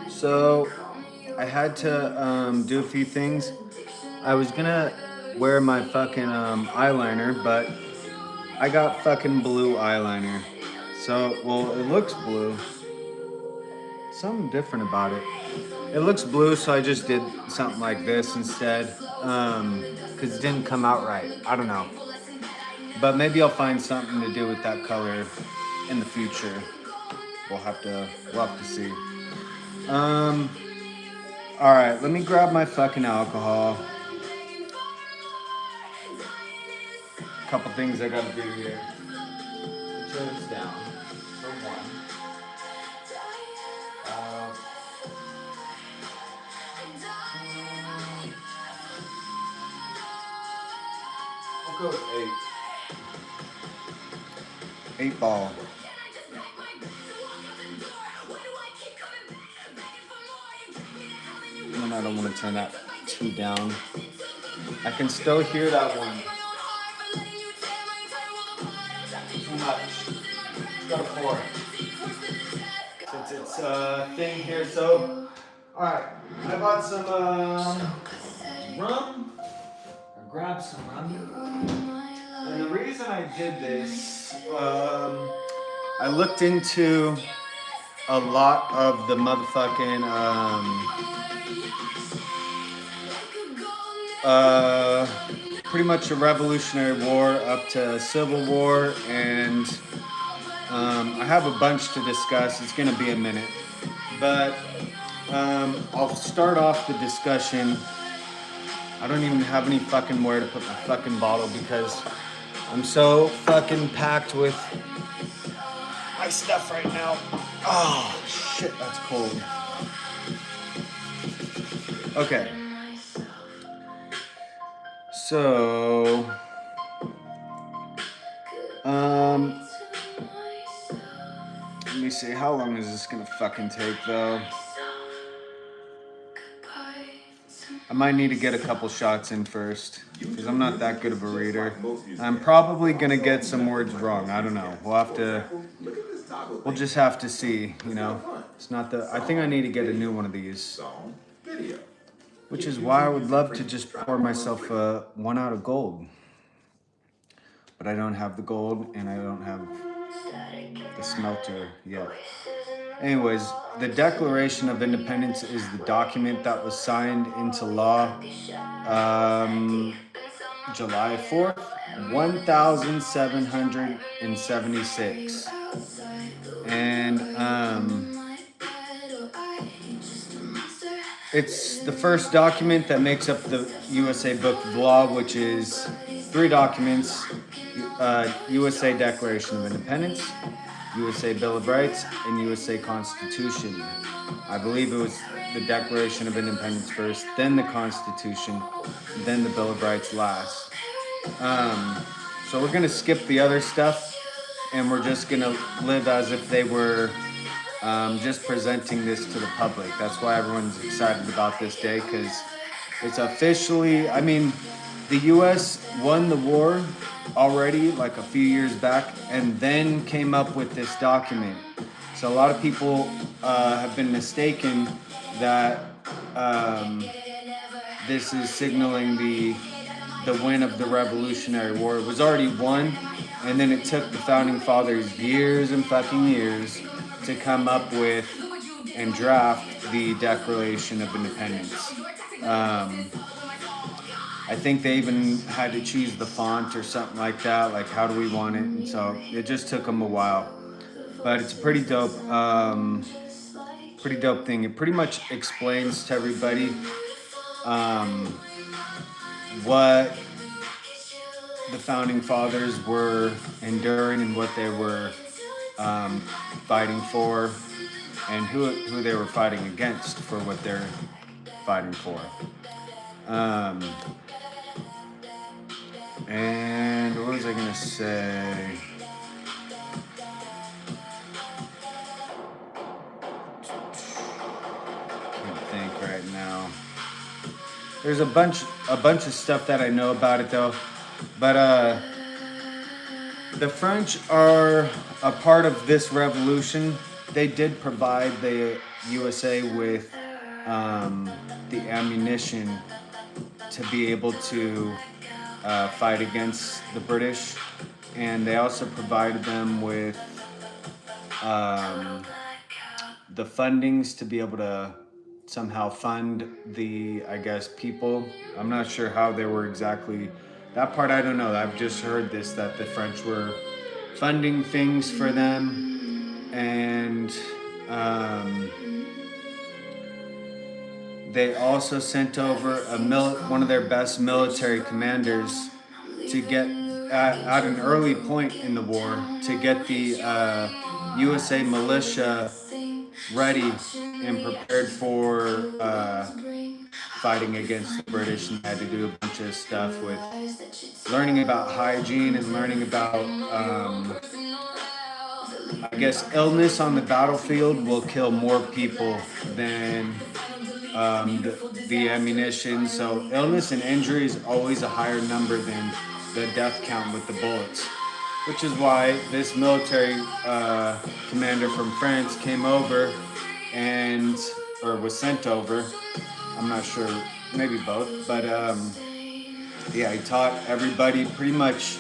So I had to do a few things. I was gonna wear my fucking eyeliner, but I got fucking blue eyeliner. So, well, it looks blue. Something different about it. It looks blue, so I just did something like this instead. Because it didn't come out right. I don't know. But maybe I'll find something to do with that color in the future. We'll have to see. Um, all right, let me grab my fucking alcohol. Couple things I gotta do here. Turn this down for one. I'll go with 8. 8 ball. And I don't want to turn that too down. I can still hear that one. Too much. Let's go to 4. Since it's a thing here, so. Alright, I bought some rum. I grabbed some rum. And the reason I did this, I looked into a lot of the motherfucking pretty much a Revolutionary War up to Civil War, and I have a bunch to discuss. It's gonna be a minute, but I'll start off the discussion. I don't even have any fucking where to put my fucking bottle because I'm so fucking packed with my stuff right now. Oh shit, that's cold. Okay. So, let me see, how long is this gonna fucking take though? I might need to get a couple shots in first, because I'm not that good of a reader. I'm probably gonna get some words wrong, I don't know. We'll just have to see, you know. It's not I think I need to get a new one of these. Which is why I would love to just pour myself one out of gold. But I don't have the gold and I don't have the smelter yet. Anyways, the Declaration of Independence is the document that was signed into law July 4th, 1776. And it's the first document that makes up the USA Book of Law, which is 3 documents: USA Declaration of Independence, USA Bill of Rights, and USA Constitution. I believe it was the Declaration of Independence first, then the Constitution, then the Bill of Rights last. So we're gonna skip the other stuff, and we're just gonna live as if they were just presenting this to the public. That's why everyone's excited about this day, because it's officially, I mean, the US won the war already like a few years back and then came up with this document. So a lot of people have been mistaken that this is signaling the win of the Revolutionary War. It was already won, and then it took the Founding Fathers years and fucking years to come up with and draft the Declaration of Independence. I think they even had to choose the font or something like that, like how do we want it, and so it just took them a while. But it's a pretty dope thing. It pretty much explains to everybody what the Founding Fathers were enduring and what they were fighting for, and who they were fighting against for what they're fighting for. And what was I gonna say? Can't think right now. There's a bunch of stuff that I know about it though, but the French are a part of this revolution they did provide the USA with the ammunition to be able to fight against the British, and they also provided them with the fundings to be able to somehow fund the, I guess, people. I'm not sure how they were exactly, that part I don't know. I've just heard this, that the French were funding things for them, and they also sent over one of their best military commanders to get at an early point in the war to get the USA militia ready and prepared for fighting against the British, and had to do a bunch of stuff with learning about hygiene and learning about I guess illness on the battlefield will kill more people than the ammunition. So illness and injury is always a higher number than the death count with the bullets, which is why this military commander from France came over or was sent over. I'm not sure, maybe both, but yeah, he taught everybody pretty much.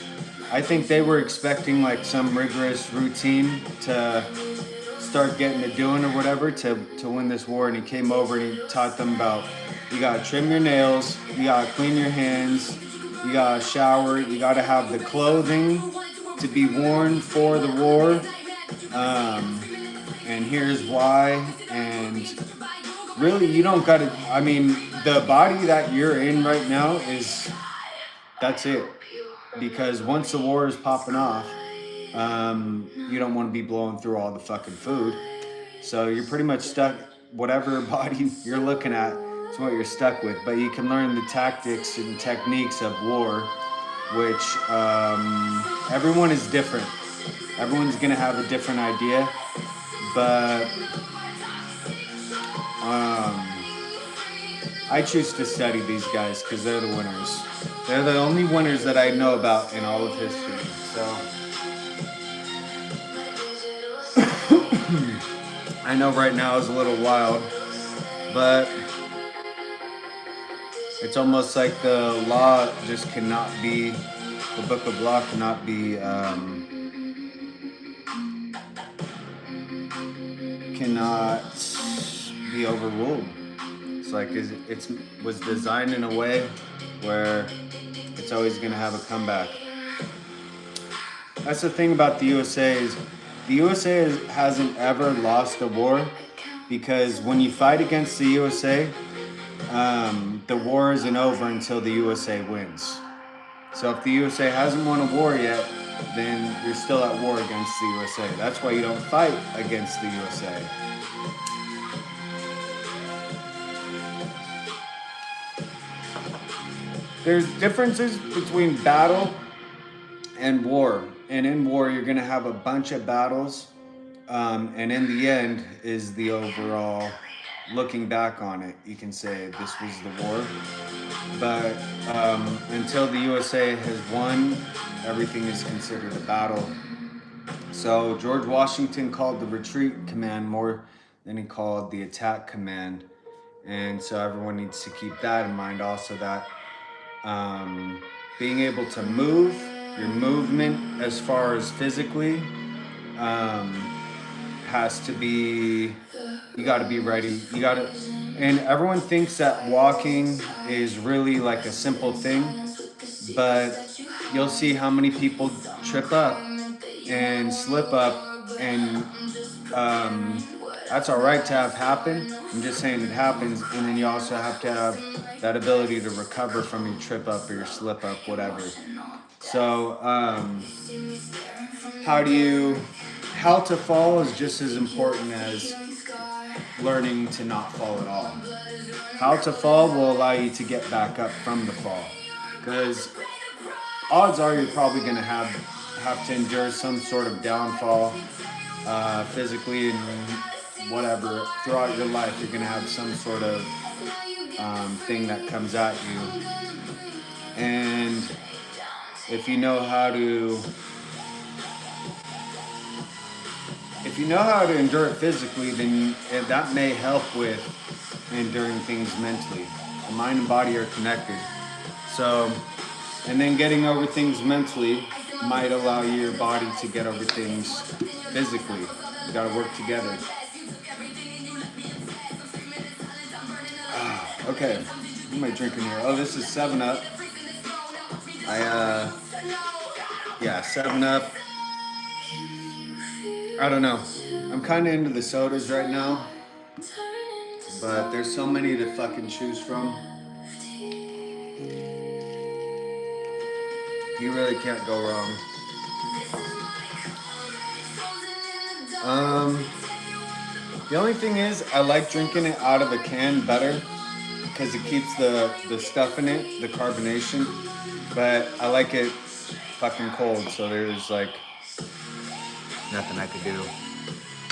I think they were expecting like some rigorous routine to start getting to doing or whatever to win this war, and he came over and he taught them about, you gotta trim your nails, you gotta clean your hands, you gotta shower, you gotta have the clothing to be worn for the war, and here's why. And really, you don't gotta, I mean, the body that you're in right now that's it. Because once the war is popping off, you don't want to be blowing through all the fucking food. So you're pretty much stuck, whatever body you're looking at is what you're stuck with. But you can learn the tactics and techniques of war, which everyone is different. Everyone's going to have a different idea. But I choose to study these guys because they're the winners. They're the only winners that I know about in all of history. So I know right now is a little wild, but it's almost like the law just cannot be, the book of law cannot be, overruled. It's like it was designed in a way where it's always going to have a comeback. That's the thing about the USA is the USA hasn't ever lost a war, because when you fight against the USA, the war isn't over until the USA wins. So if the USA hasn't won a war yet, then you're still at war against the USA. That's why you don't fight against the USA. There's differences between battle and war. And in war, you're going to have a bunch of battles. And in the end is the overall, looking back on it, you can say this was the war. But until the USA has won, everything is considered a battle. So George Washington called the retreat command more than he called the attack command. And so everyone needs to keep that in mind also, that being able to move, your movement as far as physically has to be, you got to be ready. And everyone thinks that walking is really like a simple thing, but you'll see how many people trip up and slip up, and that's all right to have happen. I'm just saying it happens, and then you also have to have that ability to recover from your trip up or your slip up, whatever. So how to fall is just as important as learning to not fall at all. How to fall will allow you to get back up from the fall, because odds are you're probably going to have to endure some sort of downfall physically and whatever throughout your life. You're going to have some sort of thing that comes at you, and if if you know how to endure it physically, then that may help with enduring things mentally. The mind and body are connected. So, and then getting over things mentally might allow your body to get over things physically. You gotta work together. Okay, what am I drinking here? Oh, this is 7-Up. Yeah, 7-Up. I don't know. I'm kind of into the sodas right now, but there's so many to fucking choose from. You really can't go wrong. The only thing is, I like drinking it out of a can better because it keeps the stuff in it, the carbonation. But I like it fucking cold, so there's like nothing I could do.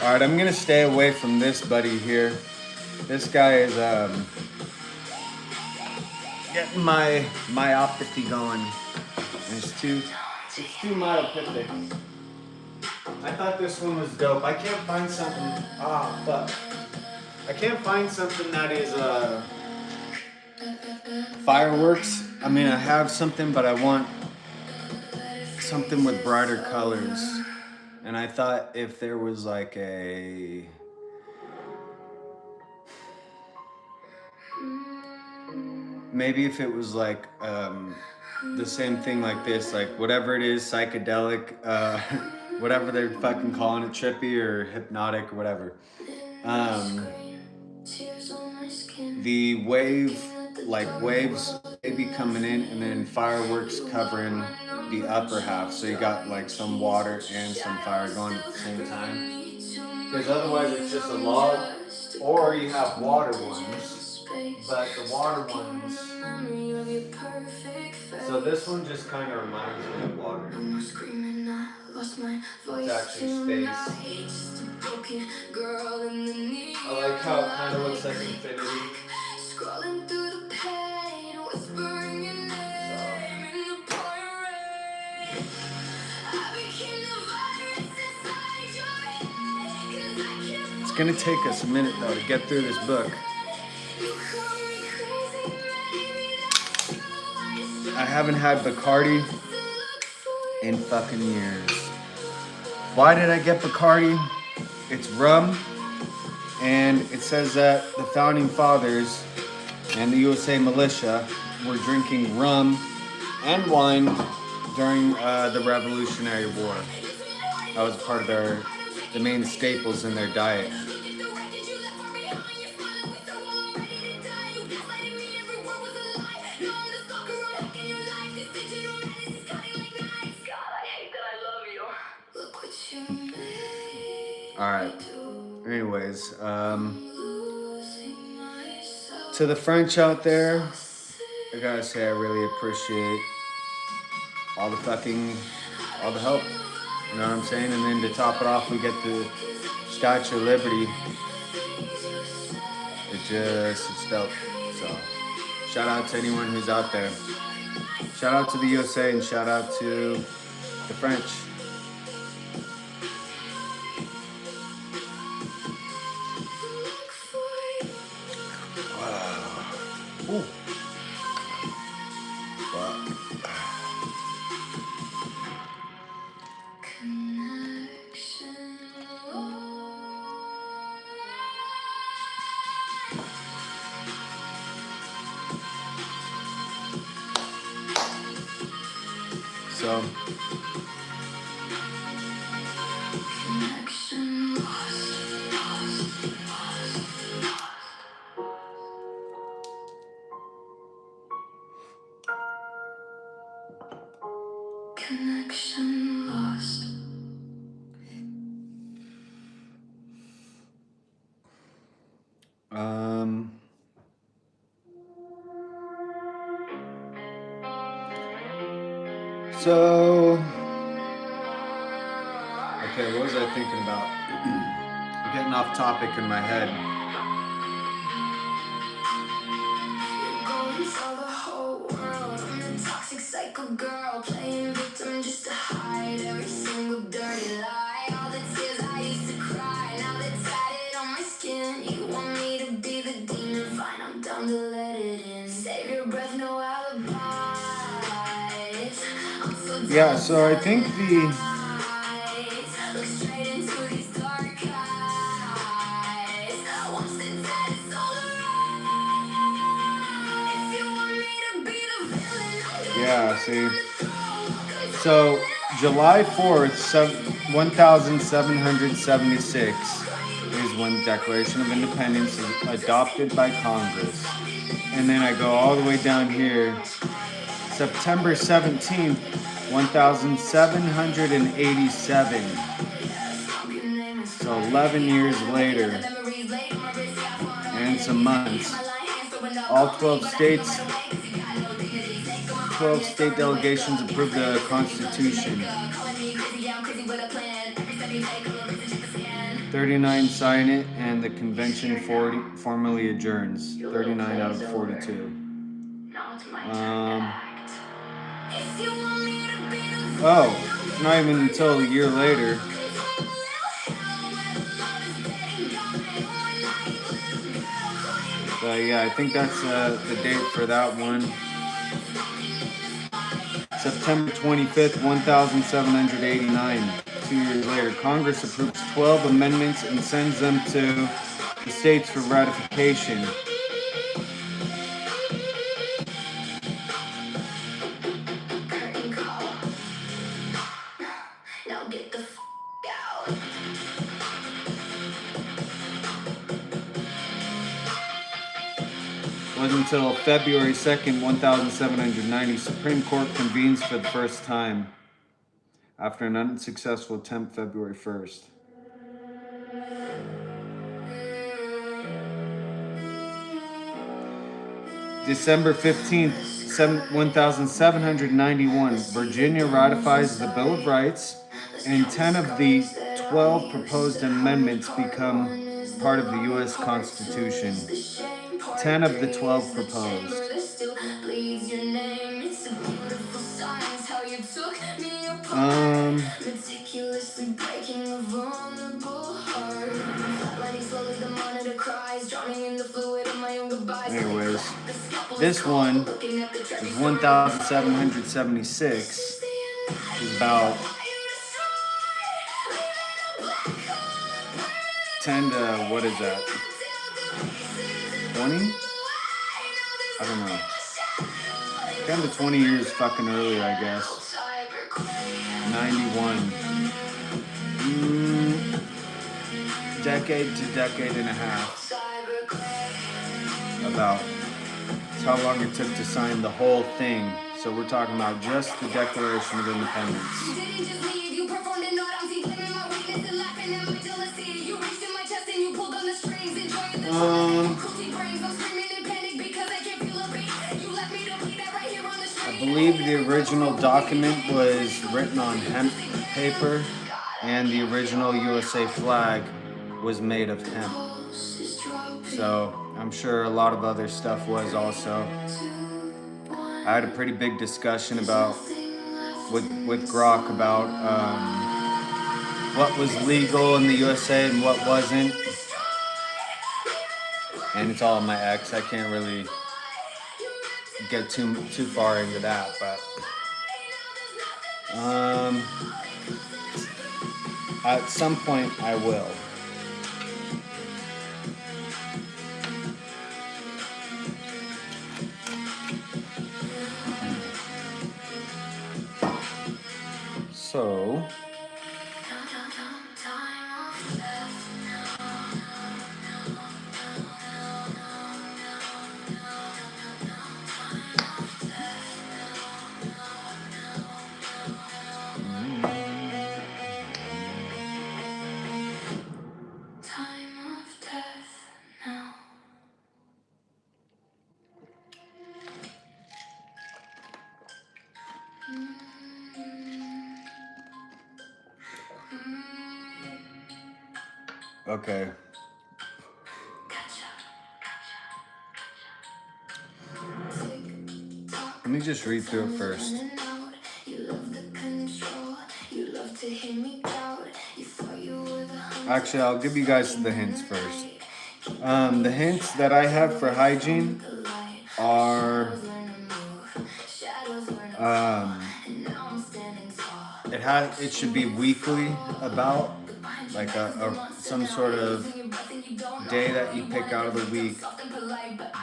All right, I'm gonna stay away from this buddy here. This guy is getting my myopathy going. And it's too myopathic. I thought this one was dope. I can't find something. Ah, fuck. I can't find something that is fireworks. I mean, I have something, but I want something with brighter colors. And I thought if there was like a maybe if it was like the same thing like this, like whatever it is, psychedelic, whatever they're fucking calling it, trippy or hypnotic or whatever. The wave, like waves maybe coming in and then fireworks covering the upper half. So you got like some water and some fire going at the same time. Because otherwise it's just a log, or you have water ones, but the water ones, so this one just kind of reminds me of water. It's actually space. I like how it kind of looks like infinity. Scrolling through the pain, whispering your name in the pouring. I became the virus inside your head. It's gonna take us a minute though to get through this book. I haven't had Bacardi in fucking years. Why did I get Bacardi? It's rum, and it says that the founding fathers and the USA militia were drinking rum and wine during the Revolutionary War. That was part of the main staples in their diet. Alright, anyways, to the French out there, I gotta say I really appreciate all the help, you know what I'm saying? And then to top it off, we get the Statue of Liberty. It's dope. So, shout out to anyone who's out there. Shout out to the USA and shout out to the French. Ooh. Fuck. So connection lost. So, okay, what was I thinking about? I'm getting off topic in my head. You're going for the whole world. I'm the toxic psycho girl, playing victim just to hide every single dirty lie. All the tears I used to cry. Yeah, so I think the yeah, see. So July 4th, 1776 is when the Declaration of Independence is adopted by Congress. And then I go all the way down here, September 17th, 1787. So 11 years later, and some months, all 12 state delegations approved the Constitution. 39 sign it, and the convention formally adjourns. 39 out of 42. Oh, it's not even until a year later. But yeah, I think that's the date for that one. September 25th, 1789. 2 years later, Congress approves 12 amendments and sends them to the states for ratification. It wasn't until February 2nd, 1790, Supreme Court convenes for the first time after an unsuccessful attempt February 1st. December 15th, 1791, Virginia ratifies the Bill of Rights, and 10 of the 12 proposed amendments become part of the U.S. Constitution. 10 of the 12 proposed. Anyways, this one is 1776. Is about 10 to, what is that? 20? I don't know. 10 to 20 years fucking earlier, I guess. 91. Decade to decade and a half. About. That's how long it took to sign the whole thing. So we're talking about just the Declaration of Independence. I believe the original document was written on hemp paper, and the original USA flag was made of hemp. So I'm sure a lot of other stuff was also. I had a pretty big discussion about with Grok about what was legal in the USA and what wasn't. And it's all my ex. I can't really get too far into that, but at some point I will. So okay. Let me just read through it first. Actually, I'll give you guys the hints first. The hints that I have for hygiene are it should be weekly about like some sort of day that you pick out of the week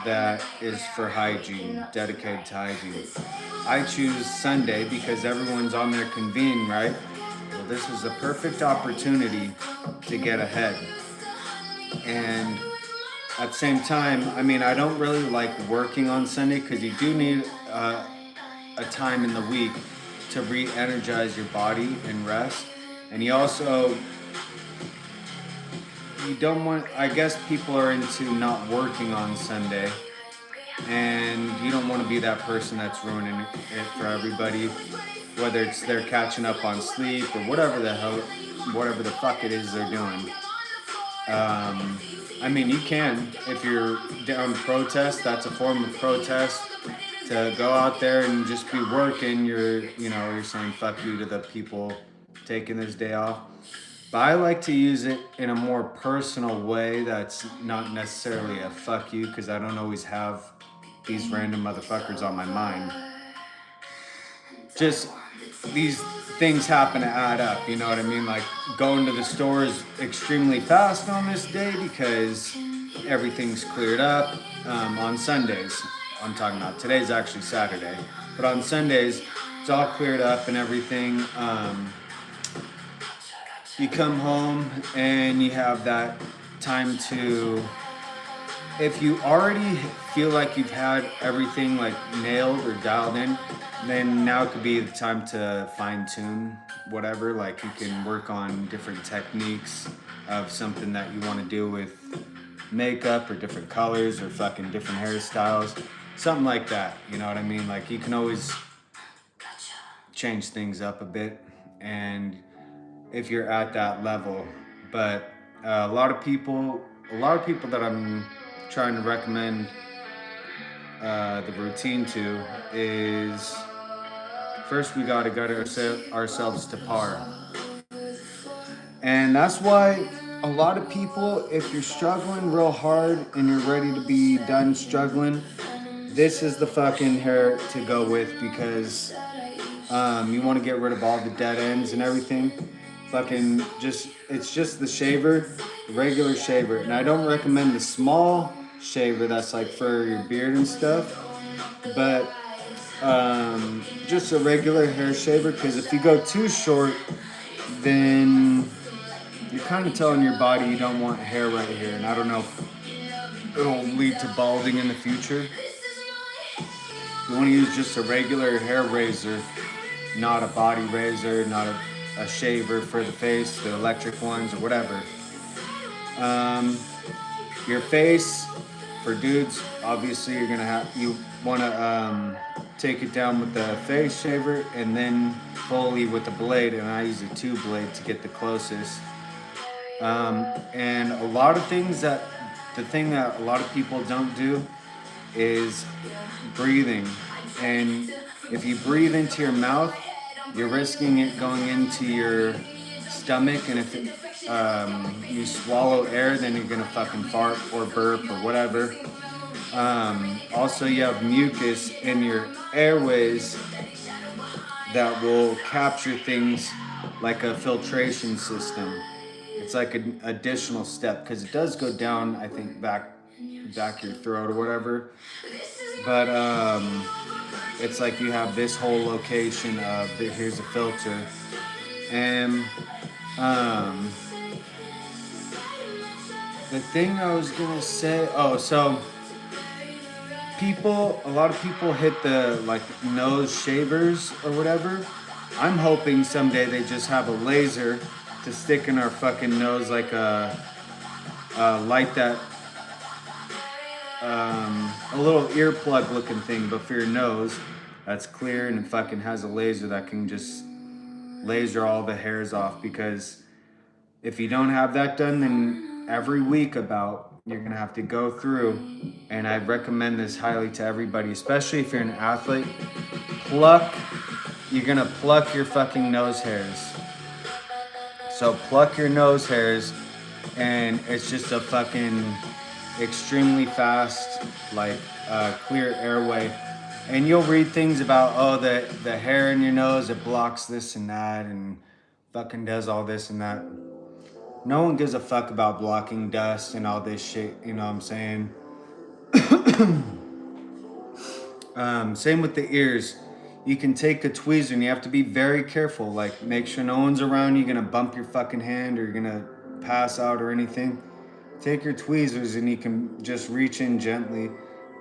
that is for hygiene, dedicated to hygiene. I choose Sunday because everyone's on their convene, right? Well, this is a perfect opportunity to get ahead. And at the same time, I mean, I don't really like working on Sunday because you do need a time in the week to re-energize your body and rest. And you also, you don't want, I guess people are into not working on Sunday, and you don't want to be that person that's ruining it for everybody, whether it's they're catching up on sleep or whatever the fuck it is they're doing. I mean, you can, if you're down to protest, that's a form of protest. To go out there and just be working, you're saying fuck you to the people taking this day off. But I like to use it in a more personal way that's not necessarily a fuck you, because I don't always have these random motherfuckers on my mind. Just these things happen to add up, you know what I mean? Like going to the store is extremely fast on this day because everything's cleared up. On Sundays, I'm talking about, today's actually Saturday, but on Sundays it's all cleared up and everything. You come home and you have that time to, if you already feel like you've had everything like nailed or dialed in, then now could be the time to fine tune whatever. Like you can work on different techniques of something that you want to do with makeup or different colors or fucking different hairstyles, something like that, you know what I mean? Like you can always change things up a bit, and if you're at that level. But a lot of people that I'm trying to recommend the routine to is, first we gotta get ourselves to par. And that's why a lot of people, if you're struggling real hard and you're ready to be done struggling, this is the fucking hair to go with, because you want to get rid of all the dead ends and everything. Fucking it's just the shaver, the regular shaver. And I don't recommend the small shaver that's like for your beard and stuff, but just a regular hair shaver, because if you go too short, then you're kind of telling your body you don't want hair right here, and I don't know if it'll lead to balding in the future. You want to use just a regular hair razor, not a body razor, not a shaver for the face, the electric ones or whatever. Your face, for dudes, obviously you want to take it down with the face shaver and then fully with the blade, and I use a 2-blade to get the closest. And a lot of things the thing that a lot of people don't do is breathing. And if you breathe into your mouth, you're risking it going into your stomach, and if you swallow air, then you're gonna fucking fart or burp or whatever. Also, you have mucus in your airways that will capture things like a filtration system. It's like an additional step, because it does go down, I think, back your throat or whatever. But it's like you have this whole location of here's a filter. And the thing I was gonna say, so a lot of people hit the like nose shavers or whatever. I'm hoping someday they just have a laser to stick in our fucking nose, like a light that a little earplug looking thing, but for your nose, that's clear, and it fucking has a laser that can just laser all the hairs off. Because if you don't have that done, then every week you're gonna have to go through, and I recommend this highly to everybody, especially if you're an athlete. You're gonna pluck your fucking nose hairs. So pluck your nose hairs, and it's just a fucking extremely fast, like clear airway And you'll read things about, oh, the hair in your nose, it blocks this and that and fucking does all this and that. No one gives a fuck about blocking dust and all this shit, you know what I'm saying? Same with the ears. You can take a tweezer and you have to be very careful. Like, make sure no one's around. You're gonna bump your fucking hand or you're gonna pass out or anything. Take your tweezers and you can just reach in gently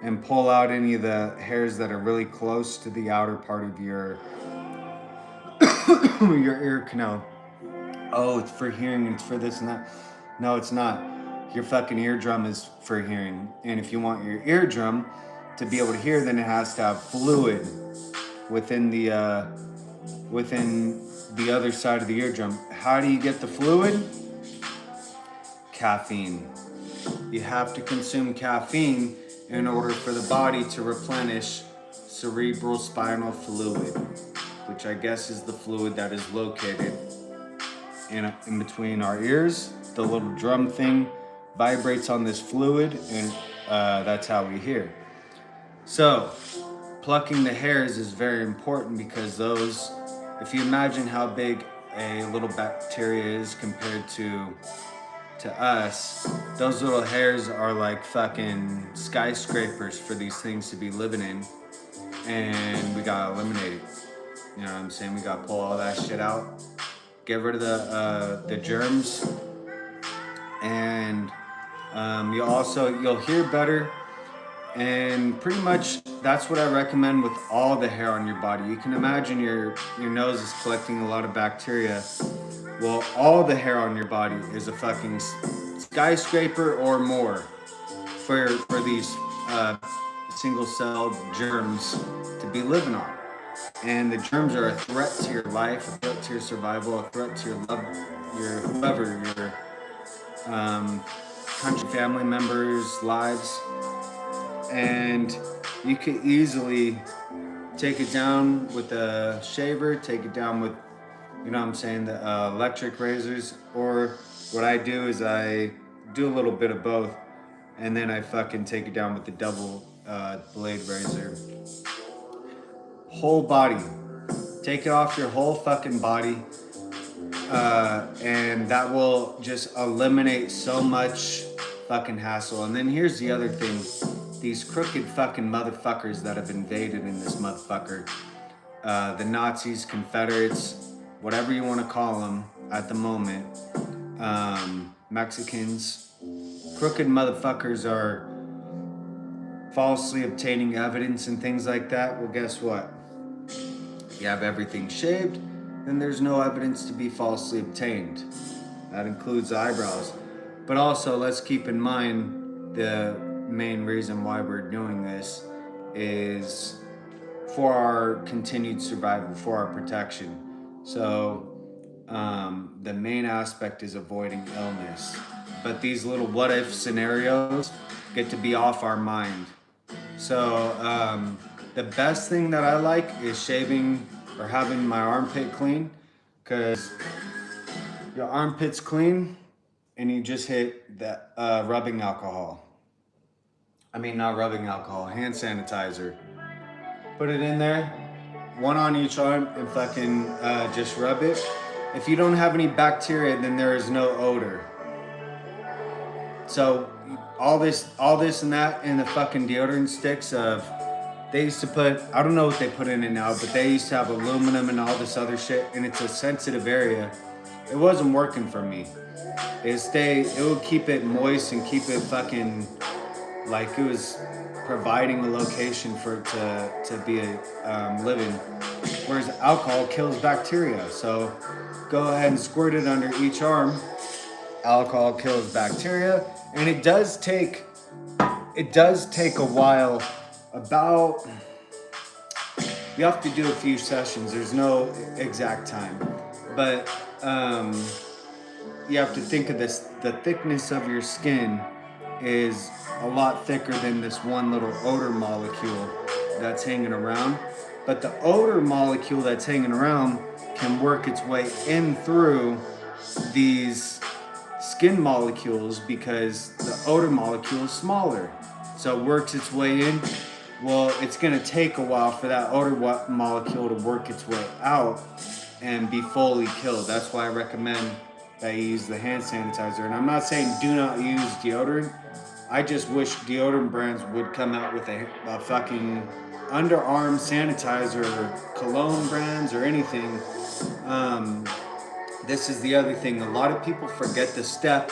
and pull out any of the hairs that are really close to the outer part of your your ear canal. Oh, it's for hearing and it's for this and that. No, it's not. Your fucking eardrum is for hearing. And if you want your eardrum to be able to hear, then it has to have fluid within the other side of the eardrum. How do you get the fluid? Caffeine. You have to consume caffeine in order for the body to replenish cerebral spinal fluid, which I guess is the fluid that is located in between our ears. The little drum thing vibrates on this fluid, and that's how we hear. So, plucking the hairs is very important because those, if you imagine how big a little bacteria is compared to us, those little hairs are like fucking skyscrapers for these things to be living in, and we gotta eliminate it. You know what I'm saying? We gotta pull all that shit out, get rid of the germs, and you'll hear better. And pretty much that's what I recommend with all the hair on your body. You can imagine your nose is collecting a lot of bacteria. Well, all the hair on your body is a fucking skyscraper or more for these single-celled germs to be living on. And the germs are a threat to your life, a threat to your survival, a threat to your love, your whoever, your country, family members' lives. And you could easily take it down with a shaver, take it down with, you know what I'm saying, the electric razors. Or what I do is I do a little bit of both, and then I fucking take it down with the double blade razor. Whole body. Take it off your whole fucking body. And that will just eliminate so much fucking hassle. And then here's the other thing. These crooked fucking motherfuckers that have invaded in this motherfucker. The Nazis, Confederates, whatever you want to call them at the moment. Mexicans. Crooked motherfuckers are falsely obtaining evidence and things like that. Well, guess what? If you have everything shaved, then there's no evidence to be falsely obtained. That includes eyebrows. But also, let's keep in mind the main reason why we're doing this is for our continued survival, for our protection. So the main aspect is avoiding illness. But these little what if scenarios get to be off our mind. So the best thing that I like is shaving or having my armpit clean, because your armpit's clean and you just hit that rubbing alcohol. I mean, not rubbing alcohol, hand sanitizer. Put it in there, one on each arm, and fucking just rub it. If you don't have any bacteria, then there is no odor. So all this and that, and the fucking deodorant sticks of, they used to put, I don't know what they put in it now, but they used to have aluminum and all this other shit, and it's a sensitive area. It wasn't working for me. It would keep it moist and keep it fucking like it was providing a location for it to be living. Whereas alcohol kills bacteria. So go ahead and squirt it under each arm. Alcohol kills bacteria, and it does take a while. About, you have to do a few sessions. There's no exact time, but you have to think of this. The thickness of your skin is a lot thicker than this one little odor molecule that's hanging around. But the odor molecule that's hanging around can work its way in through these skin molecules because the odor molecule is smaller. So it works its way in, Well, it's going to take a while for that odor molecule to work its way out and be fully killed. That's why I recommend that you use the hand sanitizer. And I'm not saying do not use deodorant. I just wish deodorant brands would come out with a fucking underarm sanitizer or cologne brands or anything. This is the other thing. A lot of people forget the step,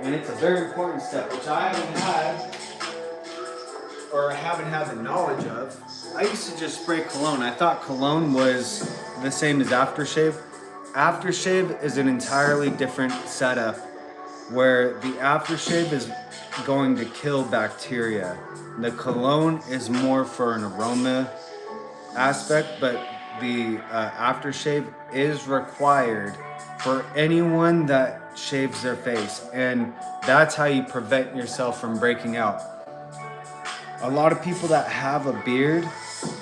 and it's a very important step, which I haven't had, or haven't had the knowledge of. I used to just spray cologne. I thought cologne was the same as aftershave. Aftershave is an entirely different setup where the aftershave is going to kill bacteria. The cologne is more for an aroma aspect, but the aftershave is required for anyone that shaves their face, and that's how you prevent yourself from breaking out. A lot of people that have a beard,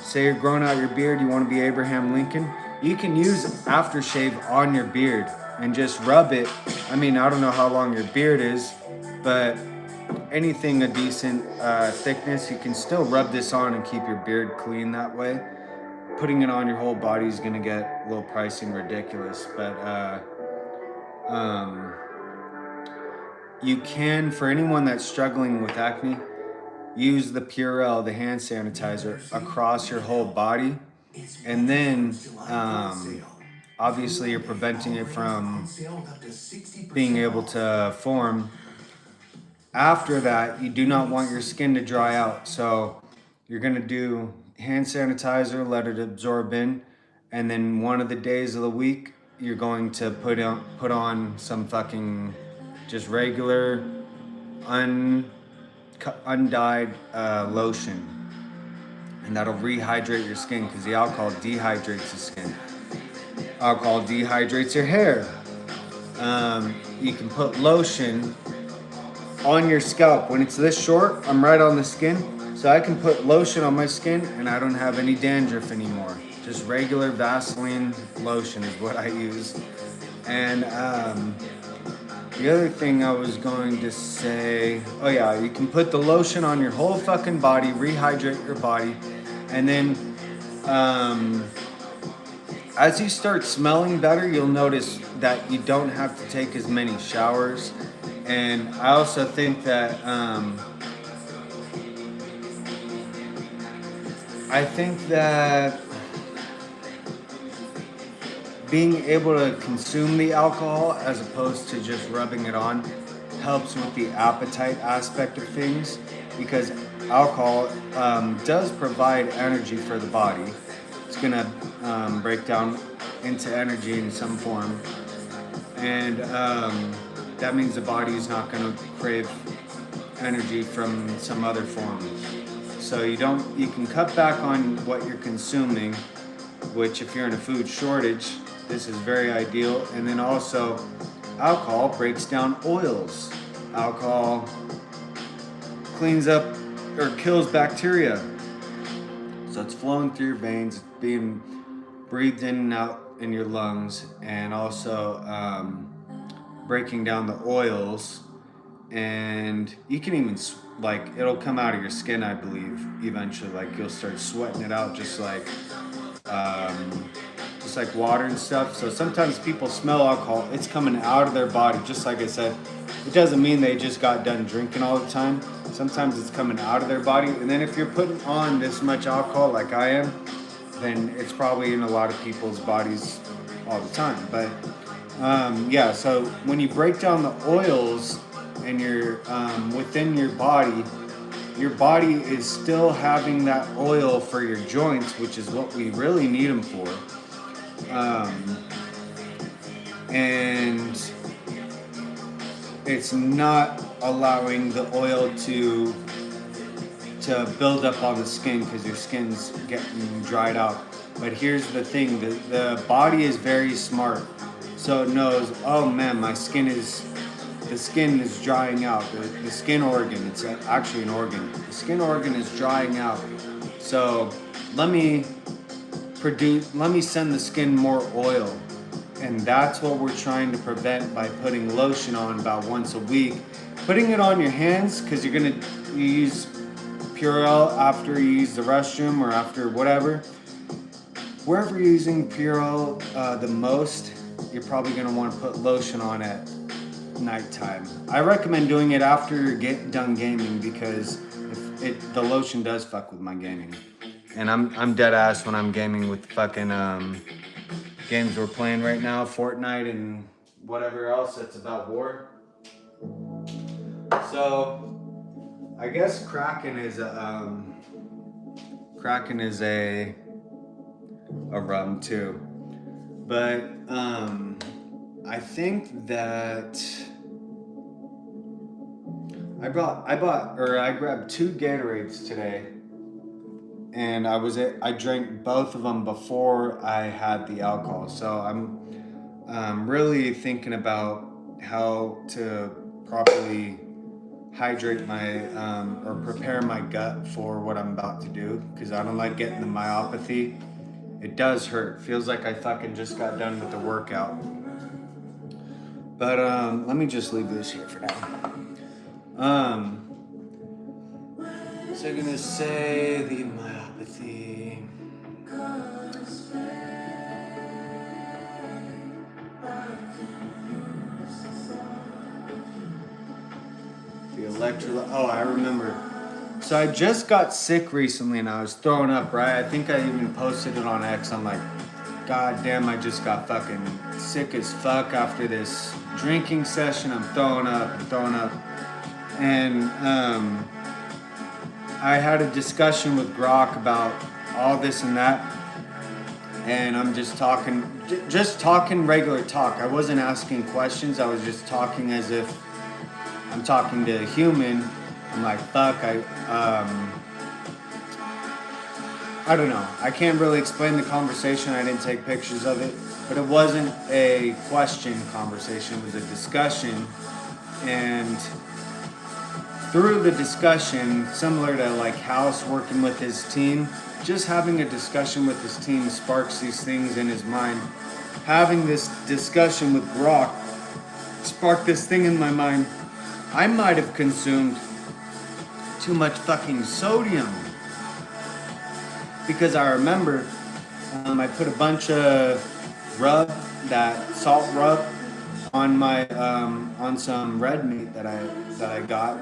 say you're growing out your beard, you want to be Abraham Lincoln, you can use aftershave on your beard and just rub it. I mean, I don't know how long your beard is, but anything a decent thickness, you can still rub this on and keep your beard clean that way. Putting it on your whole body is going to get a little pricey and ridiculous, but you can, for anyone that's struggling with acne, use the Purell, the hand sanitizer, across your whole body, and then obviously you're preventing it from being able to form. After that, you do not want your skin to dry out, so you're going to do hand sanitizer, let it absorb in, and then one of the days of the week you're going to put on some fucking just regular undyed lotion, and that'll rehydrate your skin, because the alcohol dehydrates the skin. Alcohol dehydrates your hair. You can put lotion on your scalp. When it's this short, I'm right on the skin, so I can put lotion on my skin and I don't have any dandruff anymore. Just regular Vaseline lotion is what I use. And the other thing I was going to say, oh yeah, you can put the lotion on your whole fucking body, rehydrate your body, and then as you start smelling better, you'll notice that you don't have to take as many showers. And I also think that being able to consume the alcohol as opposed to just rubbing it on helps with the appetite aspect of things, because alcohol does provide energy for the body. It's gonna break down into energy in some form, and that means the body is not gonna crave energy from some other form. So you can cut back on what you're consuming, which if you're in a food shortage, this is very ideal. And then also, alcohol breaks down oils. Alcohol cleans up or kills bacteria. So it's flowing through your veins, it's being breathed in and out in your lungs, and also breaking down the oils. And you can even, it'll come out of your skin, I believe, eventually. You'll start sweating it out just like water and stuff. So sometimes people smell alcohol, it's coming out of their body. Just like I said, it doesn't mean they just got done drinking all the time. Sometimes it's coming out of their body. And then if you're putting on this much alcohol like I am, then it's probably in a lot of people's bodies all the time. But yeah, so when you break down the oils and you're within your body is still having that oil for your joints, which is what we really need them for. And it's not allowing the oil to build up on the skin, because your skin's getting dried out. But here's the thing, the body is very smart, so it knows, oh man, the skin is drying out. The skin organ, it's actually an organ. The skin organ is drying out. So let me send the skin more oil. And that's what we're trying to prevent by putting lotion on about once a week. Putting it on your hands, because you use Purell after you use the restroom or after whatever. Wherever you're using Purell the most, you're probably gonna want to put lotion on at nighttime. I recommend doing it after you're done gaming because the lotion does fuck with my gaming. And I'm dead ass when I'm gaming with fucking games we're playing right now, Fortnite and whatever else that's about war. So I guess Kraken is a rum too, but I think that I grabbed 2 Gatorades today, and I drank both of them before I had the alcohol. So I'm really thinking about how to properly hydrate my or prepare my gut for what I'm about to do, because I don't like getting the myopathy. It does hurt. Feels like I fucking just got done with the workout. But let me just leave this here for now. So I'm gonna say the myopathy. The electrolyte. Oh, I remember. So I just got sick recently and I was throwing up, right? I think I even posted it on X. I'm like, God damn, I just got fucking sick as fuck after this drinking session. I'm throwing up. And I had a discussion with Grok about all this and that. And I'm just talking regular talk. I wasn't asking questions. I was just talking as if I'm talking to a human. I'm like, fuck, I don't know. I can't really explain the conversation. I didn't take pictures of it. But it wasn't a question conversation. It was a discussion. And through the discussion, similar to like House working with his team, just having a discussion with his team sparks these things in his mind. Having this discussion with Grok sparked this thing in my mind. I might have consumed too much fucking sodium, because I remember I put a bunch of salt rub on my on some red meat that I got,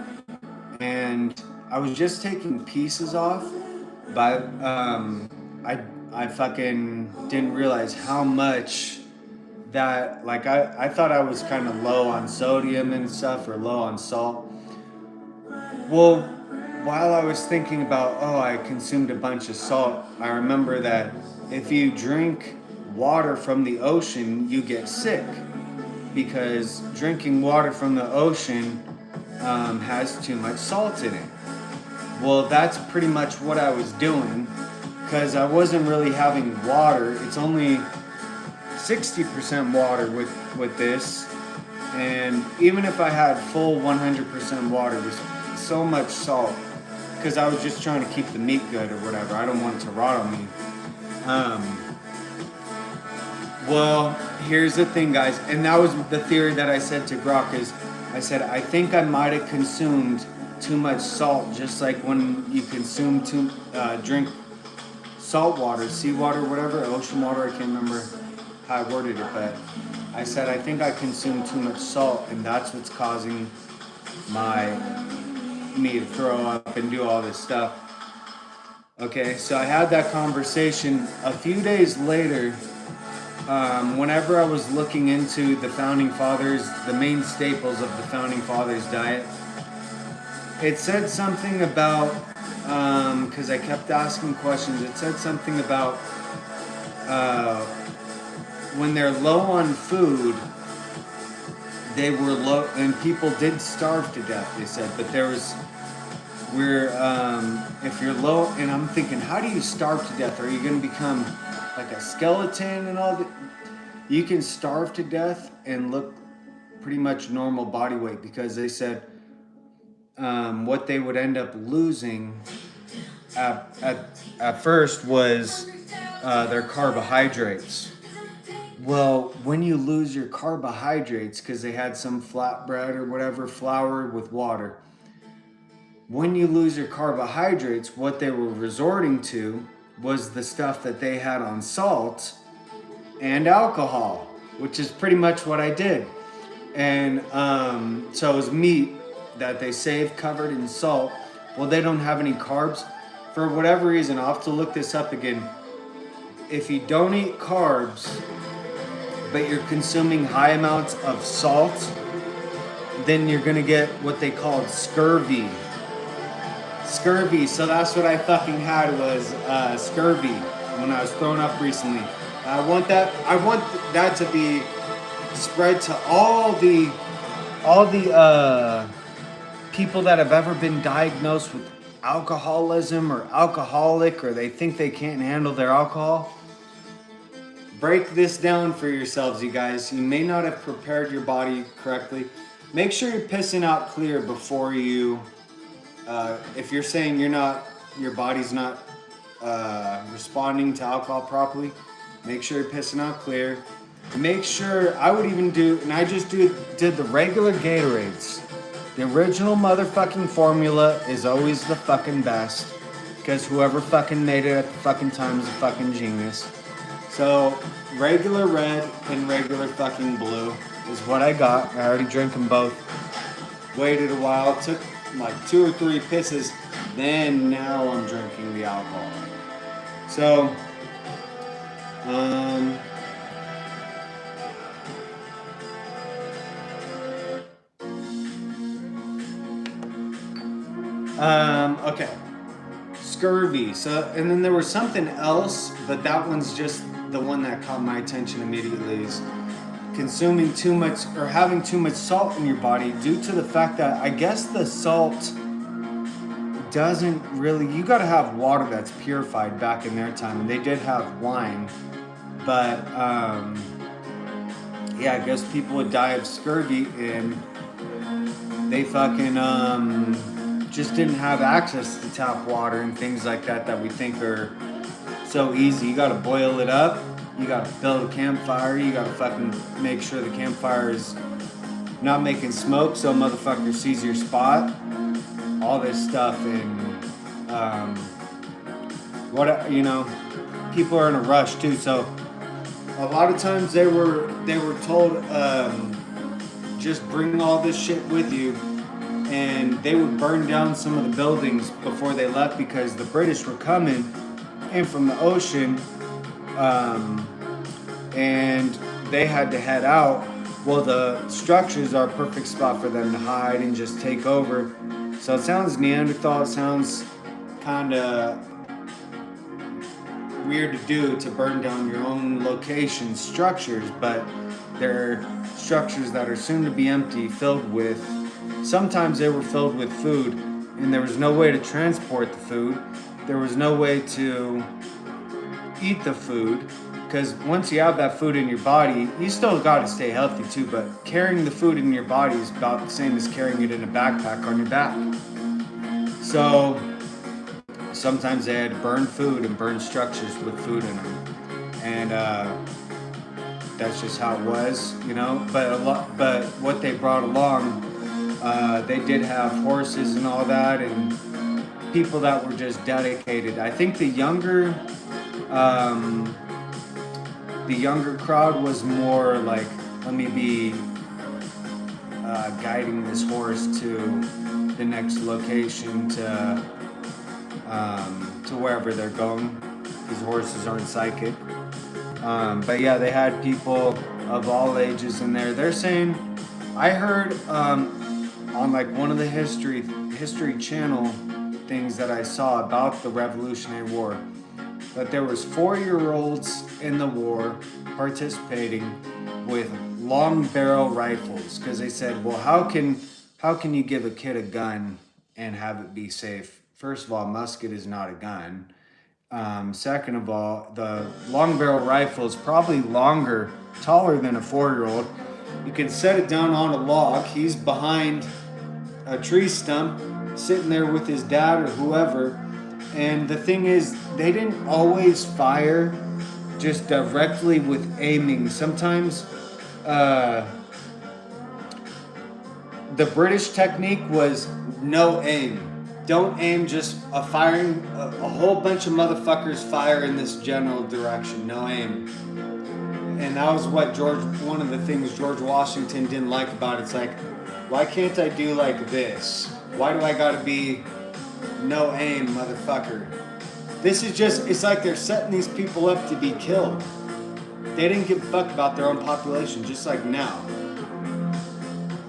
and I was just taking pieces off, but I fucking didn't realize how much that, like, I thought I was kind of low on sodium and stuff, or low on salt. Well, while I was thinking about, I consumed a bunch of salt, I remember that if you drink water from the ocean, you get sick, because drinking water from the ocean has too much salt in it. Well, that's pretty much what I was doing, because I wasn't really having water. It's only 60% water with this, and even if I had full 100% water, there's so much salt, because I was just trying to keep the meat good or whatever. I don't want it to rot on me. Well, here's the thing, guys, and that was the theory that I said to Grok. Is I said, I think I might have consumed too much salt, just like when you consume drink salt water, seawater, whatever, ocean water. I can't remember how I worded it, but I said I think I consumed too much salt, and that's what's causing me to throw up and do all this stuff. Okay, so I had that conversation. A few days later, whenever I was looking into the Founding Fathers, the main staples of the Founding Fathers diet, it said something about, because I kept asking questions, it said something about when they're low on food, they were low, and people did starve to death, they said, but if you're low, and I'm thinking, how do you starve to death? Are you going to become like a skeleton and all that? You can starve to death and look pretty much normal body weight, because they said what they would end up losing at first was their carbohydrates. Well, when you lose your carbohydrates, because they had some flatbread or whatever, flour with water, when you lose your carbohydrates, what they were resorting to was the stuff that they had on salt and alcohol, which is pretty much what I did. And so it was meat that they saved covered in salt. Well, they don't have any carbs. For whatever reason, I'll have to look this up again. If you don't eat carbs, but you're consuming high amounts of salt, then you're gonna get what they called scurvy. Scurvy, so that's what I fucking had was scurvy when I was thrown up recently. I want that to be spread to all the people that have ever been diagnosed with alcoholism or alcoholic, or they think they can't handle their alcohol. Break this down for yourselves, you guys. You may not have prepared your body correctly. Make sure you're pissing out clear before you, if you're saying your body's not responding to alcohol properly, make sure you're pissing out clear. Make sure, I would even do, and I just did the regular Gatorades. The original motherfucking formula is always the fucking best, because whoever fucking made it at the fucking time is a fucking genius. So, regular red and regular fucking blue is what I got. I already drank them both. Waited a while, took like 2 or 3 pisses, then now I'm drinking the alcohol. So, okay. Scurvy. So, and then there was something else, but that one's just the one that caught my attention immediately, is consuming too much or having too much salt in your body due to the fact that I guess the salt doesn't really, you got to have water that's purified back in their time, and they did have wine, but yeah, I guess people would die of scurvy, and they fucking just didn't have access to tap water and things like that we think are so easy. You gotta boil it up, you gotta build a campfire, you gotta fucking make sure the campfire is not making smoke so a motherfucker sees your spot, all this stuff. And people are in a rush too, so a lot of times they were told just bring all this shit with you, and they would burn down some of the buildings before they left because the British were coming in from the ocean, and they had to head out. Well, the structures are a perfect spot for them to hide and just take over. So it sounds Neanderthal, it sounds kind of weird to do, to burn down your own location structures, but they're structures that are soon to be empty, filled with, sometimes they were filled with food, and there was no way to transport the food. There was no way to eat the food, because once you have that food in your body, you still got to stay healthy too, but carrying the food in your body is about the same as carrying it in a backpack on your back. So sometimes they had to burn food and burn structures with food in them, and that's just how it was, but what they brought along, they did have horses and all that, and people that were just dedicated. I think the younger crowd was more like, let me be guiding this horse to the next location, to wherever they're going, because horses aren't psychic. But yeah, they had people of all ages in there. They're saying, I heard on like one of the History Channel things that I saw about the Revolutionary War, that there was 4-year-olds in the war participating with long barrel rifles, because they said, well, how can you give a kid a gun and have it be safe? First of all, a musket is not a gun. Second of all, the long barrel rifle is probably longer, taller than a 4-year-old. You can set it down on a log. He's behind a tree stump, sitting there with his dad or whoever. And the thing is, they didn't always fire just directly with aiming. Sometimes the British technique was no aim. don't aim just a whole bunch of motherfuckers fire in this general direction. No aim. And that was what one of the things George Washington didn't like about it. It's like, why can't I do like this? Why do I gotta be no aim, motherfucker? This is just, it's like they're setting these people up to be killed. They didn't give a fuck about their own population, just like now.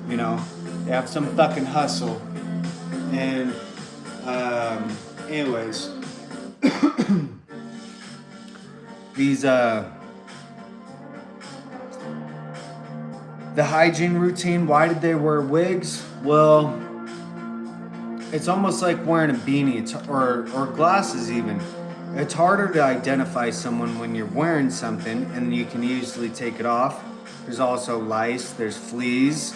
You know, they have some fucking hustle. And, anyways, these, the hygiene routine, why did they wear wigs? Well, it's almost like wearing a beanie or glasses even. It's harder to identify someone when you're wearing something and you can easily take it off. There's also lice, there's fleas,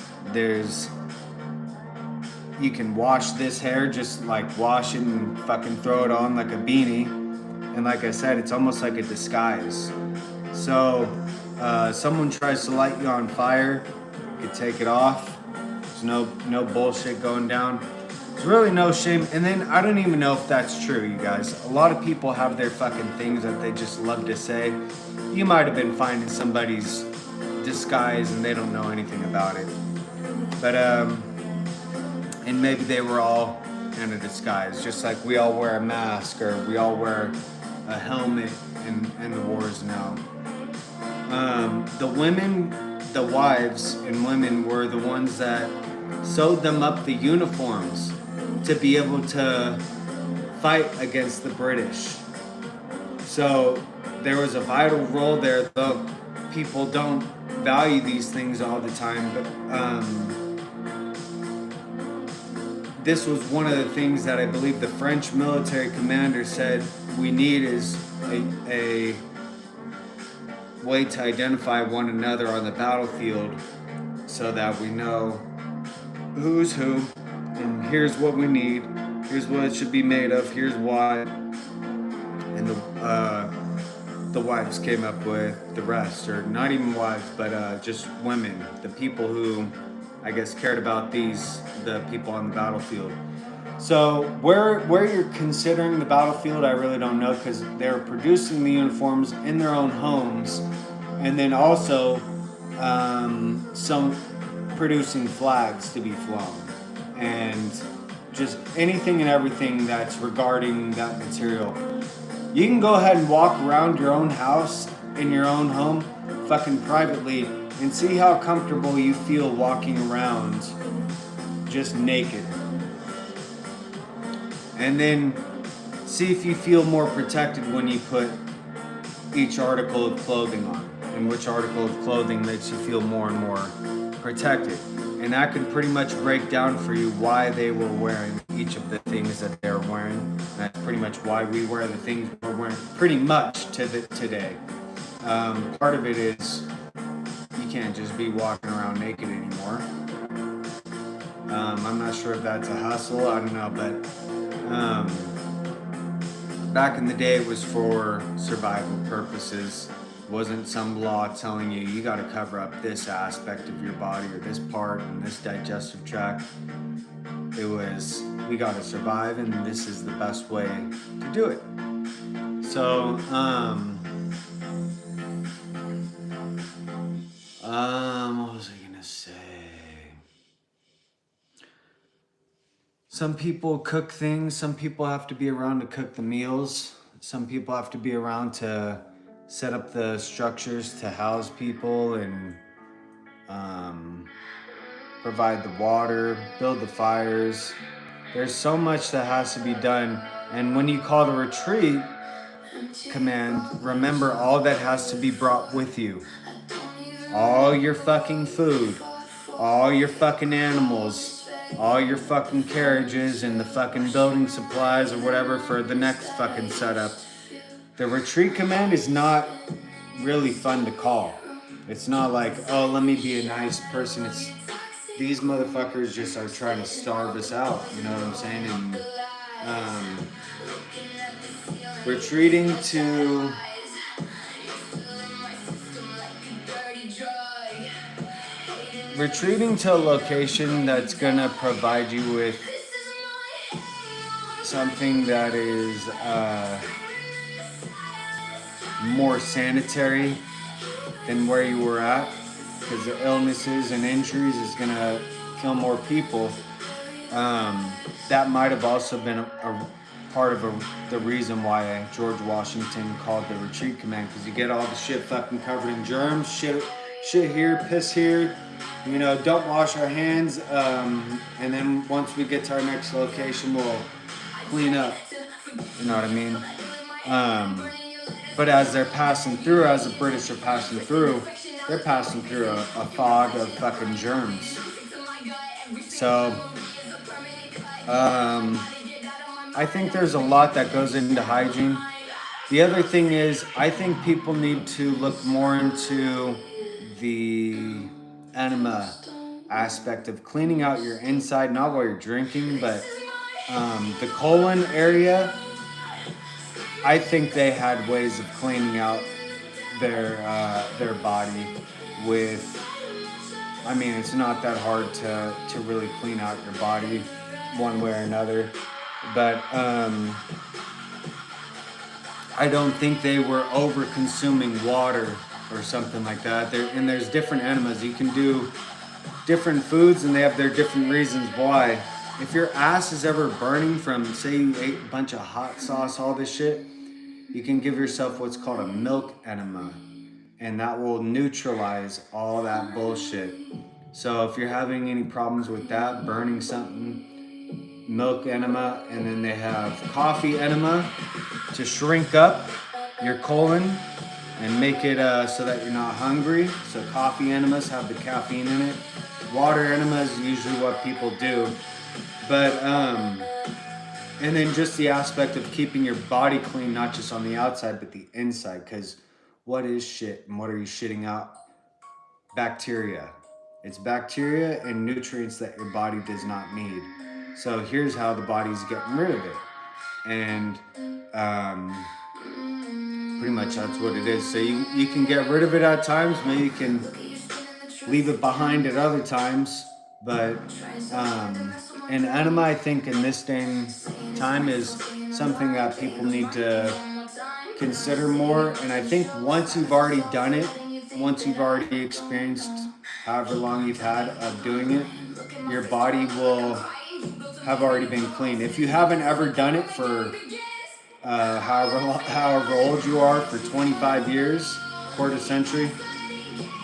you can wash this hair, just like wash it and fucking throw it on like a beanie. And like I said, it's almost like a disguise. So, someone tries to light you on fire, you can take it off. There's no bullshit going down. There's really no shame. And then I don't even know if that's true, you guys. A lot of people have their fucking things that they just love to say. You might have been finding somebody's disguise and they don't know anything about it. But, and maybe they were all in a disguise, just like we all wear a mask or we all wear a helmet in the wars now. The wives and women were the ones that sewed them up the uniforms to be able to fight against the British. So there was a vital role there, though people don't value these things all the time, but this was one of the things that I believe the French military commander said we need is a way to identify one another on the battlefield so that we know who's who and here's what we need, here's what it should be made of, here's why. And the wives came up with the rest, or not even wives, but just women, the people who I guess cared about the people on the battlefield. So where you're considering the battlefield, I really don't know, because they're producing the uniforms in their own homes, and then also some producing flags to be flown, and just anything and everything that's regarding that material. You can go ahead and walk around your own house in your own home, fucking privately, and see how comfortable you feel walking around just naked. And then see if you feel more protected when you put each article of clothing on, and which article of clothing makes you feel more and more protected. And that could pretty much break down for you why they were wearing each of the things that they're wearing. And that's pretty much why we wear the things we're wearing pretty much today. Part of it is you can't just be walking around naked anymore. I'm not sure if that's a hustle, I don't know, but back in the day it was for survival purposes. It wasn't some law telling you gotta cover up this aspect of your body or this part and this digestive tract. It was, we gotta survive and this is the best way to do it. So, what was I gonna say? Some people cook things, some people have to be around to cook the meals, some people have to be around to set up the structures to house people and provide the water, build the fires. There's so much that has to be done. And when you call the retreat command, remember all that has to be brought with you. All your fucking food, all your fucking animals, all your fucking carriages and the fucking building supplies or whatever for the next fucking setup. The retreat command is not really fun to call. It's not like, oh, let me be a nice person. It's these motherfuckers just are trying to starve us out. You know what I'm saying? And retreating to a location that's gonna provide you with something that is more sanitary than where you were at, because the illnesses and injuries is gonna kill more people. That might have also been a part of the reason why George Washington called the retreat command, because you get all the shit fucking covered in germs, shit here, piss here, you know, don't wash our hands, and then once we get to our next location, we'll clean up, you know what I mean? But as they're passing through, as the British are passing through, they're passing through a fog of fucking germs. So, I think there's a lot that goes into hygiene. The other thing is, I think people need to look more into the enema aspect of cleaning out your inside, not while you're drinking, but the colon area. I think they had ways of cleaning out their body with. I mean, it's not that hard to really clean out your body one way or another, but I don't think they were over consuming water or something like that. And there's different enemas. You can do different foods and they have their different reasons why. If your ass is ever burning from, say you ate a bunch of hot sauce, all this shit, you can give yourself what's called a milk enema, and that will neutralize all that bullshit. So if you're having any problems with that, burning something, milk enema, and then they have coffee enema to shrink up your colon and make it so that you're not hungry. So coffee enemas have the caffeine in it. Water enema is usually what people do. But, and then just the aspect of keeping your body clean, not just on the outside, but the inside. Because what is shit and what are you shitting out? Bacteria. It's bacteria and nutrients that your body does not need. So here's how the body's getting rid of it. And pretty much that's what it is. So you can get rid of it at times, maybe you can leave it behind at other times. But an enema, I think, in this day and time is something that people need to consider more. And I think once you've already done it, once you've already experienced however long you've had of doing it, your body will have already been clean. If you haven't ever done it for however old you are, for 25 years, quarter century,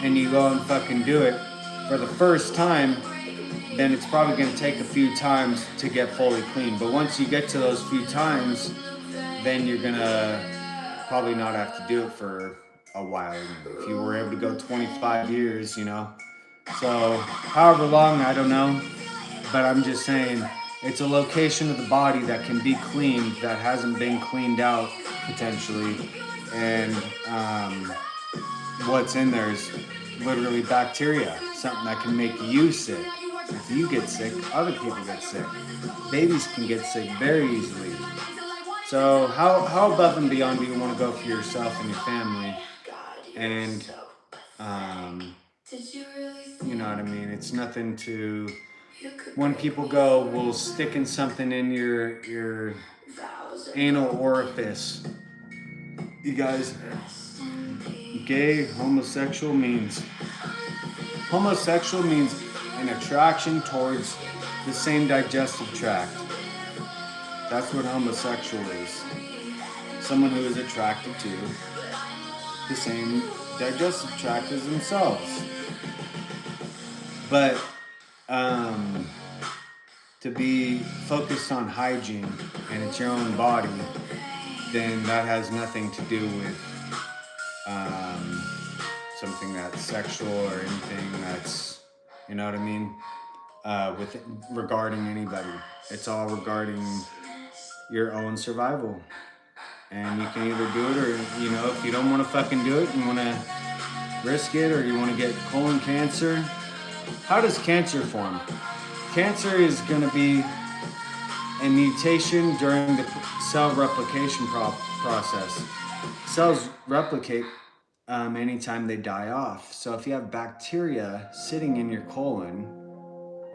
and you go and fucking do it for the first time, then it's probably going to take a few times to get fully clean. But once you get to those few times, then you're going to probably not have to do it for a while. If you were able to go 25 years, you know. So however long, I don't know. But I'm just saying, it's a location of the body that can be cleaned, that hasn't been cleaned out, potentially. And what's in there is literally bacteria, something that can make you sick. If you get sick, other people get sick. Babies can get sick very easily. So how above and beyond do you want to go for yourself and your family? And, you know what I mean? It's nothing to... When people go, we'll stick in something in your anal orifice. You guys, gay, homosexual means an attraction towards the same digestive tract. That's what homosexual is. Someone who is attracted to the same digestive tract as themselves. But to be focused on hygiene and it's your own body, then that has nothing to do with something that's sexual or anything that's, you know what I mean, regarding anybody. It's all regarding your own survival. And you can either do it or, you know, if you don't want to fucking do it, you want to risk it, or you want to get colon cancer. How does cancer form? Cancer is going to be a mutation during the cell replication process. Cells replicate anytime they die off. So if you have bacteria sitting in your colon,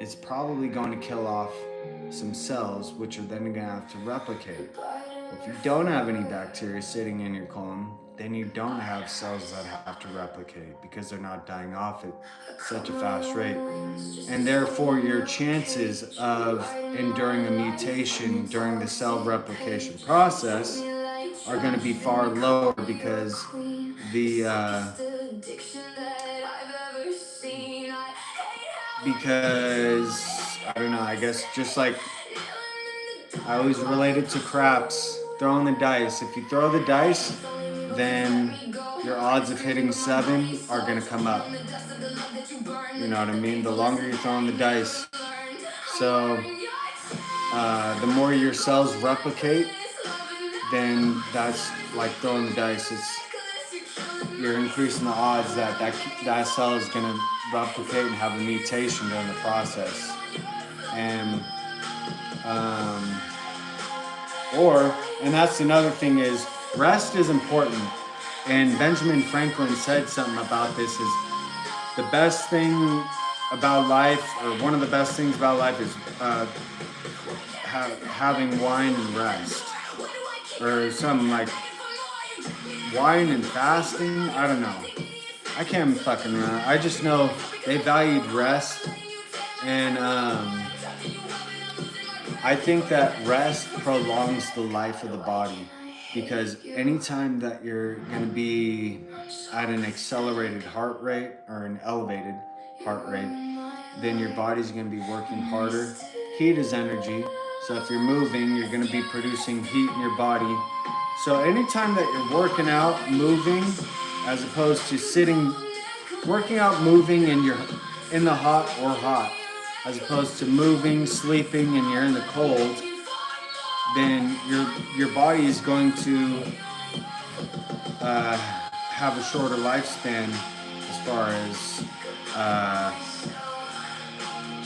it's probably going to kill off some cells, which are then going to have to replicate. If you don't have any bacteria sitting in your colon, then you don't have cells that have to replicate because they're not dying off at such a fast rate. And therefore, your chances of enduring a mutation during the cell replication process are going to be far lower because because I don't know, I guess just like I always relate it to craps, throwing the dice. If you throw the dice, then your odds of hitting 7 are going to come up. You know what I mean? The longer you're throwing the dice. So the more your cells replicate, then that's like throwing the dice. You're increasing the odds that cell is going to replicate and have a mutation during the process. And and that's another thing is rest is important. And Benjamin Franklin said something about this is the best thing about life, or one of the best things about life is having wine and rest. Or something like wine and fasting. I don't know. I can't fucking remember. I just know they valued rest. And I think that rest prolongs the life of the body, because anytime that you're going to be at an accelerated heart rate or an elevated heart rate, then your body's going to be working harder. Heat is energy, so if you're moving, you're going to be producing heat in your body. So anytime that you're working out, moving, as opposed to sitting, working out, moving, and you're in the hot or hot, as opposed to moving, sleeping, and you're in the cold, then your body is going to have a shorter lifespan as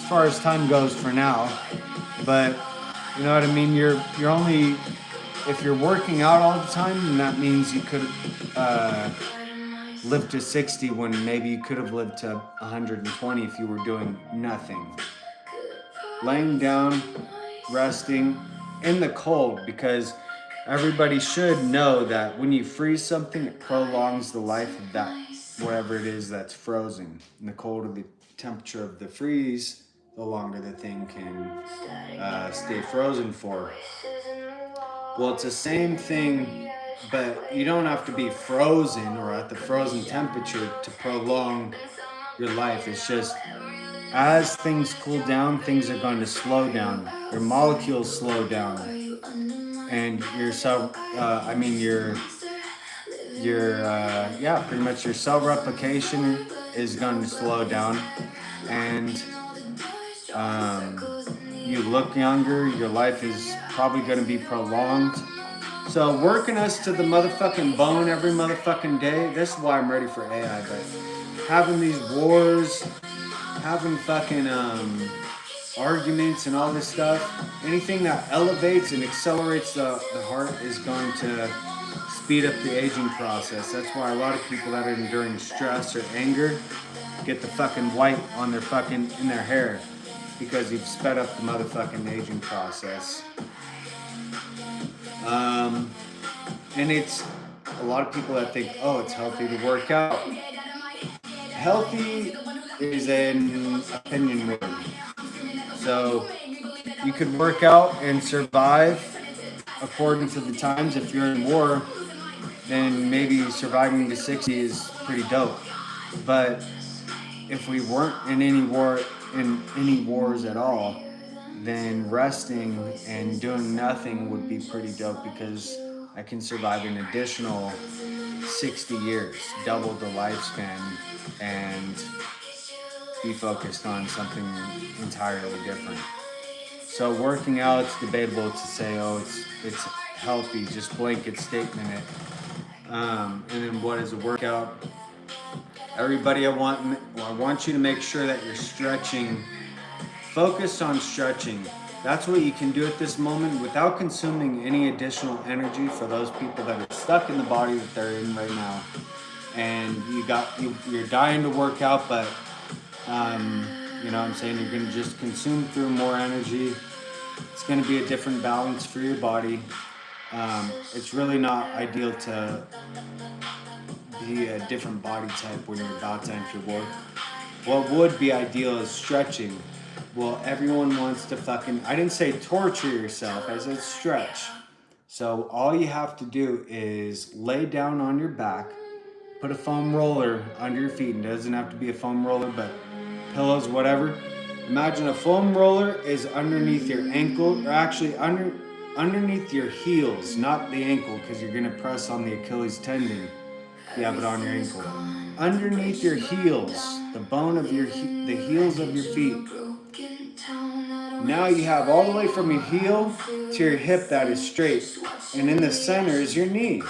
far as time goes for now. But you know what I mean? You're only, if you're working out all the time, then that means you could live to 60 when maybe you could have lived to 120 if you were doing nothing. Laying down, resting in the cold, because everybody should know that when you freeze something, it prolongs the life of that, whatever it is that's frozen. And the colder the temperature of the freeze, the longer the thing can stay frozen for. Well, it's the same thing, but you don't have to be frozen or at the frozen temperature to prolong your life. It's just as things cool down, things are going to slow down. Your molecules slow down, and pretty much your cell replication is going to slow down, and you look younger. Your life is probably going to be prolonged. So working us to the motherfucking bone every motherfucking day. This is why I'm ready for AI. But having these wars, having fucking arguments and all this stuff, anything that elevates and accelerates the heart is going to speed up the aging process. That's why a lot of people that are enduring stress or anger get the fucking white on their fucking, in their hair, because you've sped up the motherfucking aging process. And it's a lot of people that think, oh, it's healthy to work out. Healthy is an opinion word. So you could work out and survive according to the times. If you're in war, then maybe surviving to 60 is pretty dope. But if we weren't in any wars at all, then resting and doing nothing would be pretty dope, because I can survive an additional 60 years, double the lifespan, and be focused on something entirely different. So working out, it's debatable to say, oh, it's healthy, just blanket statement it. And then what is a workout? Everybody, I want you to make sure that you're stretching. Focus on stretching. That's what you can do at this moment without consuming any additional energy for those people that are stuck in the body that they're in right now. And you're dying to work out, but You know what I'm saying? You're gonna just consume through more energy. It's gonna be a different balance for your body. It's really not ideal to be a different body type when you're about to enter work. What would be ideal is stretching. Well, everyone wants to fucking, I didn't say torture yourself, I said stretch. So all you have to do is lay down on your back, put a foam roller under your feet. It doesn't have to be a foam roller, but pillows, whatever. Imagine a foam roller is underneath your ankle, or actually underneath your heels, not the ankle, because you're gonna press on the Achilles tendon if you have it on your ankle. Underneath your heels, the bone of your the heels of your feet. Now you have all the way from your heel to your hip that is straight, and in the center is your knee.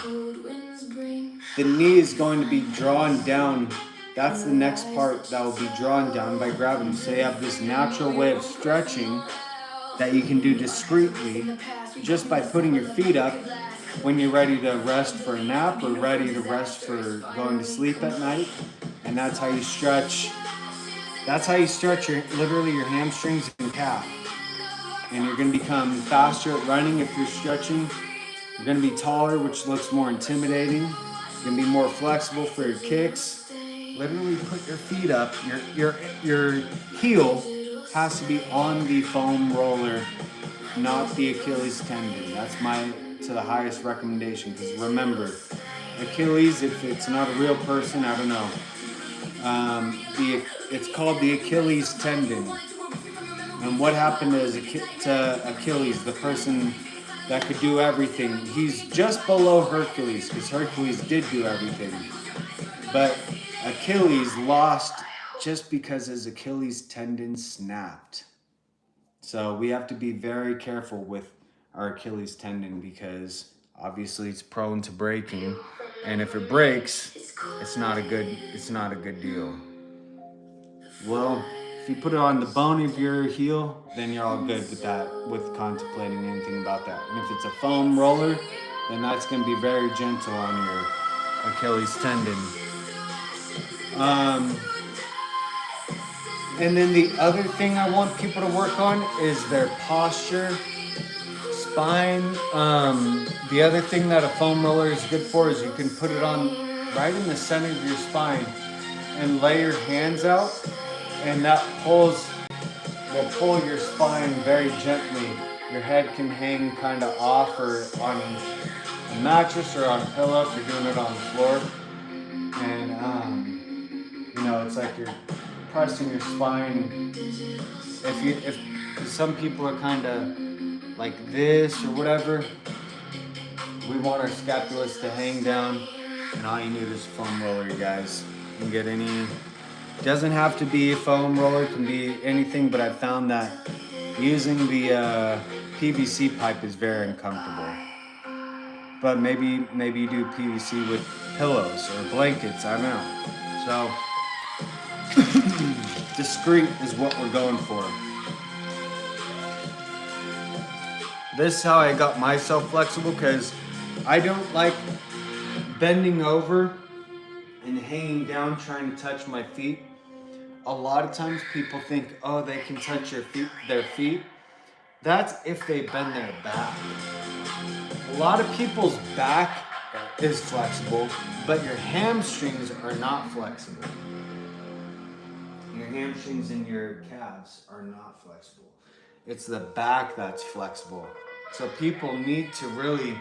The knee is going to be drawn down. That's the next part that will be drawn down by gravity. So you have this natural way of stretching that you can do discreetly just by putting your feet up when you're ready to rest for a nap or ready to rest for going to sleep at night. And that's how you stretch. That's how you stretch literally your hamstrings and calf. And you're going to become faster at running if you're stretching. You're going to be taller, which looks more intimidating. You're going to be more flexible for your kicks. Literally put your feet up. Your heel has to be on the foam roller, not the Achilles tendon. That's my to the highest recommendation. Because remember, Achilles, if it's not a real person, I don't know. It's called the Achilles tendon. And what happened to Achilles, the person that could do everything? He's just below Hercules, because Hercules did do everything. But Achilles lost just because his Achilles tendon snapped. So we have to be very careful with our Achilles tendon, because obviously it's prone to breaking. And if it breaks, it's not a good deal. Well, if you put it on the bone of your heel, then you're all good with that, with contemplating anything about that. And if it's a foam roller, then that's going to be very gentle on your Achilles tendon. And then the other thing I want people to work on is their posture, spine. The other thing that a foam roller is good for is you can put it on right in the center of your spine and lay your hands out, and that will pull your spine very gently. Your head can hang kind of off or on a mattress or on a pillow if you're doing it on the floor. And it's like you're pressing your spine. If some people are kind of like this or whatever, we want our scapulas to hang down, and all you need is a foam roller, you guys. You can get any. Doesn't have to be a foam roller, it can be anything, but I found that using the PVC pipe is very uncomfortable. But maybe you do PVC with pillows or blankets, I don't know. So, discreet is what we're going for. This is how I got myself flexible, because I don't like bending over and hanging down trying to touch my feet. A lot of times people think, oh, they can touch their feet. That's if they bend their back. A lot of people's back is flexible, but your hamstrings are not flexible. Your hamstrings and your calves are not flexible. It's the back that's flexible. So people need to really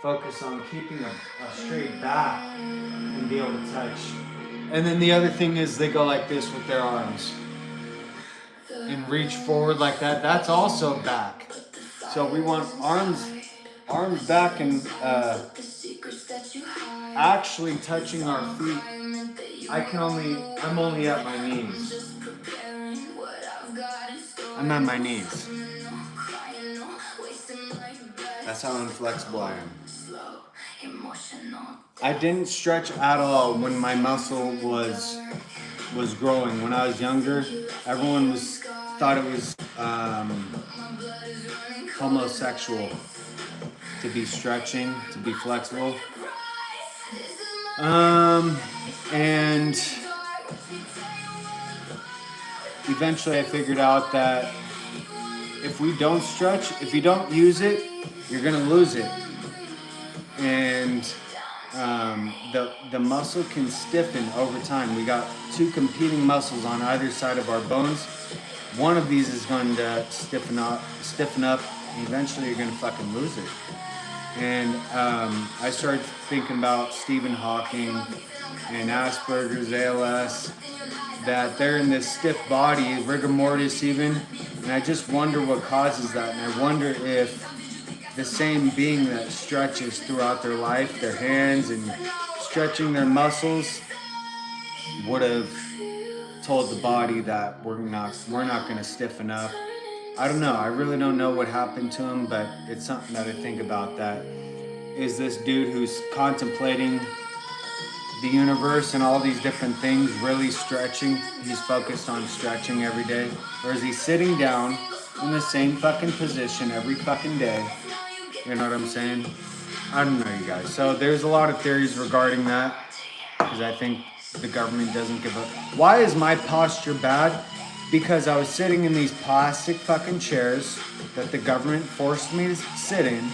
focus on keeping a straight back and be able to touch. And then the other thing is they go like this with their arms and reach forward like that. That's also back. So we want arms back and actually touching our feet. I'm only at my knees. I'm at my knees. That's how inflexible I am. I didn't stretch at all when my muscle was growing. When I was younger, everyone thought it was homosexual to be stretching, to be flexible. And eventually I figured out that if we don't stretch, if you don't use it, you're gonna lose it. And the muscle can stiffen over time. We got two competing muscles on either side of our bones. One of these is going to stiffen up. And eventually, you're going to fucking lose it. And I started thinking about Stephen Hawking and Asperger's, ALS, that they're in this stiff body, rigor mortis even. And I just wonder what causes that. And I wonder if the same being that stretches throughout their life, their hands and stretching their muscles, would have told the body that we're not going to stiffen up. I don't know. I really don't know what happened to him, but it's something that I think about. That is this dude who's contemplating the universe and all these different things, really stretching. He's focused on stretching every day, or is he sitting down in the same fucking position every fucking day? You know what I'm saying? I don't know, you guys. So there's a lot of theories regarding that, because I think the government doesn't give a... Why is my posture bad? Because I was sitting in these plastic fucking chairs that the government forced me to sit in,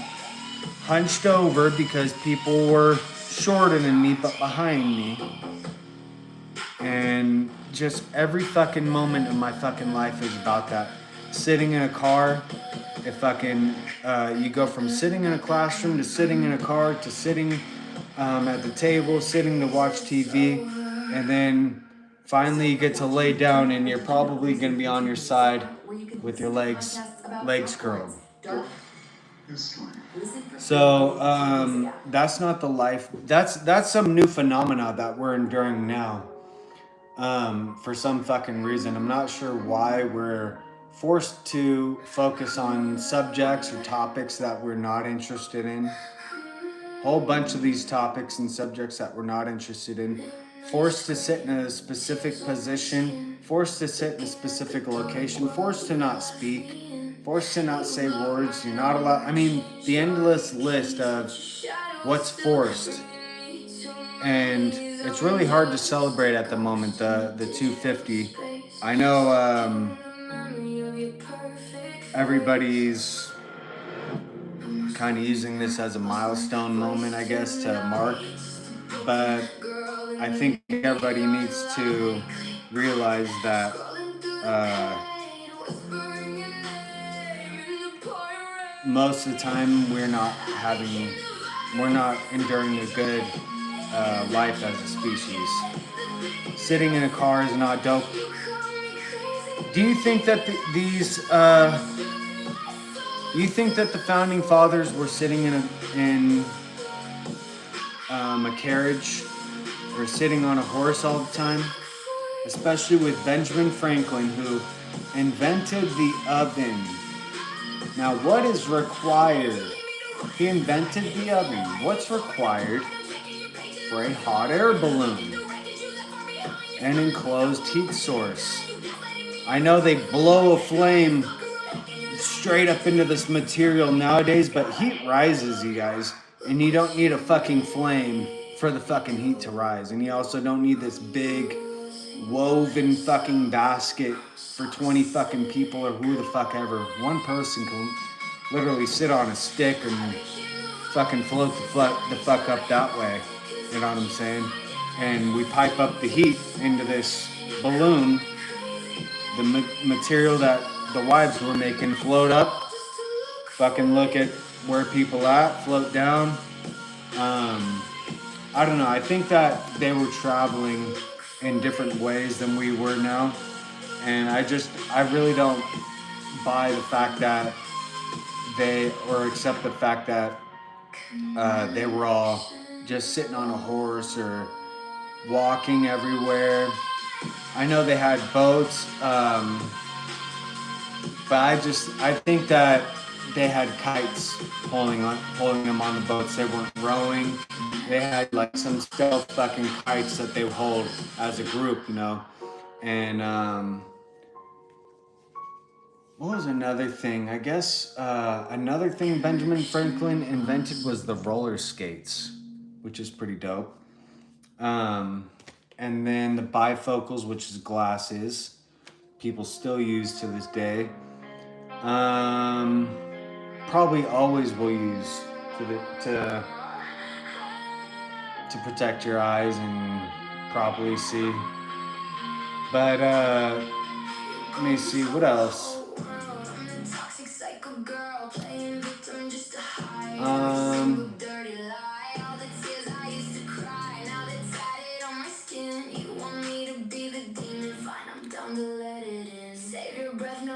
hunched over because people were shorter than me but behind me. And just every fucking moment of my fucking life is about that. Sitting in a car, if fucking you go from sitting in a classroom to sitting in a car to sitting at the table, sitting to watch TV, and then finally you get to lay down and you're probably going to be on your side with your legs curled. So that's not the life. That's some new phenomena that we're enduring now. For some fucking reason. I'm not sure why we're forced to focus on subjects or topics that we're not interested in. Whole bunch of these topics and subjects that we're not interested in. Forced to sit in a specific position. Forced to sit in a specific location. Forced to not speak. Forced to not say words. You're not allowed. I mean, the endless list of what's forced. And it's really hard to celebrate at the moment, the 250. I know everybody's kind of using this as a milestone moment, I guess, to mark. But I think everybody needs to realize that most of the time we're not enduring a good life as a species. Sitting in a car is not dope. Do you think that you think that the founding fathers were sitting in a carriage or sitting on a horse all the time? Especially with Benjamin Franklin, who invented the oven. Now, what is required? He invented the oven. What's required for a hot air balloon? An enclosed heat source. I know they blow a flame straight up into this material nowadays, but heat rises, you guys. And you don't need a fucking flame for the fucking heat to rise. And you also don't need this big woven fucking basket for 20 fucking people or who the fuck ever. One person can literally sit on a stick and fucking float the fuck up that way. You know what I'm saying? And we pipe up the heat into this balloon. The material that the wives were making float up. Fucking look at where people at, float down. I don't know. I think that they were traveling in different ways than we were now. And I really don't buy the fact that accept the fact that they were all just sitting on a horse or walking everywhere. I know they had boats, but I think that they had kites pulling them on the boats. They weren't rowing. They had like some stealth fucking kites that they would hold as a group, you know. And what was another thing? I guess another thing Benjamin Franklin invented was the roller skates, which is pretty dope. And then the bifocals, which is glasses. people still use to this day. Probably always will use to protect your eyes and properly see. But let me see what else.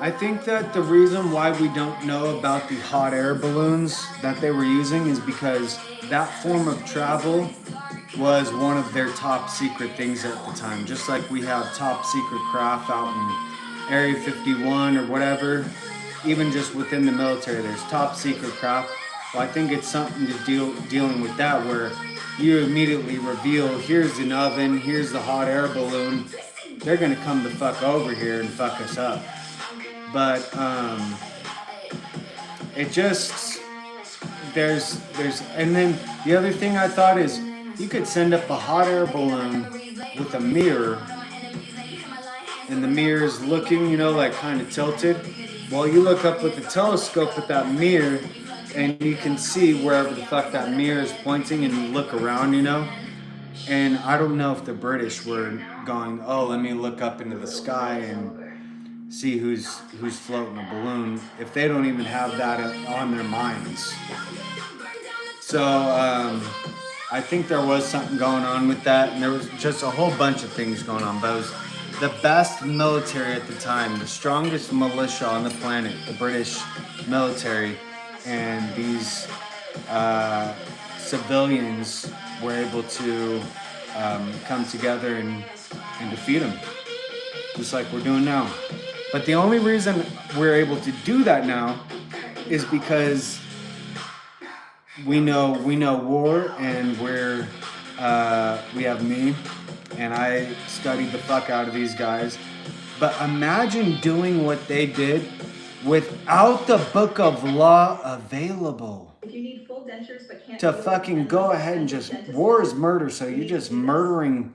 I think that the reason why we don't know about the hot air balloons that they were using is because that form of travel was one of their top secret things at the time. Just like we have top secret craft out in Area 51 or whatever, even just within the military, there's top secret craft. Well, I think it's something to dealing with that, where you immediately reveal, here's an oven, here's the hot air balloon. They're gonna come the fuck over here and fuck us up. But it just there's and then the other thing I thought is you could send up a hot air balloon with a mirror, and the mirror's looking, like kind of tilted. Well, you look up with the telescope at that mirror, and you can see wherever the fuck that mirror is pointing, and you look around, And I don't know if the British were going, oh, let me look up into the sky and see who's floating a balloon, if they don't even have that on their minds. So I think there was something going on with that, and there was just a whole bunch of things going on. But it was the best military at the time, the strongest militia on the planet, the British military, and these civilians were able to come together and defeat them, just like we're doing now. But the only reason we're able to do that now is because we know war, and we have me, and I studied the fuck out of these guys. But imagine doing what they did without the book of law available. If you need full dentures but can't to fucking go ahead and just, war is murder, so you're just murdering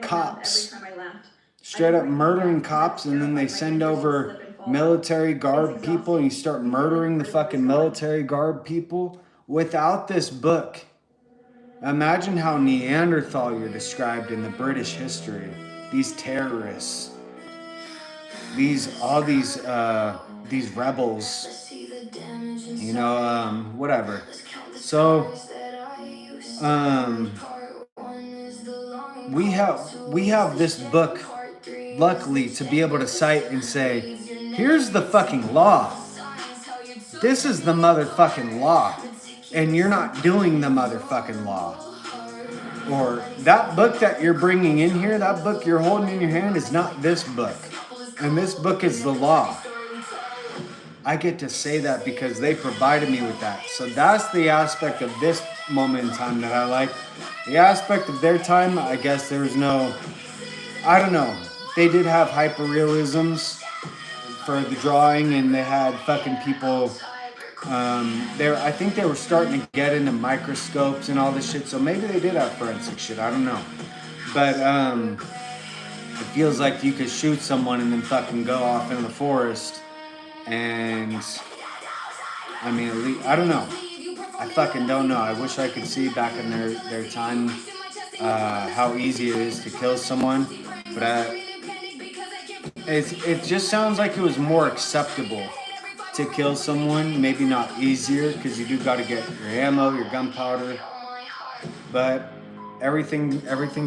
cops. Every time I laughed. Straight up murdering cops, and then they send over military guard people, and you start murdering the fucking military guard people without this book. Imagine how Neanderthal you're described in the British history. These terrorists, these rebels, whatever. So we have this book, luckily, to be able to cite and say, here's the fucking law. This is the motherfucking law. And you're not doing the motherfucking law. Or that book that you're bringing in here, that book you're holding in your hand is not this book. And this book is the law. I get to say that because they provided me with that. So that's the aspect of this moment in time that I like. The aspect of their time, I guess there was no, I don't know. They did have hyperrealisms for the drawing, and they had fucking people, I think they were starting to get into microscopes and all this shit, so maybe they did have forensic shit, I don't know. But it feels like you could shoot someone and then fucking go off in the forest. And I mean, at least, I don't know. I fucking don't know. I wish I could see back in their time how easy it is to kill someone. But it just sounds like it was more acceptable to kill someone. Maybe not easier, because you do got to get your ammo, your gunpowder. But everything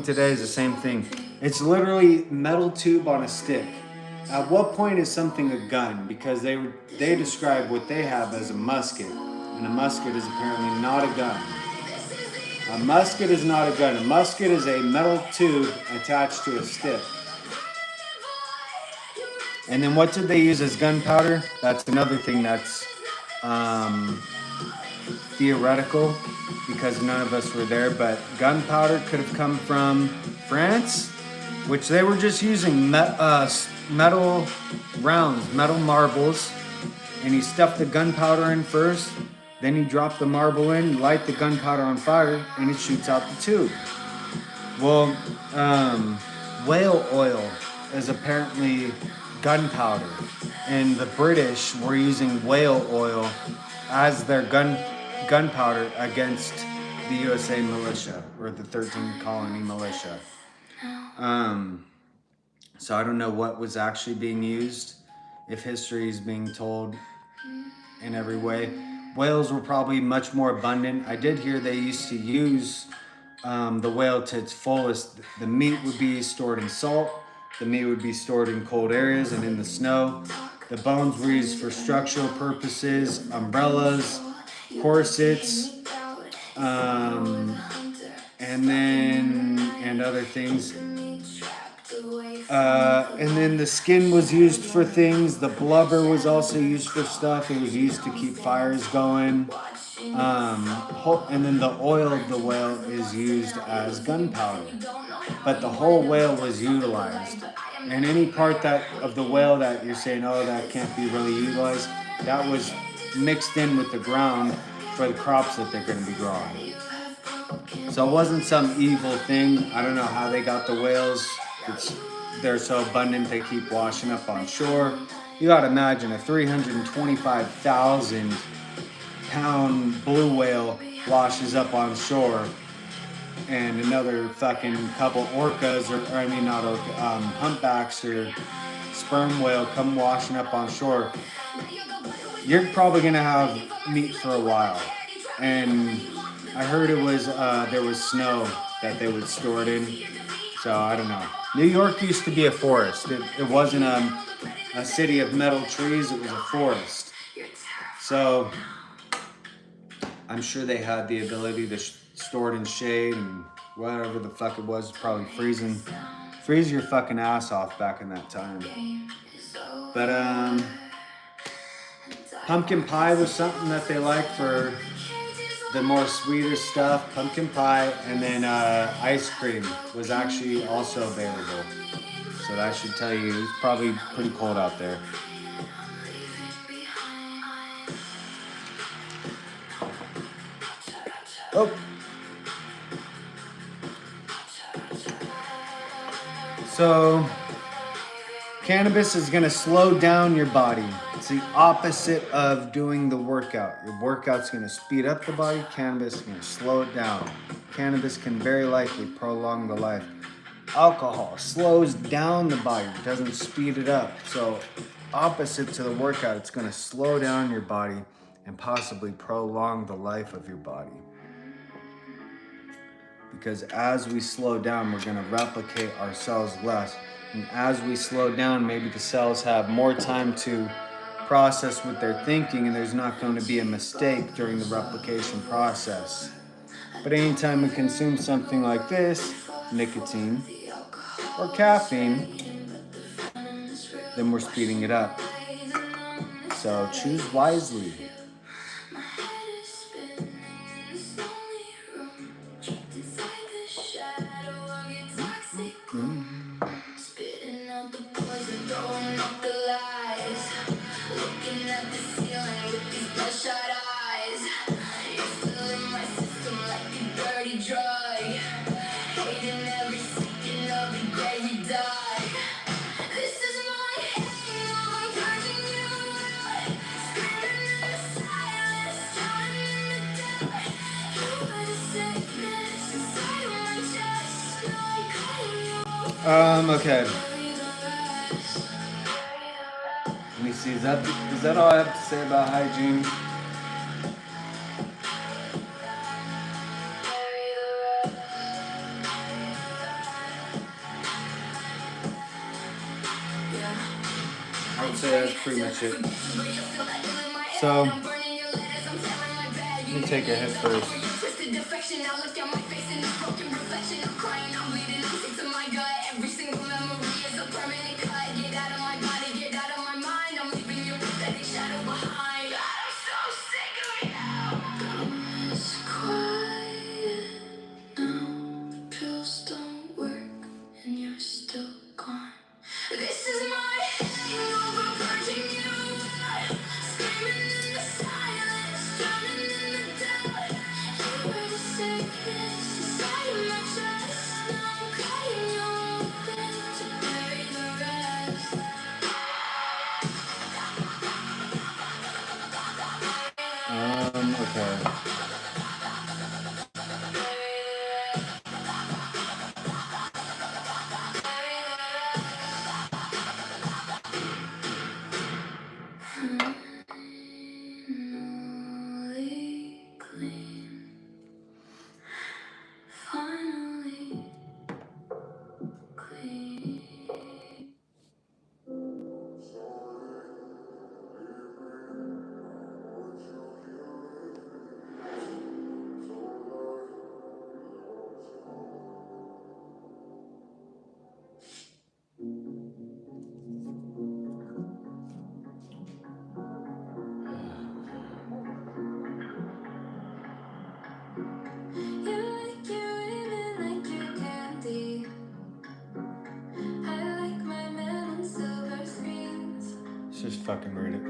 today is the same thing. It's literally metal tube on a stick. At what point is something a gun? Because they describe what they have as a musket. And a musket is apparently not a gun. A musket is not a gun. A musket is a metal tube attached to a stick. And then what did they use as gunpowder? That's another thing that's theoretical, because none of us were there. But gunpowder could have come from France, which they were just using metal rounds, metal marbles, and you stuff the gunpowder in first, then you drop the marble in, light the gunpowder on fire, and it shoots out the tube. Well, whale oil is apparently gunpowder. And the British were using whale oil as their gunpowder against the USA militia, or the 13th colony militia. So I don't know what was actually being used, if history is being told in every way. Whales were probably much more abundant. I did hear they used to use the whale to its fullest. The meat would be stored in salt. The meat would be stored in cold areas and in the snow. The bones were used for structural purposes, umbrellas, corsets, and other things. And then the skin was used for things. The blubber was also used for stuff. It was used to keep fires going. And then the oil of the whale is used as gunpowder. But the whole whale was utilized. And any part of the whale that you're saying, oh, that can't be really utilized, that was mixed in with the ground for the crops that they're going to be growing. So it wasn't some evil thing. I don't know how they got the whales. They're so abundant they keep washing up on shore. You gotta imagine a 325,000 pound blue whale washes up on shore, and another fucking couple orcas, humpbacks or sperm whale come washing up on shore. You're probably gonna have meat for a while. And I heard it was there was snow that they would store it in. So I don't know. New York used to be a forest. It wasn't a city of metal trees. It was a forest. So I'm sure they had the ability to store it in shade and whatever the fuck it was. Probably freeze your fucking ass off back in that time. But pumpkin pie was something that they liked for the more sweeter stuff. Pumpkin pie, and then ice cream was actually also available. So that should tell you it's probably pretty cold out there. Oh. So cannabis is going to slow down your body. It's the opposite of doing the workout. Your workout's going to speed up the body. Cannabis is going to slow it down. Cannabis can very likely prolong the life. Alcohol slows down the body, doesn't speed it up. So opposite to the workout, it's going to slow down your body and possibly prolong the life of your body. Because as we slow down, we're going to replicate our cells less. And as we slow down, maybe the cells have more time to process what they're thinking, and there's not going to be a mistake during the replication process. But anytime we consume something like this, nicotine or caffeine, then we're speeding it up. So choose wisely. Okay. Let me see, is that all I have to say about hygiene? I would say that's pretty much it. So, let me take a hit first. Okay. Let's just fucking read it.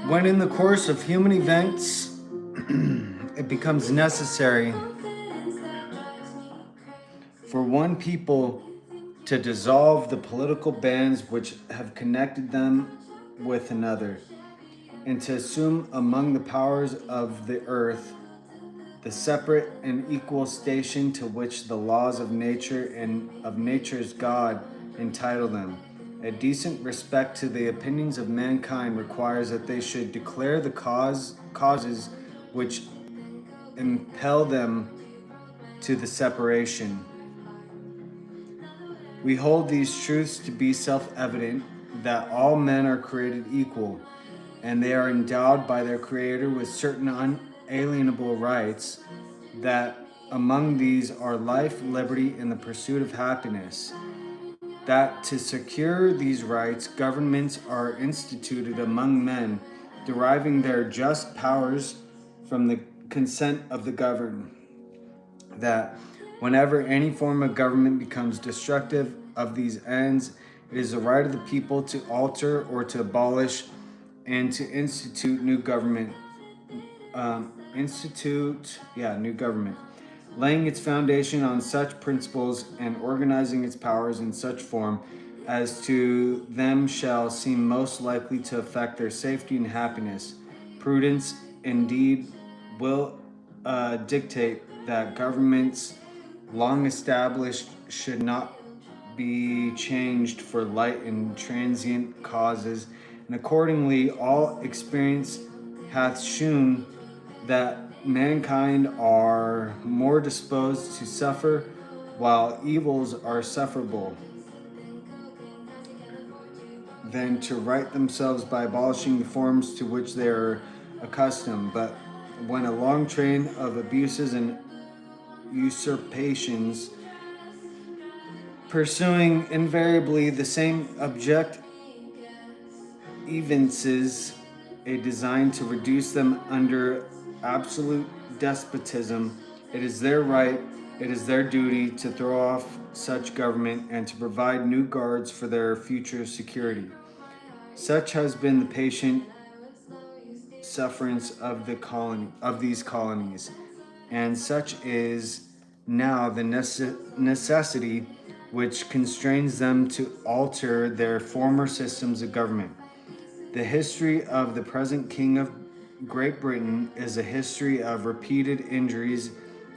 When in the course of human events, it becomes necessary for one people to dissolve the political bands which have connected them with another, and to assume among the powers of the earth the separate and equal station to which the laws of nature and of nature's God entitle them. A decent respect to the opinions of mankind requires that they should declare the causes which impel them to the separation. We hold these truths to be self-evident, that all men are created equal, and they are endowed by their Creator with certain unalienable rights, that among these are life, liberty, and the pursuit of happiness. That to secure these rights, governments are instituted among men, deriving their just powers from the consent of the governed. That whenever any form of government becomes destructive of these ends, it is the right of the people to alter or to abolish and to institute new government. New government, laying its foundation on such principles and organizing its powers in such form as to them shall seem most likely to affect their safety and happiness. Prudence, indeed, will dictate that governments long established should not be changed for light and transient causes, and accordingly all experience hath shewn that mankind are more disposed to suffer while evils are sufferable than to right themselves by abolishing the forms to which they are accustomed. But when a long train of abuses and usurpations, pursuing invariably the same object, evinces a design to reduce them under absolute despotism, it is their right, it is their duty to throw off such government and to provide new guards for their future security. Such has been the patient sufferance of these colonies, and such is now the necessity which constrains them to alter their former systems of government. The history of the present King of Great Britain is a history of repeated injuries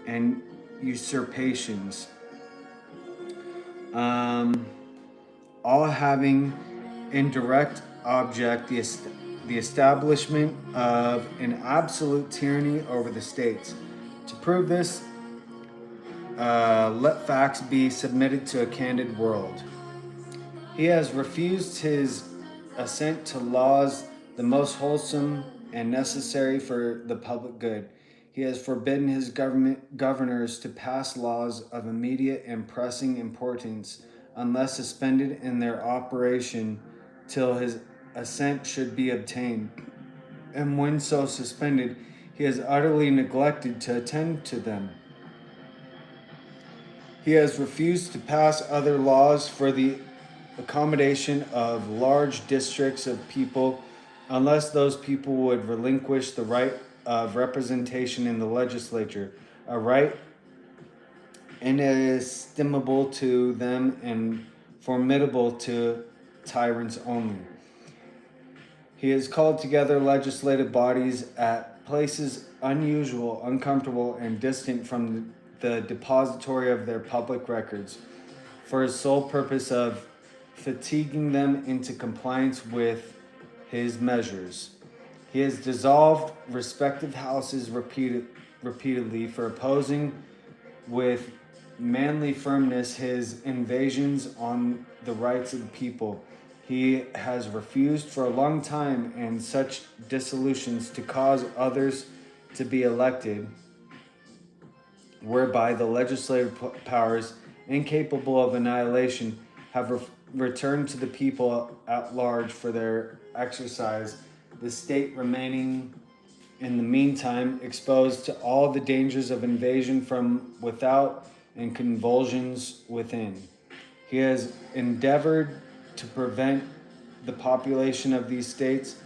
and usurpations, all having in direct object the establishment of an absolute tyranny over the states. To prove this, let facts be submitted to a candid world. He has refused his assent to laws the most wholesome and necessary for the public good. He has forbidden his governors to pass laws of immediate and pressing importance unless suspended in their operation till his assent should be obtained. And when so suspended, he has utterly neglected to attend to them. He has refused to pass other laws for the accommodation of large districts of people unless those people would relinquish the right of representation in the legislature, a right inestimable to them and formidable to tyrants only. He has called together legislative bodies at places unusual, uncomfortable, and distant from the depository of their public records for his sole purpose of fatiguing them into compliance with his measures. He has dissolved respective houses repeatedly for opposing with manly firmness his invasions on the rights of the people. He has refused for a long time and such dissolutions to cause others to be elected, whereby the legislative powers, incapable of annihilation, have returned to the people at large for their exercise, the state remaining in the meantime exposed to all the dangers of invasion from without and convulsions within. He has endeavored to prevent the population of these states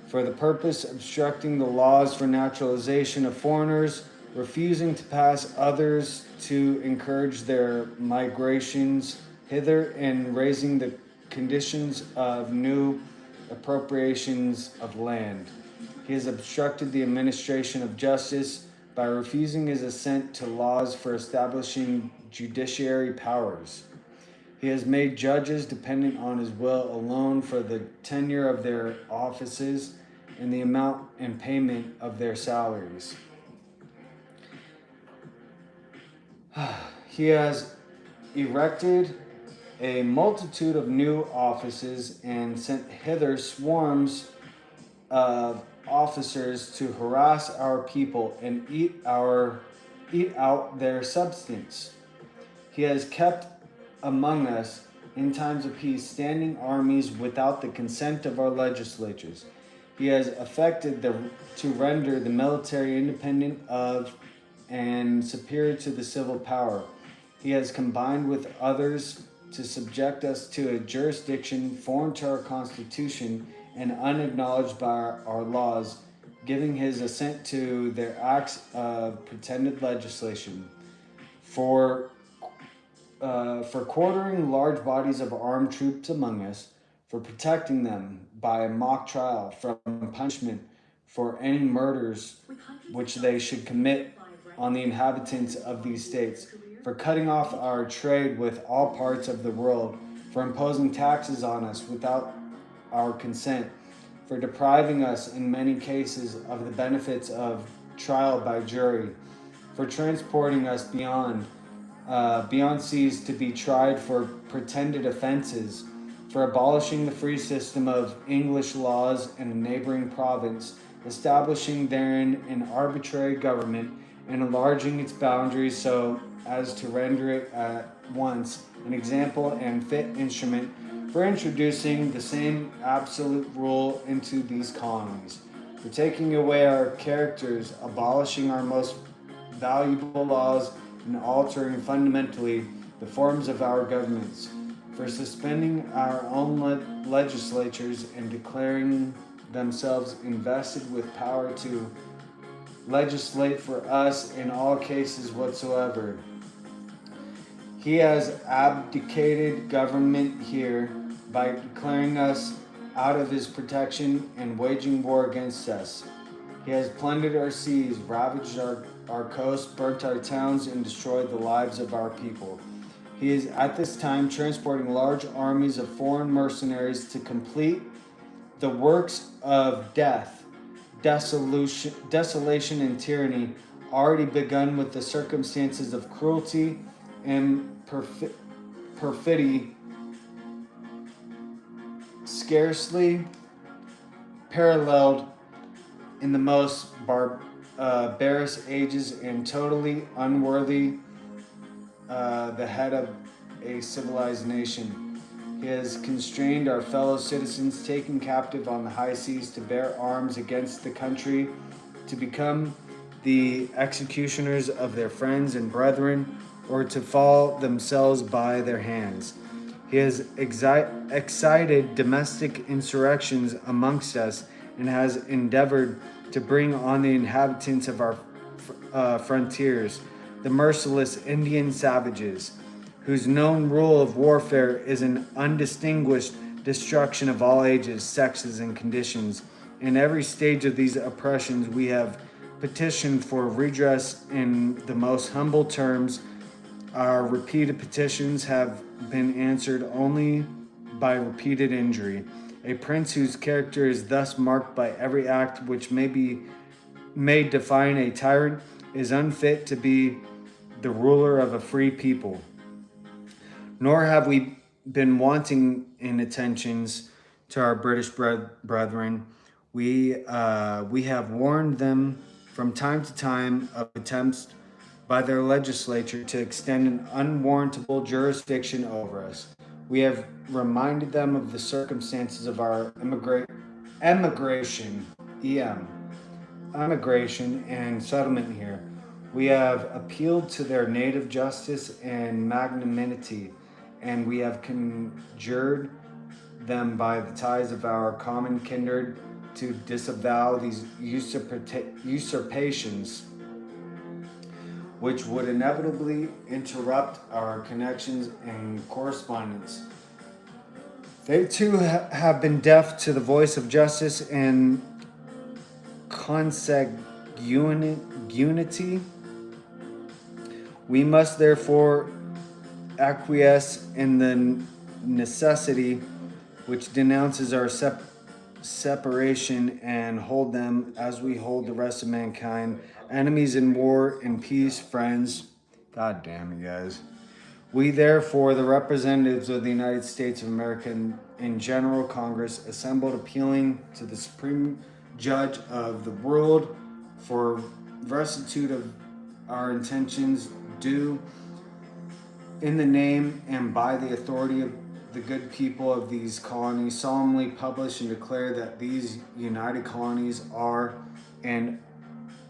for the purpose obstructing the laws for naturalization of foreigners, refusing to pass others to encourage their migrations hither, and raising the conditions of new appropriations of land. He has obstructed the administration of justice by refusing his assent to laws for establishing judiciary powers. He has made judges dependent on his will alone for the tenure of their offices and the amount and payment of their salaries. He has erected a multitude of new offices and sent hither swarms of officers to harass our people and eat out their substance. He has kept among us in times of peace standing armies without the consent of our legislatures. He has effected to render the military independent of and superior to the civil power. He has combined with others to subject us to a jurisdiction foreign to our Constitution and unacknowledged by our laws, giving his assent to their acts of pretended legislation. For quartering large bodies of armed troops among us, for protecting them by a mock trial from punishment for any murders which they should commit on the inhabitants of these states, for cutting off our trade with all parts of the world, for imposing taxes on us without our consent, for depriving us in many cases of the benefits of trial by jury, for transporting us beyond seas to be tried for pretended offenses, for abolishing the free system of English laws in a neighboring province, establishing therein an arbitrary government, and enlarging its boundaries so as to render it at once an example and fit instrument for introducing the same absolute rule into these colonies, for taking away our characters, abolishing our most valuable laws, and altering fundamentally the forms of our governments, for suspending our own legislatures and declaring themselves invested with power to legislate for us in all cases whatsoever. He has abdicated government here by declaring us out of his protection and waging war against us. He has plundered our seas, ravaged our coasts, burnt our towns, and destroyed the lives of our people. He is at this time transporting large armies of foreign mercenaries to complete the works of death, desolation, and tyranny already begun with the circumstances of cruelty and perfidy scarcely paralleled in the most barbarous ages and totally unworthy the head of a civilized nation. He has constrained our fellow citizens taken captive on the high seas to bear arms against the country, to become the executioners of their friends and brethren, or to fall themselves by their hands. He has excited domestic insurrections amongst us and has endeavored to bring on the inhabitants of our frontiers, the merciless Indian savages, whose known rule of warfare is an undistinguished destruction of all ages, sexes, and conditions. In every stage of these oppressions, we have petitioned for redress in the most humble terms. Our repeated petitions have been answered only by repeated injury. A prince whose character is thus marked by every act which may define a tyrant is unfit to be the ruler of a free people. Nor have we been wanting in attentions to our British brethren. We have warned them from time to time of attempts by their legislature to extend an unwarrantable jurisdiction over us. We have reminded them of the circumstances of our emigration and settlement here. We have appealed to their native justice and magnanimity, and we have conjured them by the ties of our common kindred to disavow these usurpations, which would inevitably interrupt our connections and correspondence. They too have been deaf to the voice of justice and consanguinity. We must therefore acquiesce in the necessity which denounces our separation and hold them as we hold the rest of mankind, enemies in war, in peace, friends. God damn you guys. We therefore, the representatives of the United States of America in General Congress, assembled appealing to the Supreme Judge of the world for rectitude of our intentions, do in the name and by the authority of the good people of these colonies, solemnly publish and declare that these united colonies are and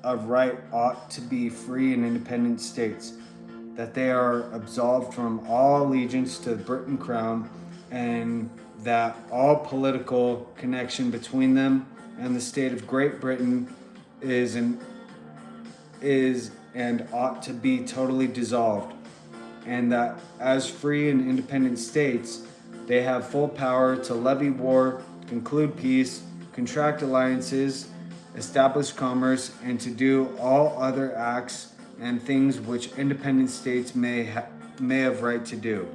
of right ought to be free and independent states, that they are absolved from all allegiance to the Britain Crown, and that all political connection between them and the state of Great Britain is and ought to be totally dissolved, and that as free and independent states, they have full power to levy war, conclude peace, contract alliances, establish commerce, and to do all other acts and things which independent states may have right to do.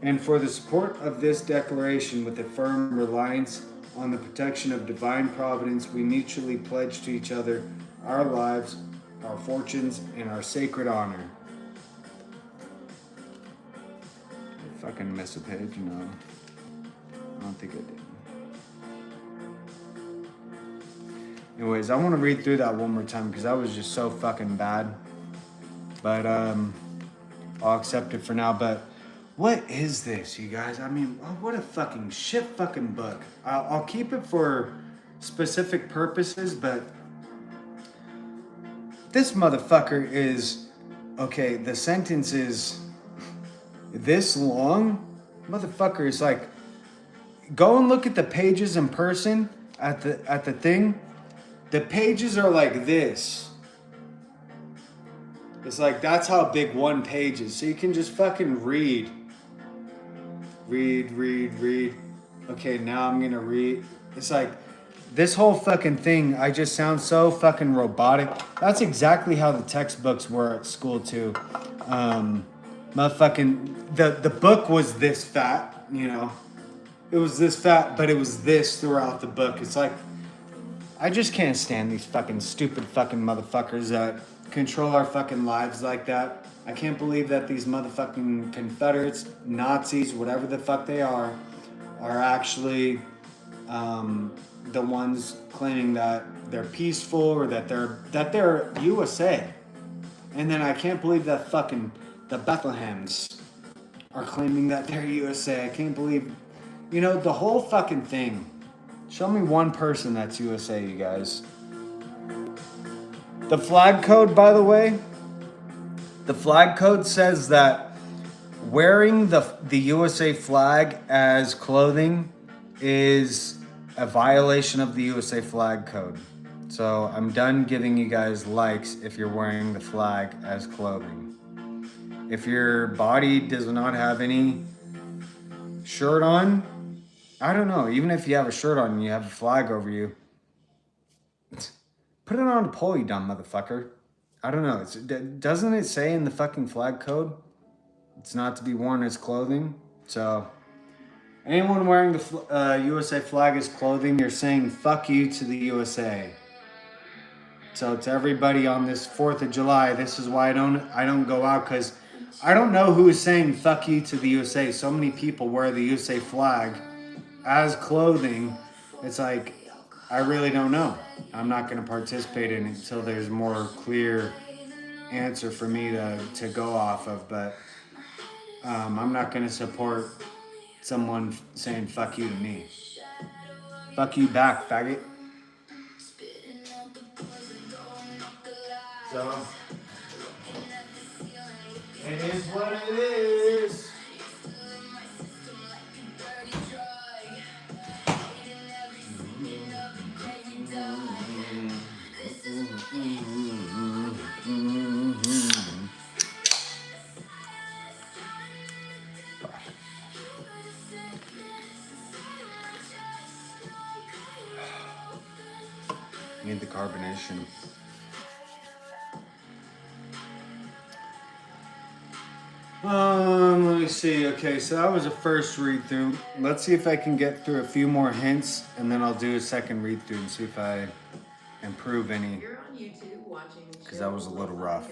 And for the support of this declaration, with a firm reliance on the protection of divine providence, we mutually pledge to each other our lives, our fortunes, and our sacred honor. Fucking miss a page, no. I don't think I did. Anyways, I want to read through that one more time because that was just so fucking bad. But I'll accept it for now. But what is this, you guys? I mean, what a fucking shit fucking book. I'll keep it for specific purposes, but this motherfucker is, okay, the sentence is this long. Motherfucker is like, go and look at the pages in person at the thing. The pages are like this. It's like, that's how big one page is. So you can just fucking read. Read. Okay, now I'm gonna read. It's like, this whole fucking thing, I just sound so fucking robotic. That's exactly how the textbooks were at school too. Motherfucking, the book was this fat, you know. It was this fat, but it was this throughout the book. It's like, I just can't stand these fucking stupid fucking motherfuckers that control our fucking lives like that. I can't believe that these motherfucking Confederates, Nazis, whatever the fuck they are actually the ones claiming that they're peaceful or that they're USA. And then I can't believe that fucking the Bethlehems are claiming that they're USA. I can't believe, you know, the whole fucking thing. Show me one person that's USA, you guys. The flag code, by the way, the flag code says that wearing the USA flag as clothing is a violation of the USA flag code. So I'm done giving you guys likes if you're wearing the flag as clothing. If your body does not have any shirt on, I don't know. Even if you have a shirt on and you have a flag over you, put it on a pole, you dumb motherfucker. I don't know. Doesn't it say in the fucking flag code it's not to be worn as clothing? So anyone wearing the USA flag as clothing, you're saying fuck you to the USA. So to everybody on this 4th of July, this is why I don't go out, because I don't know who is saying fuck you to the USA. So many people wear the USA flag as clothing. It's like, I really don't know. I'm not going to participate in it until there's more clear answer for me to go off of. But I'm not going to support someone saying fuck you to me. Fuck you back, faggot. So, it is what it is. Need the carbonation. Let me see. Okay, so that was a first read through. Let's see if I can get through a few more hints, and then I'll do a second read through and see if I improve any. Because that was a little rough.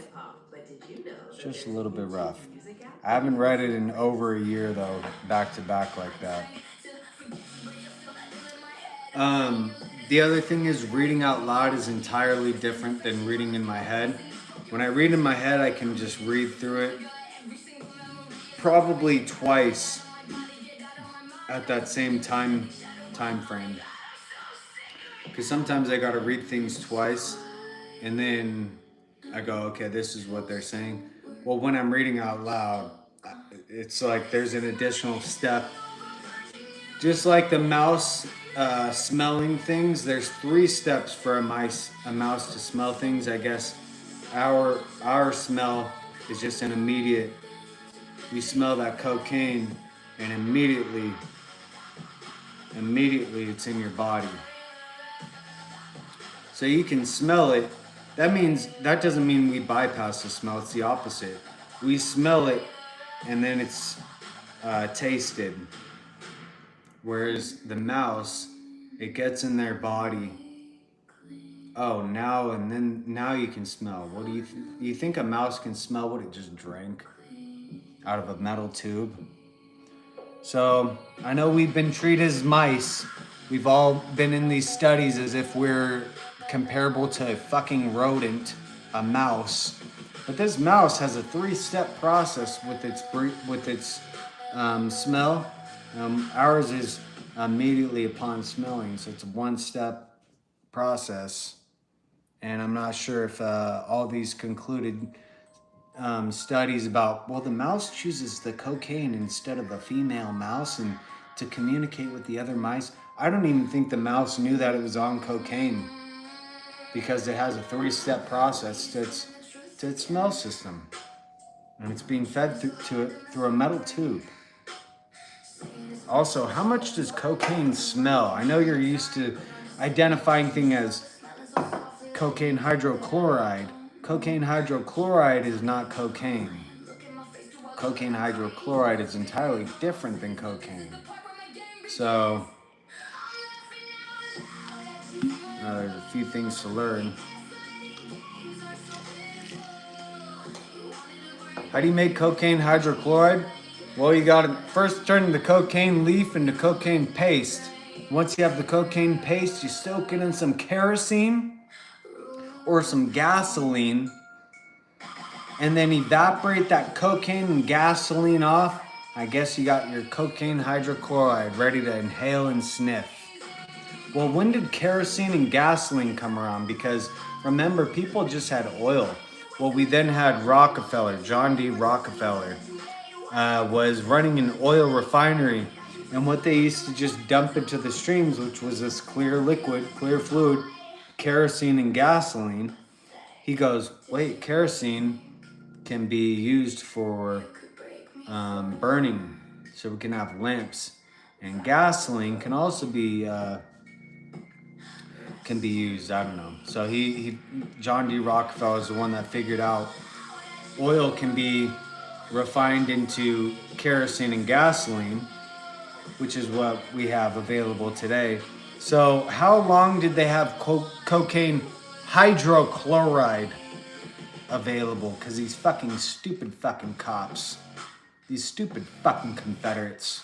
Just a little bit rough. I haven't read it in over a year though, back to back like that. The other thing is, reading out loud is entirely different than reading in my head. When I read in my head, I can just read through it probably twice at that same time frame. Because sometimes I gotta read things twice, and then I go, okay, this is what they're saying. Well, when I'm reading out loud, it's like there's an additional step. Just like the mouse smelling things, there's 3 steps for a mouse to smell things. I guess our smell is just an immediate. You smell that cocaine, and immediately it's in your body. So you can smell it. That doesn't mean we bypass the smell. It's the opposite. We smell it, and then it's tasted. Whereas the mouse, it gets in their body. Oh, now you can smell. What do you think a mouse can smell what it just drank out of a metal tube? So I know we've been treated as mice. We've all been in these studies as if we're comparable to a fucking rodent, a mouse. But this mouse has a 3-step process with its smell. Ours is immediately upon smelling, so it's a 1-step process. And I'm not sure if all these concluded studies about, well, the mouse chooses the cocaine instead of a female mouse and to communicate with the other mice. I don't even think the mouse knew that it was on cocaine, because it has a 3-step process to its smell system, and it's being fed through a metal tube. Also, how much does cocaine smell? I know you're used to identifying things as cocaine hydrochloride. Cocaine hydrochloride is not cocaine. Cocaine hydrochloride is entirely different than cocaine. So, there's a few things to learn. How do you make cocaine hydrochloride? Well, you gotta first turn the cocaine leaf into cocaine paste. Once you have the cocaine paste, you soak it in some kerosene or some gasoline, and then evaporate that cocaine and gasoline off. I guess you got your cocaine hydrochloride ready to inhale and sniff. Well, when did kerosene and gasoline come around? Because remember, people just had oil. Well, we then had Rockefeller, John D. Rockefeller, was running an oil refinery, and what they used to just dump into the streams, which was this clear liquid, clear fluid, kerosene and gasoline. He goes, wait, kerosene, can be used for burning, so we can have lamps. And gasoline can also be used. I don't know. So he John D. Rockefeller is the one that figured out oil can be refined into kerosene and gasoline, which is what we have available today. So how long did they have cocaine hydrochloride available? Because these fucking stupid fucking cops, these stupid fucking Confederates,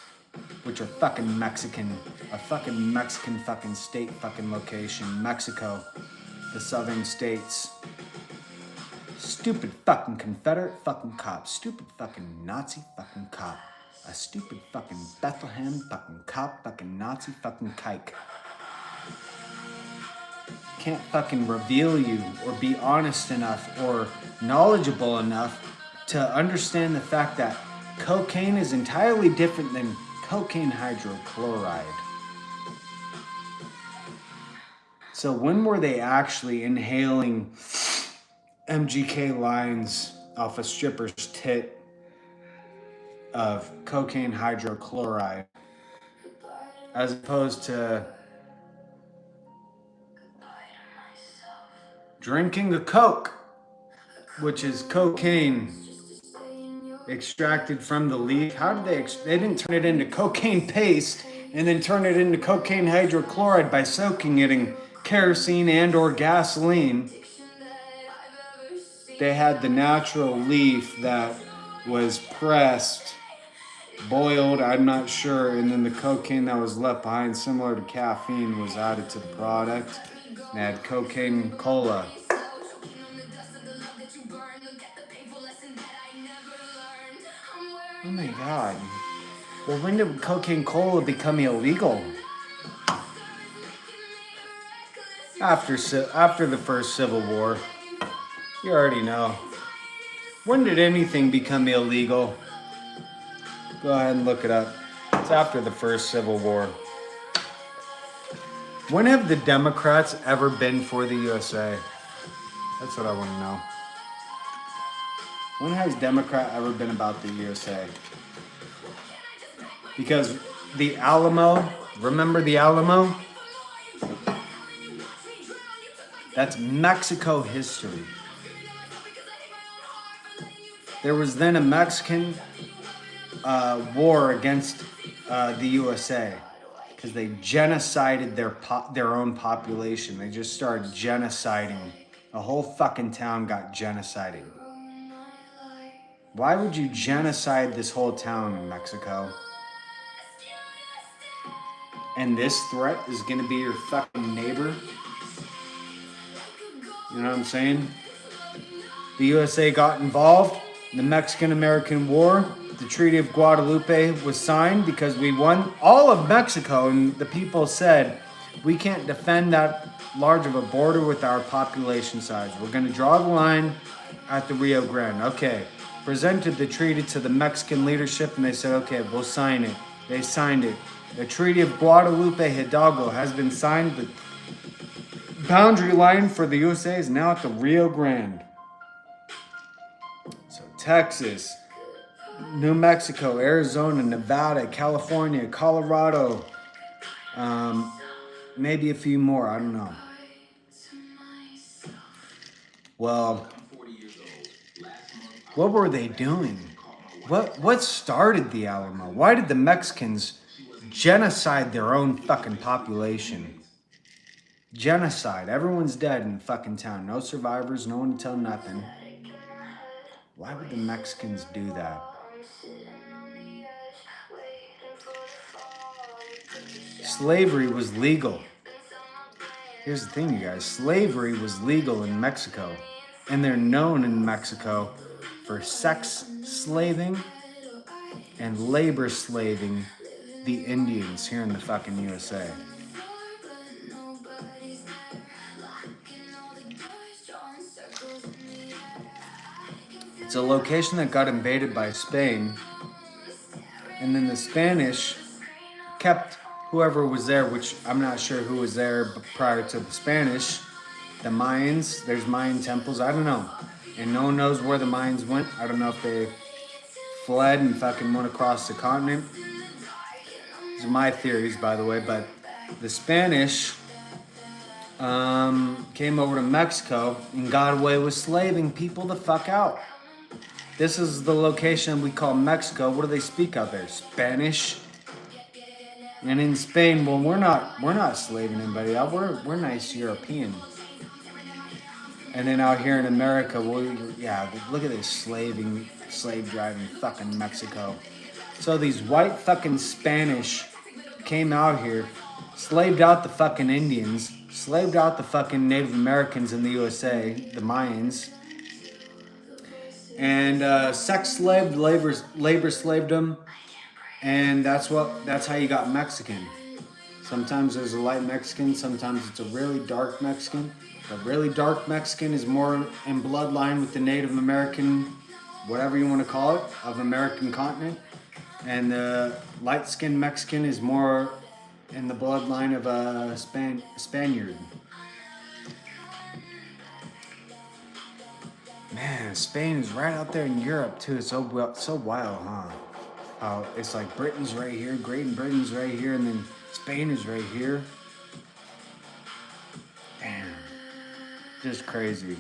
which are fucking Mexican, a fucking Mexican fucking state fucking location, Mexico, the southern states. Stupid fucking Confederate fucking cop, stupid fucking Nazi fucking cop, a stupid fucking Bethlehem fucking cop, fucking Nazi fucking kike. Can't fucking reveal you or be honest enough or knowledgeable enough to understand the fact that cocaine is entirely different than cocaine hydrochloride. So when were they actually inhaling MGK lines off a stripper's tit of cocaine hydrochloride as opposed to drinking a Coke, which is cocaine extracted from the leaf? How did they didn't turn it into cocaine paste and then turn it into cocaine hydrochloride by soaking it in kerosene and or gasoline. They had the natural leaf that was pressed, boiled, I'm not sure, and then the cocaine that was left behind, similar to caffeine, was added to the product. They had cocaine cola. Oh my god. Well, when did cocaine cola become illegal? After the first Civil War. You already know. When did anything become illegal? Go ahead and look it up. It's after the first Civil War. When have the Democrats ever been for the USA? That's what I want to know. When has Democrat ever been about the USA? Because the Alamo, remember the Alamo? That's Mexico history. There was then a Mexican war against the USA because they genocided their own population. They just started genociding. The whole fucking town got genocided. Why would you genocide this whole town in Mexico? And this threat is gonna be your fucking neighbor? You know what I'm saying? The USA got involved in the Mexican-American War. The Treaty of Guadalupe was signed because we won all of Mexico, and the people said, we can't defend that large of a border with our population size. We're gonna draw the line at the Rio Grande. Okay, presented the treaty to the Mexican leadership, and they said, okay, we'll sign it. They signed it. The Treaty of Guadalupe Hidalgo has been signed. The boundary line for the USA is now at the Rio Grande. So Texas, New Mexico, Arizona, Nevada, California, Colorado, maybe a few more, I don't know. Well, what were they doing? What started the Alamo? Why did the Mexicans genocide their own fucking population? Genocide. Everyone's dead in the fucking town. No survivors, no one to tell nothing. Why would the Mexicans do that? Slavery was legal. Here's the thing, you guys. Slavery was legal in Mexico. And they're known in Mexico for sex slaving and labor slaving the Indians here in the fucking USA. It's a location that got invaded by Spain, and then the Spanish kept whoever was there, which I'm not sure who was there prior to the Spanish, the Mayans, there's Mayan temples, I don't know. and no one knows where the Mayans went. I don't know if they fled and fucking went across the continent. These are my theories, by the way, but the Spanish came over to Mexico and got away with slaving people the fuck out. This is the location we call Mexico. What do they speak out there? Spanish. And in Spain, well, we're not slaving anybody out. We're nice European. And then out here in America, well, yeah, look at this slave driving fucking Mexico. So these white fucking Spanish came out here, slaved out the fucking Indians, slaved out the fucking Native Americans in the USA, the Mayans, and sex slaved, labor slaved them, and that's how you got Mexican. Sometimes there's a light Mexican, sometimes it's a really dark Mexican. The really dark Mexican is more in bloodline with the Native American, whatever you want to call it, of American continent. And the light-skinned Mexican is more in the bloodline of a Spaniard. Man, Spain is right out there in Europe too. It's so wild, huh? How it's like Britain's right here, Great Britain's right here, and then Spain is right here. Damn. Just crazy.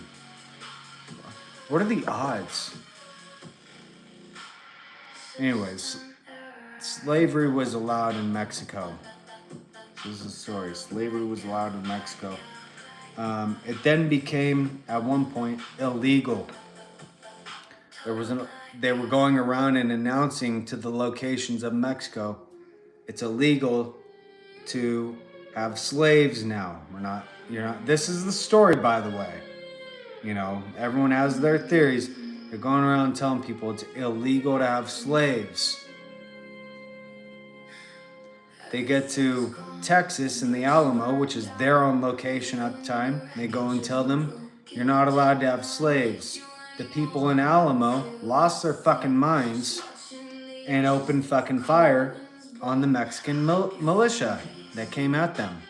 What are the odds? Anyways, slavery was allowed in Mexico. This is the story. Slavery was allowed in Mexico. It then became, at one point, illegal. They were going around and announcing to the locations of Mexico, it's illegal to have slaves now. You're not. This is the story, by the way. You know, everyone has their theories. They're going around telling people it's illegal to have slaves. They get to Texas in the Alamo, which is their own location at the time. They go and tell them, you're not allowed to have slaves. The people in Alamo lost their fucking minds and opened fucking fire on the Mexican militia that came at them.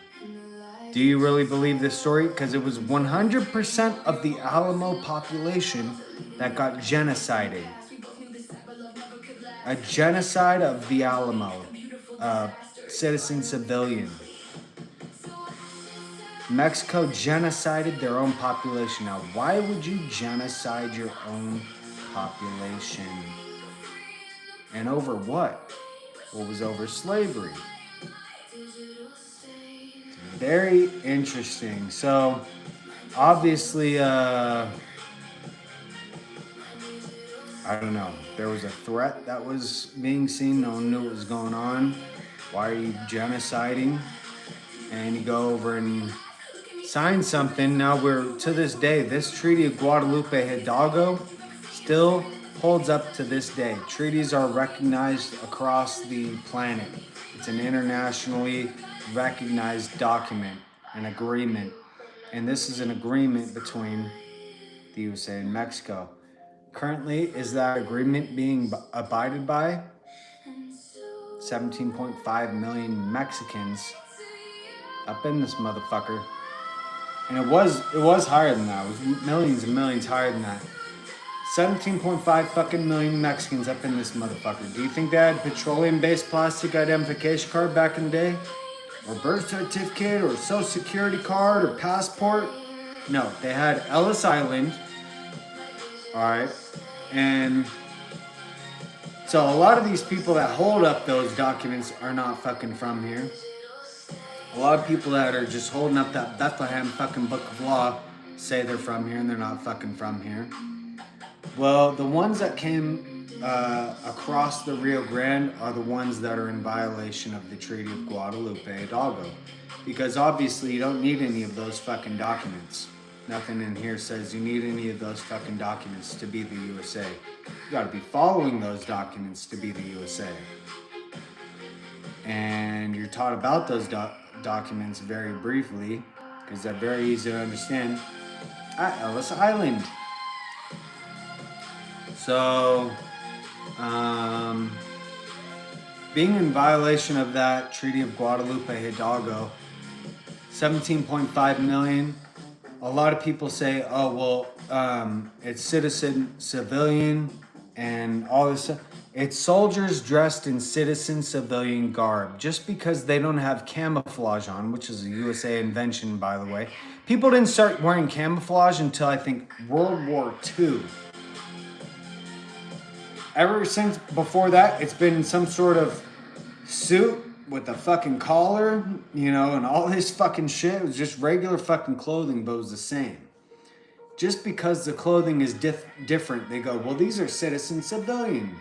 Do you really believe this story? Because it was 100% of the Alamo population that got genocided. A genocide of the Alamo. Citizen civilian. Mexico genocided their own population. Now, why would you genocide your own population? And over what? What was over slavery? Very interesting. So, obviously, I don't know. There was a threat that was being seen. No one knew what was going on. Why are you genociding? And you go over and sign something. Now to this day, this Treaty of Guadalupe Hidalgo still holds up to this day. Treaties are recognized across the planet. It's an internationally recognized document, an agreement. And this is an agreement between the USA and Mexico. Currently, is that agreement being abided by? 17.5 million Mexicans up in this motherfucker. And it was higher than that. It was millions and millions higher than that. 17.5 fucking million Mexicans up in this motherfucker. Do you think they had petroleum-based plastic identification card back in the day? Or birth certificate, or social security card, or passport? No, they had Ellis Island. Alright. And so a lot of these people that hold up those documents are not fucking from here. A lot of people that are just holding up that Bethlehem fucking Book of Law say they're from here and they're not fucking from here. Well, the ones that came across the Rio Grande are the ones that are in violation of the Treaty of Guadalupe Hidalgo. Because obviously you don't need any of those fucking documents. Nothing in here says you need any of those fucking documents to be the USA. You gotta be following those documents to be the USA. And you're taught about those documents very briefly, because they're very easy to understand, at Ellis Island. So, being in violation of that Treaty of Guadalupe Hidalgo, 17.5 million a lot of people say, oh, well, it's citizen, civilian, and all this stuff. It's soldiers dressed in citizen civilian garb. Just because they don't have camouflage on, which is a USA invention, by the way. People didn't start wearing camouflage until, I think, World War II. Ever since before that, it's been some sort of suit with a fucking collar, you know, and all this fucking shit. It was just regular fucking clothing, but it was the same. Just because the clothing is different, they go, well, these are citizen civilian.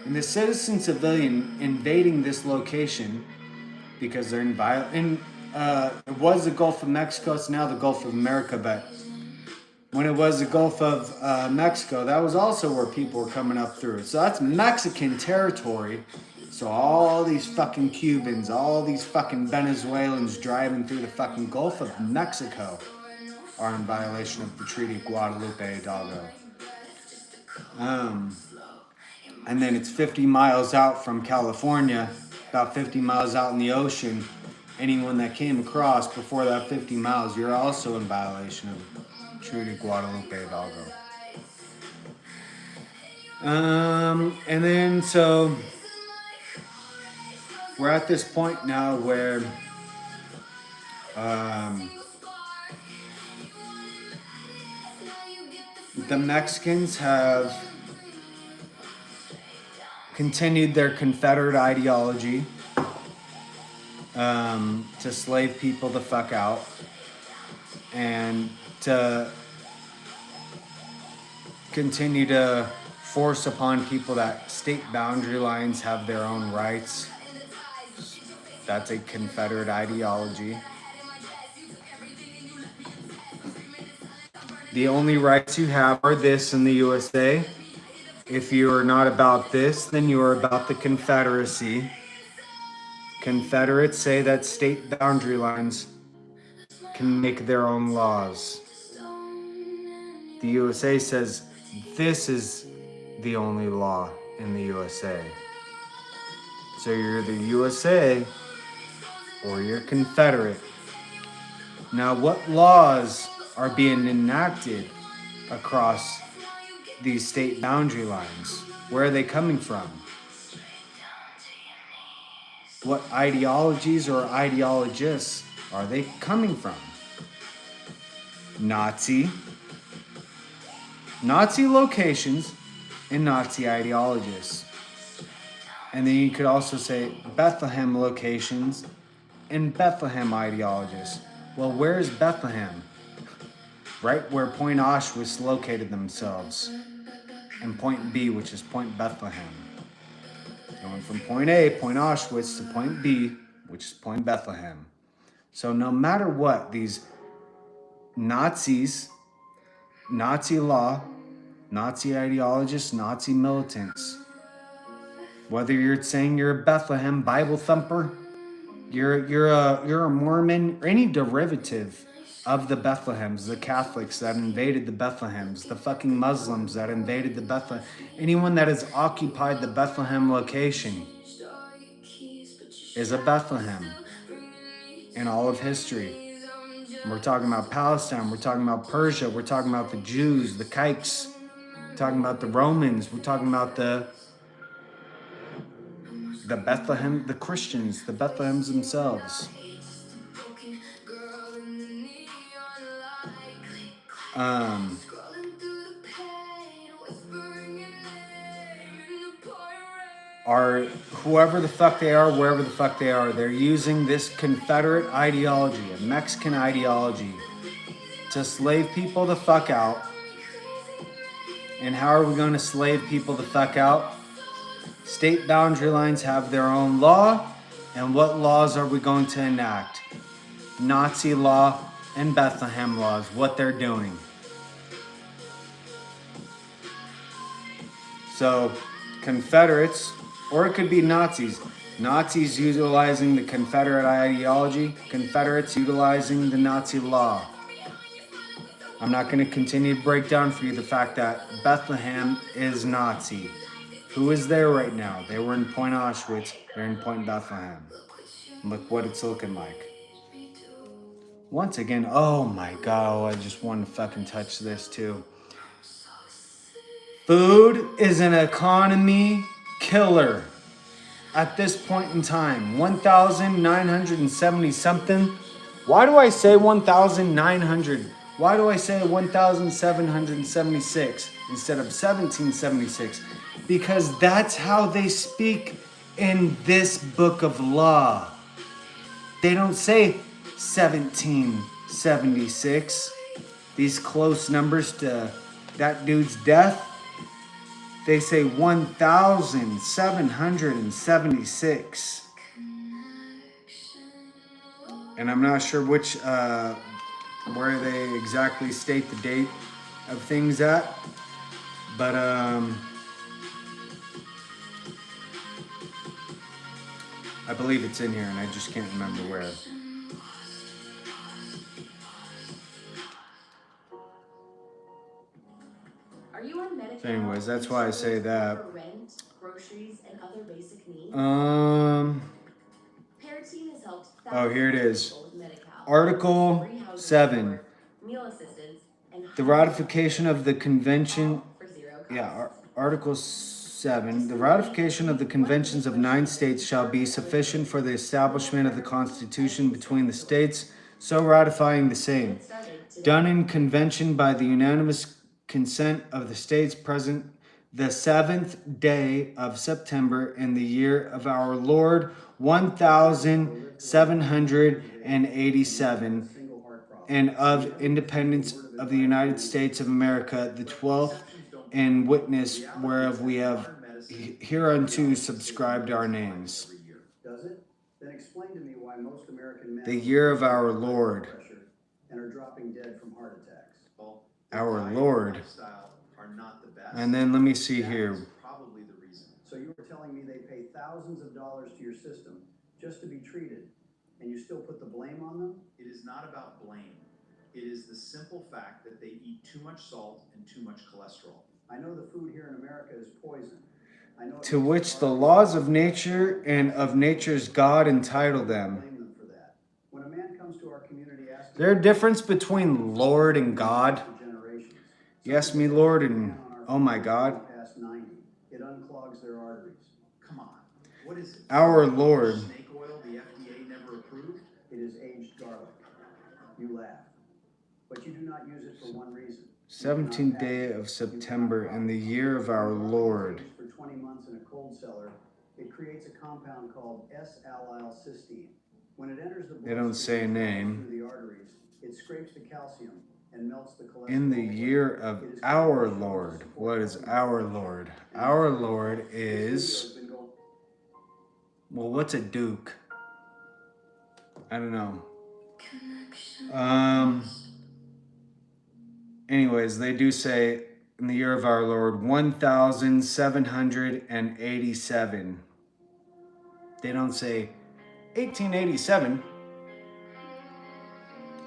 And the citizen civilian invading this location because they're it was the Gulf of Mexico, it's now the Gulf of America, but when it was the Gulf of Mexico, that was also where people were coming up through. So that's Mexican territory. So all these fucking Cubans, all these fucking Venezuelans driving through the fucking Gulf of Mexico are in violation of the Treaty of Guadalupe Hidalgo. And then it's 50 miles out from California, about 50 miles out in the ocean. Anyone that came across before that 50 miles, you're also in violation of Treaty of Guadalupe Hidalgo. And then so we're at this point now where the Mexicans have continued their Confederate ideology to slave people the fuck out and to continue to force upon people that state boundary lines have their own rights. That's a Confederate ideology. The only rights you have are this in the USA. If you are not about this, then you are about the Confederacy. Confederates say that state boundary lines can make their own laws. The USA says this is the only law in the USA. So you're the USA or you're Confederate. Now, what laws are being enacted across these state boundary lines? Where are they coming from? What ideologies or ideologists are they coming from? Nazi locations and Nazi ideologists. And then you could also say Bethlehem locations and Bethlehem ideologists. Well, where's Bethlehem? Right where Point Auschwitz located themselves. And Point B, which is Point Bethlehem. Going from Point A, Point Auschwitz, to Point B, which is Point Bethlehem. So no matter what, these Nazis, Nazi law, Nazi ideologists, Nazi militants, whether you're saying you're a Bethlehem Bible thumper, you're a Mormon, or any derivative of the Bethlehems, the Catholics that invaded the Bethlehems, the fucking Muslims that invaded the Bethlehem, anyone that has occupied the Bethlehem location is a Bethlehem in all of history. We're talking about Palestine, we're talking about Persia, we're talking about the Jews, the Kikes, we're talking about the Romans, we're talking about the Bethlehem, the Christians, the Bethlehems themselves. Are whoever the fuck they are, wherever the fuck they are, they're using this Confederate ideology, a Mexican ideology, to slave people the fuck out. And how are we going to slave people the fuck out? State boundary lines have their own law, and what laws are we going to enact? Nazi law and Bethlehem laws, what they're doing. So, Confederates, or it could be Nazis. Nazis utilizing the Confederate ideology, Confederates utilizing the Nazi law. I'm not going to continue to break down for you the fact that Bethlehem is Nazi. Who is there right now? They were in Point Auschwitz, they're in Point Bethlehem. Look what it's looking like. Once again, oh my God, I just want to fucking touch this too. Food is an economy killer. At this point in time, 1,970 something. Why do I say 1,900? Why do I say 1,776 instead of 1,776? Because that's how they speak in this book of law. They don't say 1776. These close numbers to that dude's death. They say 1,776. And I'm not sure which, where they exactly state the date of things at. But, I believe it's in here and I just can't remember where. Are you on Medicare? So anyways, that's why I say that. For rent, groceries, and other basic needs? Parenting has helped Oh, here it is. people with Medi-Cal. Article Free housing 7. support, meal assistance, and The ratification of the convention. for zero cost. Yeah, Article 7. The ratification of the conventions of 9 states shall be sufficient for the establishment of the Constitution between the states, so ratifying the same. Done in convention by the unanimous consent of the states present the 7th day of September in the year of our Lord 1787, and of independence of the United States of America, the 12th, in witness whereof we have hereunto subscribed our names. Does it? Then explain to me why most American men The year of our Lord. and are dropping dead from heart attacks. Well, Our diet and Lord. lifestyle are not the best. And then let me see That here. is probably the reason. So you were telling me they pay thousands of dollars to your system just to be treated, and you still put the blame on them? It is not about blame. It is the simple fact that they eat too much salt and too much cholesterol. I know the food here in America is poison. I know it To makes which it the hard laws of nature and of nature's God entitle to them. blame them for that. When a man comes to our community asking There a difference between Lord and God? for generations, Yes, me Lord, and oh my God. past 90, it unclogs their arteries. Come on. What is it? Our Lord. Snake oil the FDA never approved? It is aged garlic. You laugh. But you do not use it for one reason. 17th day of September in the year of our Lord. For 20 months in a cold cellar, it creates a compound called S-allylcysteine. When it enters the They don't say a name. through the arteries, it scrapes the calcium and melts the cholesterol. In the year of our Lord. What is our Lord? Our Lord is, well, what's a duke? I don't know. Anyways, they do say in the year of our Lord 1787. They don't say 1887.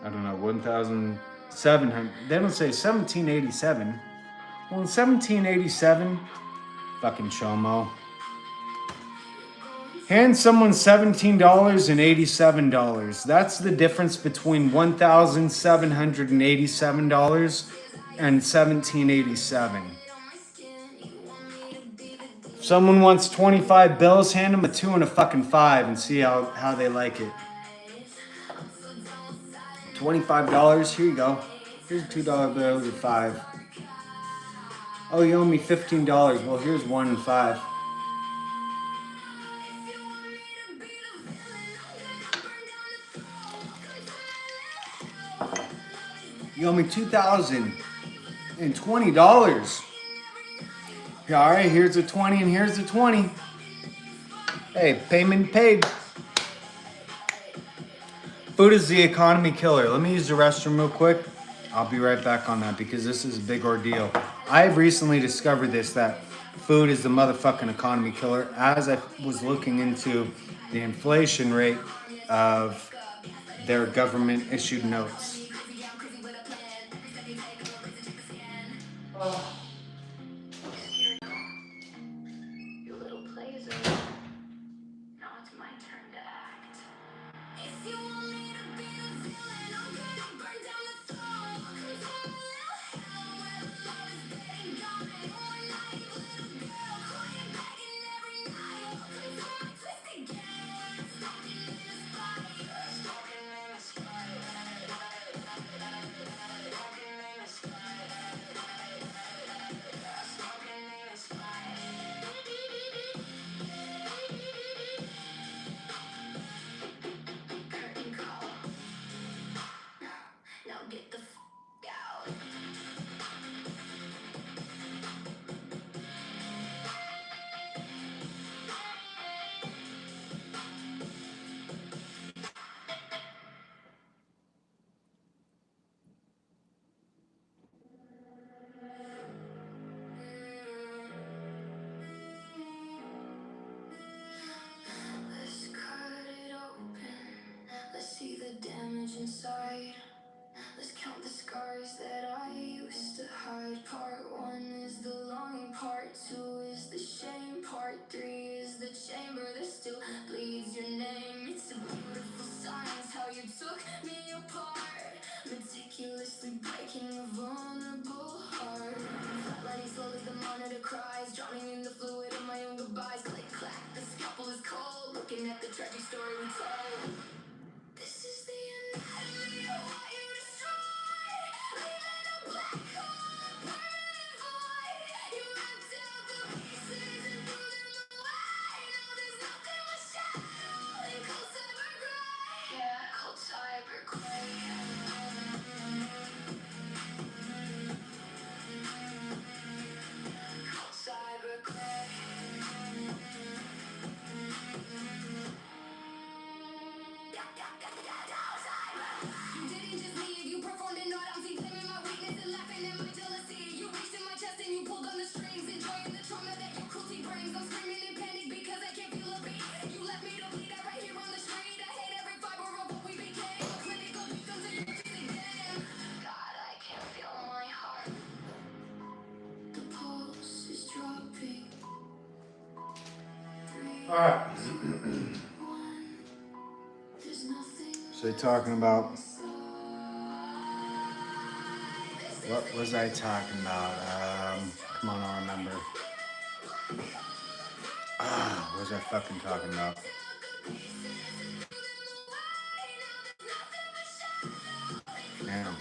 I don't know, 1700. They don't say 1787. Well, in 1787, fucking chomo. Hand someone $17 and $87. That's the difference between $1,787 and 1787. If someone wants 25 bills, hand them a 2 and a fucking 5 and see how they like it. $25, here you go. Here's a $2 bill, here's a 5. Oh, you owe me $15. Well, here's 1 and 5. You owe me $2,020. Yeah, all right, here's a 20 and here's a 20. Hey, payment paid. Food is the economy killer. Let me use the restroom real quick. I'll be right back on that because this is a big ordeal. I've recently discovered this, that food is the motherfucking economy killer, as I was looking into the inflation rate of their government issued notes. You little player. Now it's my turn to act. If you want me to be the villain, I'll reenact the tragic story we told. This is the anatomy of what you destroy. Leaving a black hole, permanent void. You ripped out the pieces and threw them away. Now there's nothing but shadow and cold cyber gray. Yeah, cold cyber gray. Cold cyber gray. You didn't just leave, you performed an autopsy, blaming my weakness and laughing at my jealousy. You reached in my chest and you pulled on the strings, enjoying the trauma that your cruelty brings. I'm screaming in panic because I can't feel a beat. You left me to bleed out right here on the street. I hate every fiber of what we became. Clinical victims and you again. God, I can't feel my heart. The pulse is dropping. All right. There's nothing. So they're talking about, what was I talking about? Come on, I'll remember. What was I fucking talking about? Damn.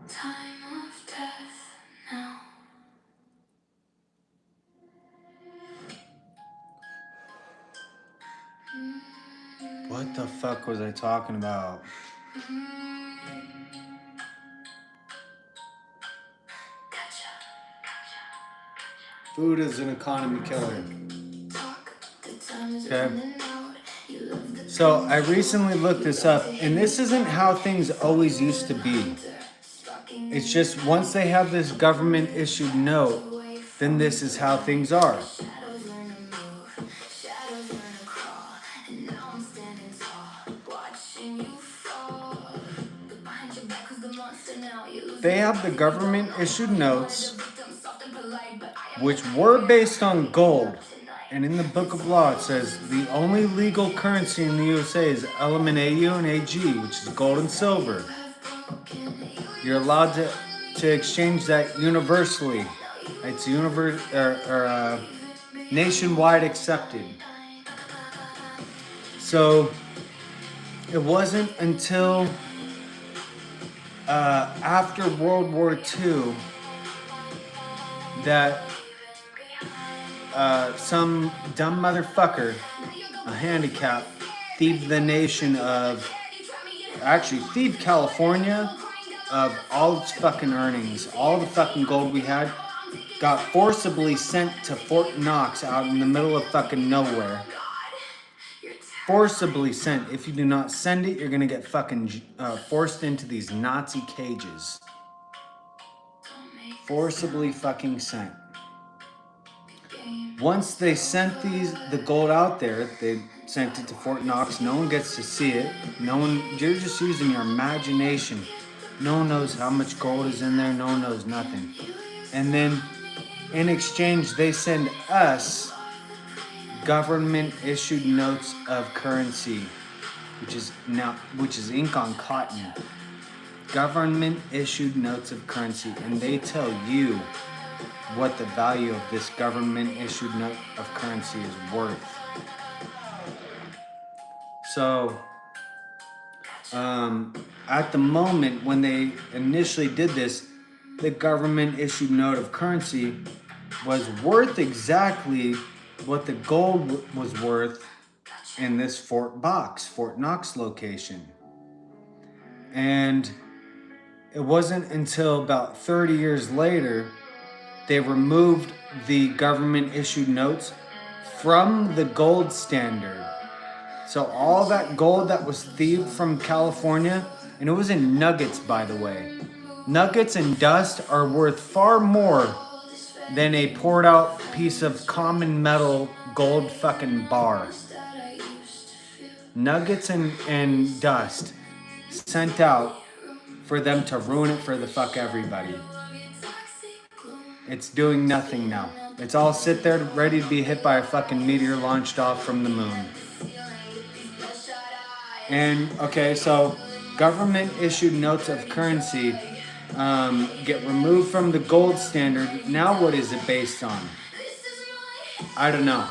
Time of death now. What the fuck was I talking about? Food is an economy killer. Okay. So I recently looked this up, and this isn't how things always used to be. It's just once they have this government issued note, then this is how things are. They have the government issued notes, which were based on gold. And in the Book of Law, it says the only legal currency in the USA is element AU and AG, which is gold and silver. You're allowed to exchange that universally. It's nationwide accepted. So it wasn't until after World War II that some dumb motherfucker, a handicap, thieved the nation of, actually thieved California of all its fucking earnings. All the fucking gold we had got forcibly sent to Fort Knox out in the middle of fucking nowhere. Forcibly sent. If you do not send it, you're gonna get fucking forced into these Nazi cages. Forcibly fucking sent. Once they sent the gold out there, they sent it to Fort Knox. No one gets to see it. You're just using your imagination. No one knows how much gold is in there. No one knows nothing. And then in exchange, they send us government issued notes of currency, which is ink on cotton. Government issued notes of currency, and they tell you what the value of this government issued note of currency is worth. So at the moment when they initially did this, the government issued note of currency was worth exactly what the gold was worth in this Fort Knox location. And it wasn't until about 30 years later they removed the government issued notes from the gold standard. So all that gold that was thieved from California, and it was in nuggets, by the way. Nuggets and dust are worth far more than a poured out piece of common metal gold fucking bar. Nuggets and dust sent out for them to ruin it for the fuck everybody. It's doing nothing now. It's all sit there ready to be hit by a fucking meteor launched off from the moon. And okay, so government issued notes of currency get removed from the gold standard. Now what is it based on? I don't know.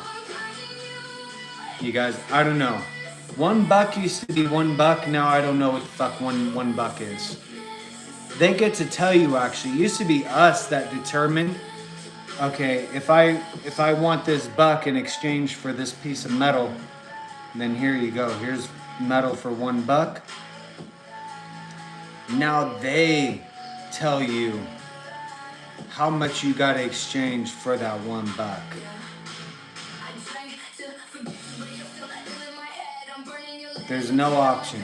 You guys, I don't know. $1 used to be $1. Now I don't know what the fuck one buck is. They get to tell you actually. It used to be us that determined, okay, if I want this buck in exchange for this piece of metal, then here you go. Here's metal for $1. Now they tell you how much you gotta exchange for that $1. There's no option.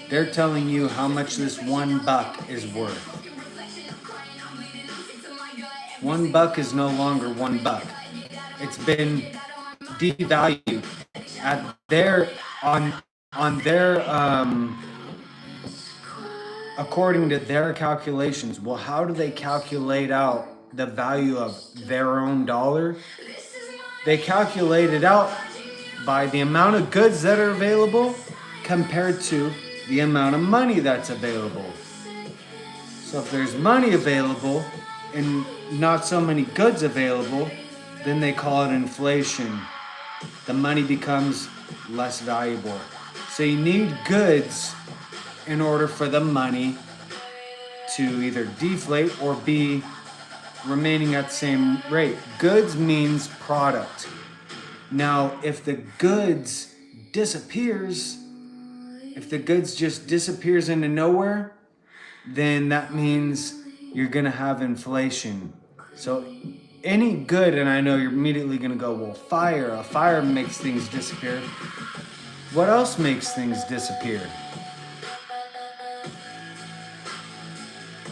They're telling you how much this $1 is worth. $1 is no longer $1. It's been devalued at their on their according to their calculations. Well, how do they calculate out the value of their own dollar? They calculate it out by the amount of goods that are available compared to the amount of money that's available. So if there's money available and not so many goods available, then they call it inflation. The money becomes less valuable. So you need goods in order for the money to either deflate or be remaining at the same rate. Goods means product. Now, if the goods disappears, if the goods just disappears into nowhere, then that means you're gonna have inflation. So any good, and I know you're immediately gonna go, well, a fire makes things disappear. What else makes things disappear?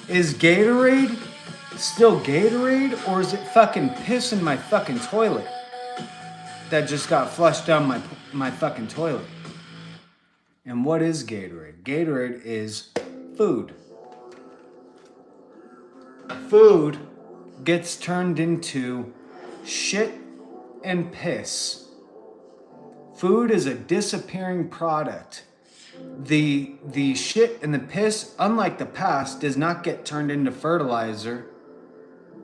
Is Gatorade still Gatorade, or is it fucking piss in my fucking toilet that just got flushed down my fucking toilet? And what is Gatorade? Gatorade is food. Food gets turned into shit and piss. Food is a disappearing product. The shit and the piss, unlike the past, does not get turned into fertilizer.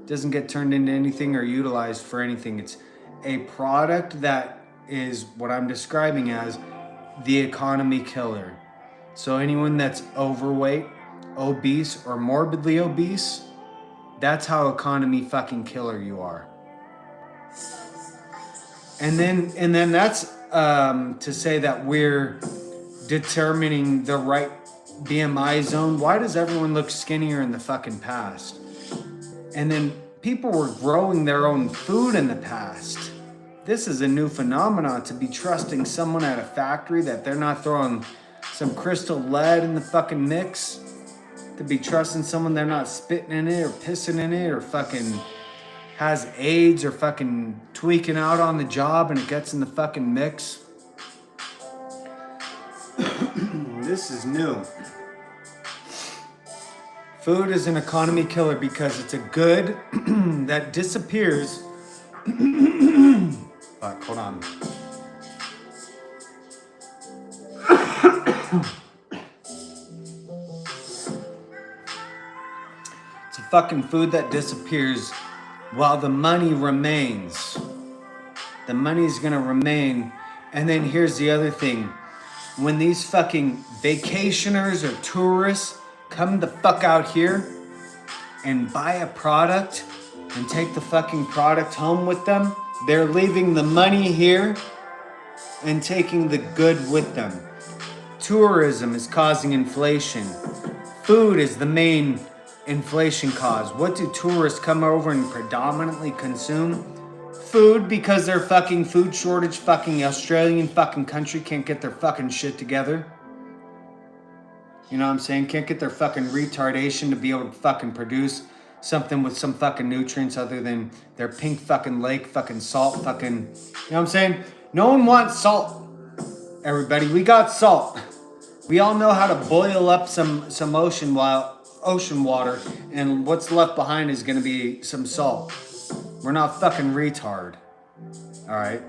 Doesn't get turned into anything or utilized for anything. It's a product that is what I'm describing as the economy killer. So anyone that's overweight, obese, or morbidly obese, that's how economy fucking killer you are. And then that's to say that we're determining the right BMI zone. Why does everyone look skinnier in the fucking past? And then people were growing their own food in the past. This is a new phenomenon, to be trusting someone at a factory that they're not throwing some crystal lead in the fucking mix. To be trusting someone they're not spitting in it or pissing in it or fucking has AIDS or fucking tweaking out on the job and it gets in the fucking mix. This is new. Food is an economy killer because it's a good that disappears. Fuck, hold on. It's a fucking food that disappears while the money remains. The money's gonna remain. And then here's the other thing. When these fucking vacationers or tourists come the fuck out here and buy a product and take the fucking product home with them, they're leaving the money here and taking the good with them. Tourism is causing inflation. Food is the main inflation cause. What do tourists come over and predominantly consume? Food, because their fucking food shortage, fucking Australian fucking country can't get their fucking shit together. You know what I'm saying? Can't get their fucking retardation to be able to fucking produce something with some fucking nutrients other than their pink fucking lake, fucking salt, fucking, you know what I'm saying? No one wants salt, everybody. We got salt. We all know how to boil up some ocean water, and what's left behind is gonna be some salt. We're not fucking retard. All right.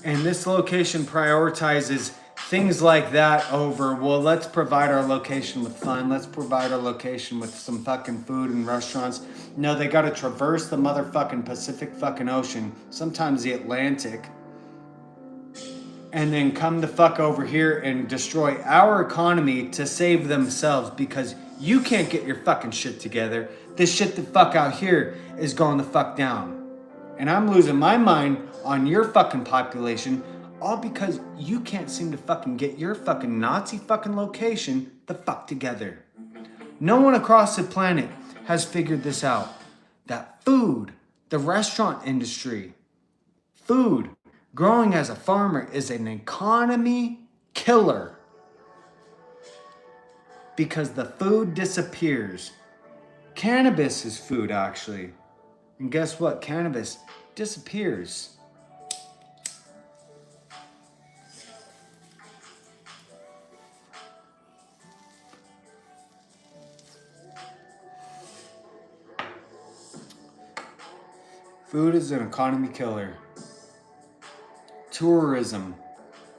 And this location prioritizes things like that over, well, let's provide our location with fun. Let's provide our location with some fucking food and restaurants. No, they got to traverse the motherfucking Pacific fucking Ocean, sometimes the Atlantic, and then come the fuck over here and destroy our economy to save themselves because you can't get your fucking shit together. This shit the fuck out here is going the fuck down. And I'm losing my mind on your fucking population, all because you can't seem to fucking get your fucking Nazi fucking location the fuck together. No one across the planet has figured this out. That food, the restaurant industry, food, growing as a farmer is an economy killer. Because the food disappears. Cannabis is food, actually. And guess what? Cannabis disappears. Food is an economy killer. Tourism,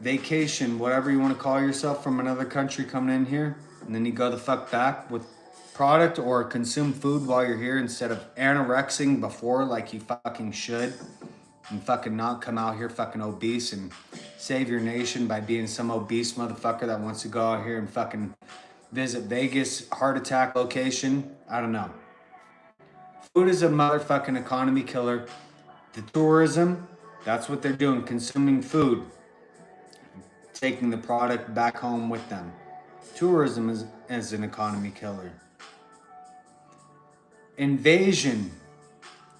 vacation, whatever you want to call yourself from another country coming in here, and then you go the fuck back with product or consume food while you're here instead of anorexing before like you fucking should, and fucking not come out here fucking obese and save your nation by being some obese motherfucker that wants to go out here and fucking visit Vegas heart attack location. I don't know. Food is a motherfucking economy killer. The tourism, that's what they're doing, consuming food, taking the product back home with them. Tourism is an economy killer. Invasion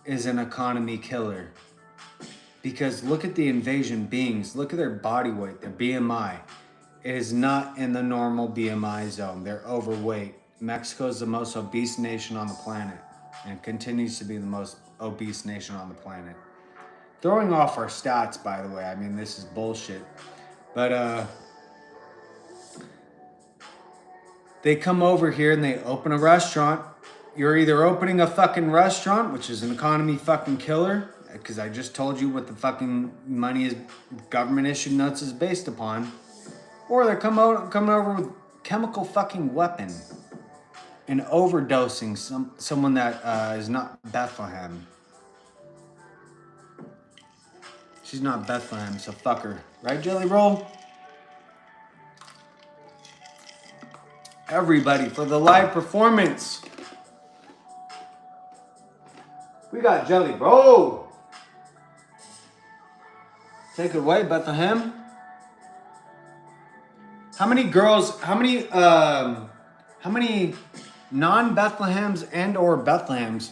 is an economy killer. Because look at the invasion beings, look at their body weight, their BMI. It is not in the normal BMI zone. They're overweight. Mexico is the most obese nation on the planet, and continues to be the most obese nation on the planet. Throwing off our stats, by the way, I mean, this is bullshit. But they come over here and they open a restaurant. You're either opening a fucking restaurant, which is an economy fucking killer, because I just told you what the fucking money is, government issued nuts is based upon, or they're coming over with chemical fucking weapon and overdosing someone that is not Bethlehem. She's not Bethlehem, so fuck her. Right, Jelly Roll? Everybody for the live performance. We got Jelly Roll. Take it away, Bethlehem. How many girls, how many non-Bethlehems and or Bethlehems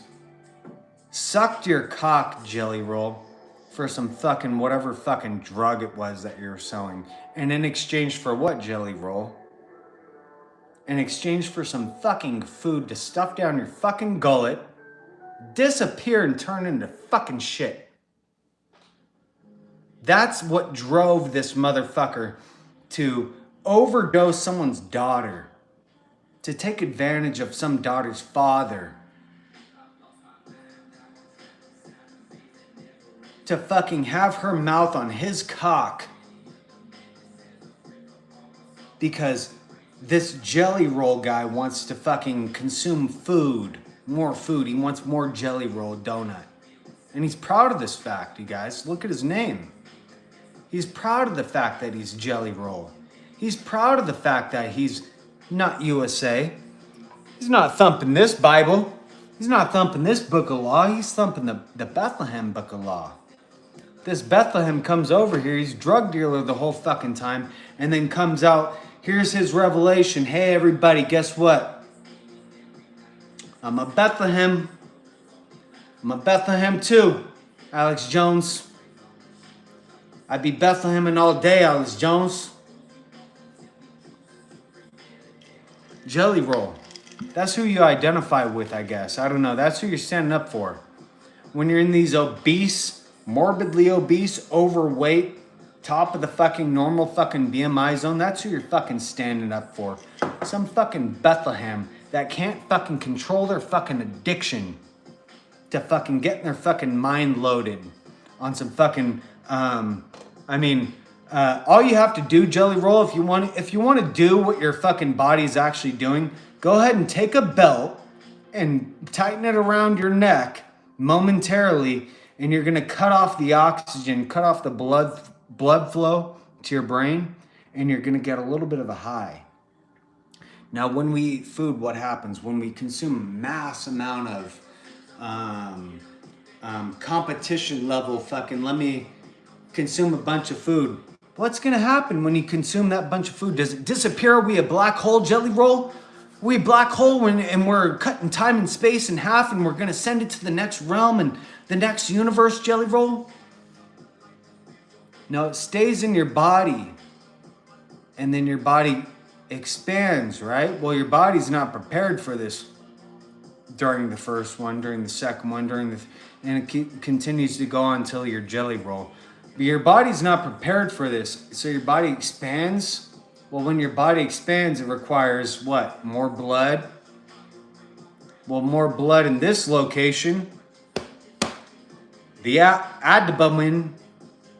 sucked your cock, Jelly Roll, for some fucking whatever fucking drug it was that you're selling? And in exchange for what, Jelly Roll? In exchange for some fucking food to stuff down your fucking gullet, disappear and turn into fucking shit. That's what drove this motherfucker to overdose someone's daughter, to take advantage of some daughter's father, to fucking have her mouth on his cock, because this Jelly Roll guy wants to fucking consume food, more food. He wants more Jelly Roll donut. And he's proud of this fact, you guys. Look at his name. He's proud of the fact that he's Jelly Roll. He's proud of the fact that he's not USA. He's not thumping this Bible. He's not thumping this book of law. He's thumping the Bethlehem book of law. This Bethlehem comes over here. He's drug dealer the whole fucking time. And then comes out. Here's his revelation. Hey, everybody, guess what? I'm a Bethlehem. I'm a Bethlehem too, Alex Jones. I'd be Bethleheming all day, Alex Jones. Jelly Roll. That's who you identify with, I guess. I don't know. That's who you're standing up for. When you're in these obese, morbidly obese, overweight, top of the fucking normal fucking BMI zone, that's who you're fucking standing up for. Some fucking Bethlehem that can't fucking control their fucking addiction to fucking getting their fucking mind loaded on some fucking, all you have to do, Jelly Roll, if you want to do what your fucking body's actually doing, go ahead and take a belt and tighten it around your neck momentarily, and you're gonna cut off the oxygen, cut off the blood flow to your brain, and you're gonna get a little bit of a high. Now, when we eat food, what happens? When we consume mass amount of competition level fucking, let me consume a bunch of food. What's gonna happen when you consume that bunch of food? Does it disappear? Are we a black hole, Jelly Roll? We a black hole and we're cutting time and space in half and we're gonna send it to the next realm and the next universe, Jelly Roll? No, it stays in your body and then your body expands, right? Well, your body's not prepared for this during the first one, during the second one, and it continues to go on until your Jelly Roll. But your body's not prepared for this, so your body expands. Well, when your body expands, it requires what? More blood. Well, more blood in this location. The abdomen,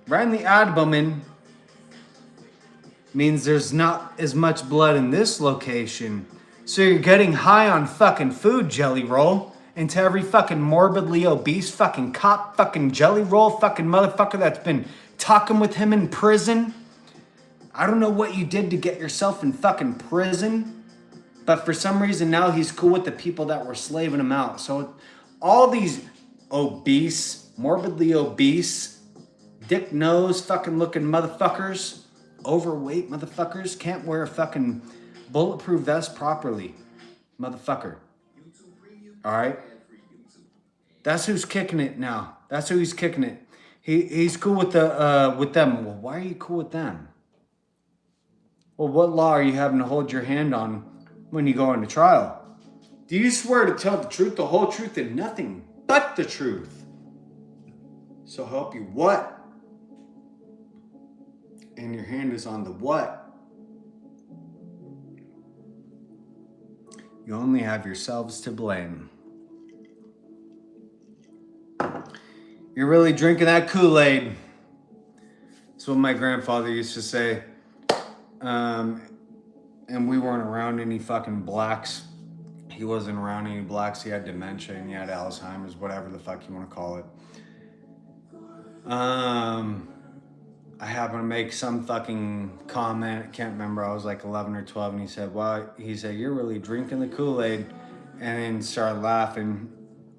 right in the abdomen, means there's not as much blood in this location. So you're getting high on fucking food, Jelly Roll. And to every fucking morbidly obese fucking cop, fucking Jelly Roll, fucking motherfucker that's been talking with him in prison. I don't know what you did to get yourself in fucking prison, but for some reason now he's cool with the people that were slaving him out. So all these obese, morbidly obese, dick nose fucking looking motherfuckers, overweight motherfuckers, can't wear a fucking bulletproof vest properly, motherfucker. All right? That's who's kicking it now. That's who he's kicking it. He's cool with them. Well, why are you cool with them? Well, what law are you having to hold your hand on when you go into trial? Do you swear to tell the truth, the whole truth, and nothing but the truth? So help you what? And your hand is on the what? You only have yourselves to blame. You're really drinking that Kool-Aid. That's what my grandfather used to say. And we weren't around any fucking blacks. He wasn't around any blacks. He had dementia and he had Alzheimer's, whatever the fuck you want to call it. I happened to make some fucking comment. I can't remember. I was like 11 or 12 and he said, well, you're really drinking the Kool-Aid, and then started laughing.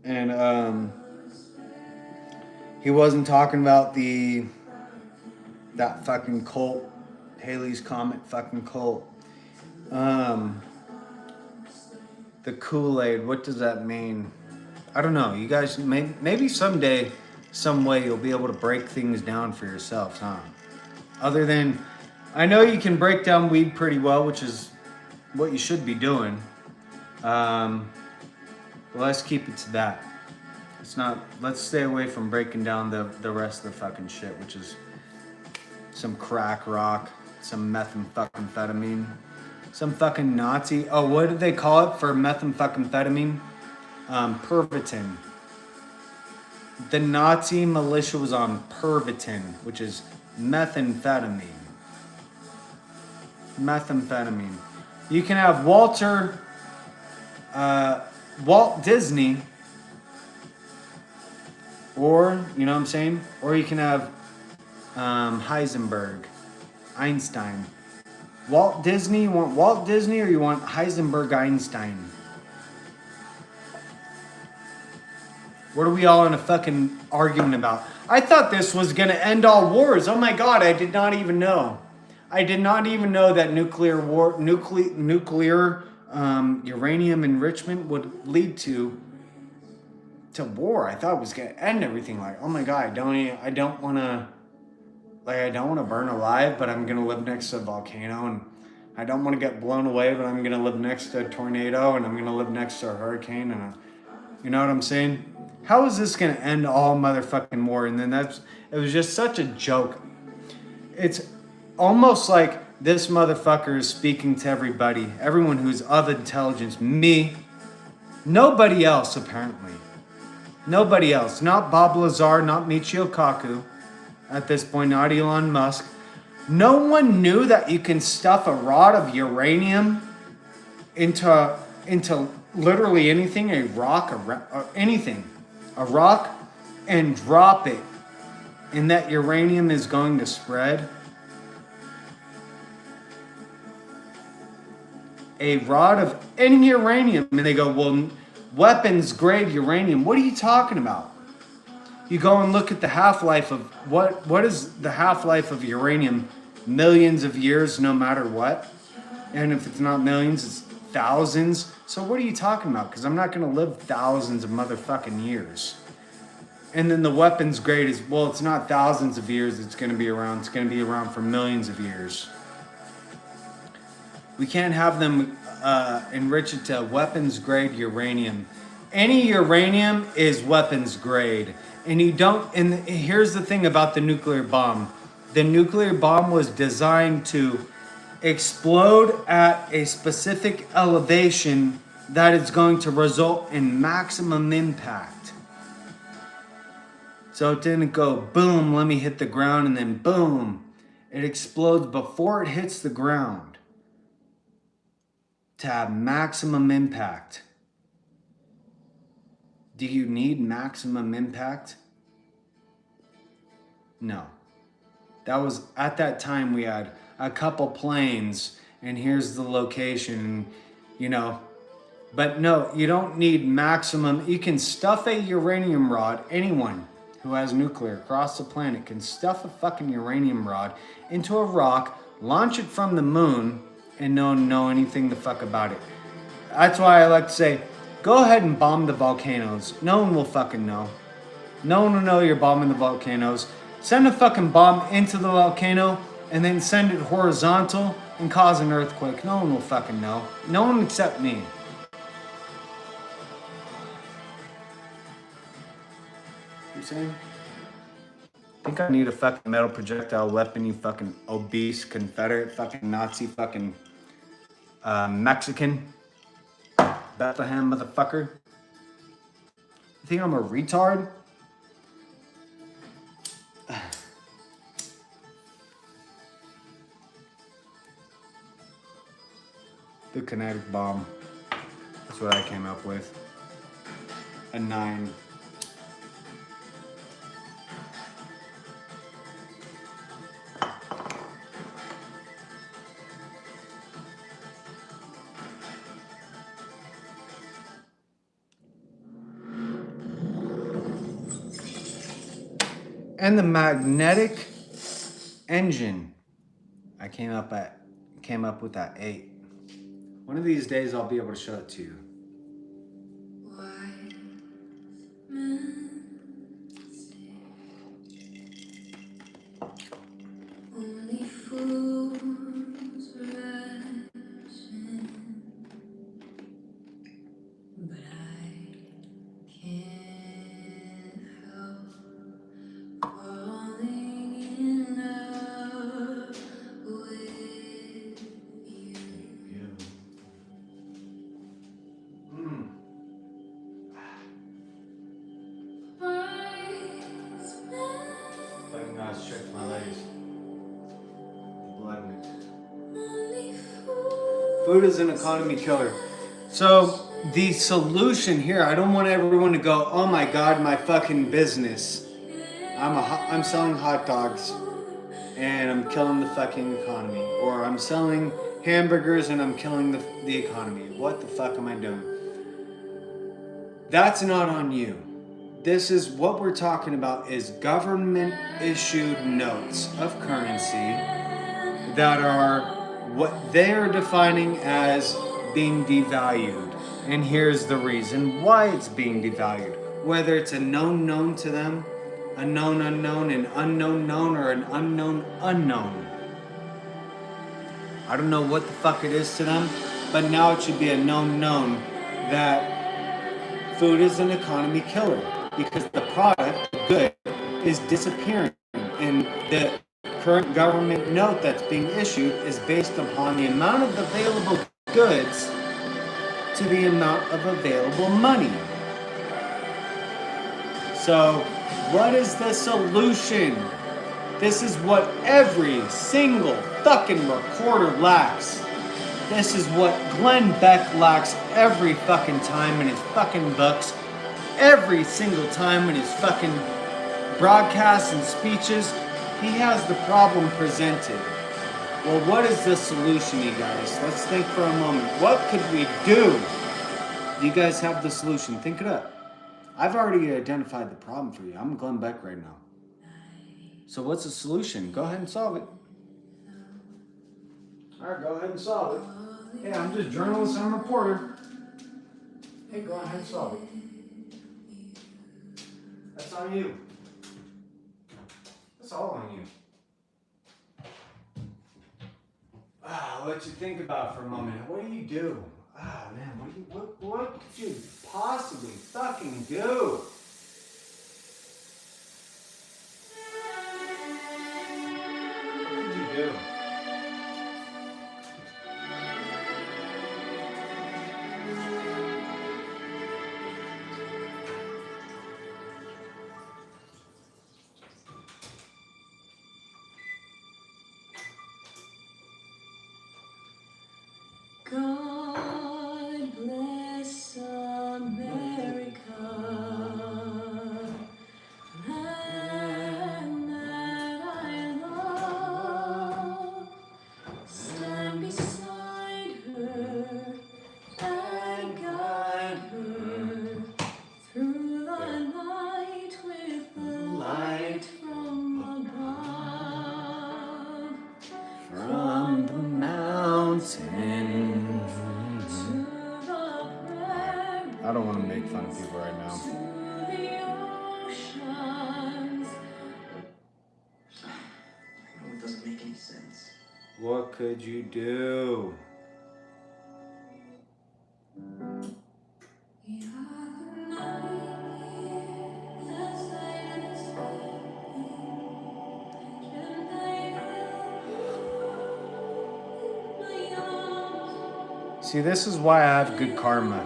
And, he wasn't talking about that fucking cult, Haley's Comet fucking cult. The Kool-Aid, what does that mean? I don't know. You guys, maybe someday, some way you'll be able to break things down for yourselves, huh? Other than, I know you can break down weed pretty well, which is what you should be doing. Well, let's keep it to that. Let's stay away from breaking down the rest of the fucking shit, which is some crack rock, some methamphetamine, some fucking Nazi. Oh, what did they call it for methamphetamine? Pervitin. The Nazi militia was on Pervitin, which is methamphetamine. Methamphetamine. You can have Walt Disney, or, you know what I'm saying? Or you can have Heisenberg, Einstein. Walt Disney, you want Walt Disney or you want Heisenberg, Einstein? What are we all in a fucking argument about? I thought this was gonna end all wars. Oh my God, I did not even know. I did not even know that nuclear uranium enrichment would lead to war. I thought it was gonna end everything. Like, oh my God, I don't wanna burn alive, but I'm gonna live next to a volcano and I don't want to get blown away, but I'm gonna live next to a tornado and I'm gonna live next to a hurricane and you know what I'm saying? How is this gonna end all motherfucking war? And then it was just such a joke. It's almost like this motherfucker is speaking to everybody, everyone who's of intelligence, me, nobody else apparently. Nobody else, not Bob Lazar, not Michio Kaku, at this point, not Elon Musk. No one knew that you can stuff a rod of uranium into literally anything, a rock, or anything, a rock, and drop it, and that uranium is going to spread. A rod of any uranium, and they go, well, weapons grade uranium. What are you talking about? You go and look at the half-life of what is the half-life of uranium? Millions of years, no matter what. And if it's not millions, it's thousands. So what are you talking about? Because I'm not going to live thousands of motherfucking years. And then the weapons grade is, well, it's not thousands of years. It's going to be around for millions of years. We can't have them enrich it to weapons grade uranium. Any uranium is weapons grade. And you don't, and here's the thing about the nuclear bomb. The nuclear bomb was designed to explode at a specific elevation that is going to result in maximum impact. So it didn't go boom, let me hit the ground, and then boom. It explodes before it hits the ground to have maximum impact. Do you need maximum impact? No. That was, at that time we had a couple planes and here's the location, you know. But no, you don't need maximum. You can stuff a uranium rod. Anyone who has nuclear across the planet can stuff a fucking uranium rod into a rock, launch it from the moon, and no one know anything the fuck about it. That's why I like to say, go ahead and bomb the volcanoes. No one will fucking know. No one will know you're bombing the volcanoes. Send a fucking bomb into the volcano and then send it horizontal and cause an earthquake. No one will fucking know. No one except me. You saying? Think I need a fucking metal projectile weapon, you fucking obese Confederate fucking Nazi fucking Mexican Bethlehem motherfucker? You think I'm a retard? The kinetic bomb. That's what I came up with. A 9. And the magnetic engine, I came up with that 8. One of these days I'll be able to show it to you. Only fools rush in, but I can't help falling in love with you. If I can not stretch my legs. Blood mix. Food is an economy killer. So the solution here, I don't want everyone to go, oh my God, my fucking business. I'm selling hot dogs and I'm killing the fucking economy. Or I'm selling hamburgers and I'm killing the economy. What the fuck am I doing? That's not on you. This is what we're talking about is government issued notes of currency that are what they are defining as being devalued. And here's the reason why it's being devalued. Whether it's a known to them, a known unknown, an unknown known, or an unknown unknown. I don't know what the fuck it is to them, but now it should be a known that food is an economy killer because the product, the good, is disappearing. And the current government note that's being issued is based upon the amount of available goods to the amount of available money. So, what is the solution? This is what every single fucking reporter lacks. This is what Glenn Beck lacks every fucking time in his fucking books. Every single time in his fucking broadcasts and speeches, he has the problem presented. Well, what is the solution, you guys? Let's think for a moment. What could we do? You guys have the solution. Think it up. I've already identified the problem for you. I'm Glenn Beck right now. So what's the solution? Go ahead and solve it. All right, go ahead and solve it. Hey, I'm just journalist and reporter. Hey, go ahead and solve it. That's on you. That's all on you. I'll let you think about it for a moment. What do you do? Man, what could you possibly fucking do? What could you do? God bless America, land that I love. Stand beside her and guide her through the night with the light from above. From the mountain. I don't want to make fun of people right now. It doesn't make any sense. What could you do? See, this is why I have good karma.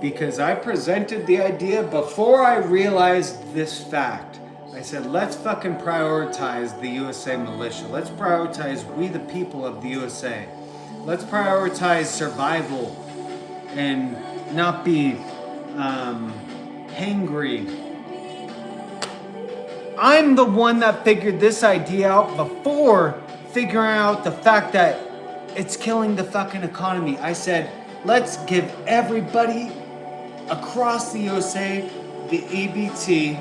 Because I presented the idea before I realized this fact. I said, let's fucking prioritize the USA militia. Let's prioritize we the people of the USA. Let's prioritize survival and not be hangry. I'm the one that figured this idea out before figuring out the fact that it's killing the fucking economy. I said, let's give everybody across the USA the EBT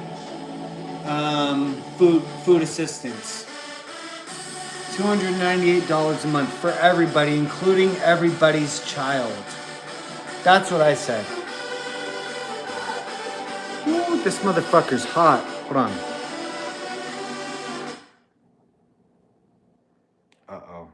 food assistance. $298 a month for everybody, including everybody's child. That's what I said. Ooh, this motherfucker's hot. Hold on. Uh-oh.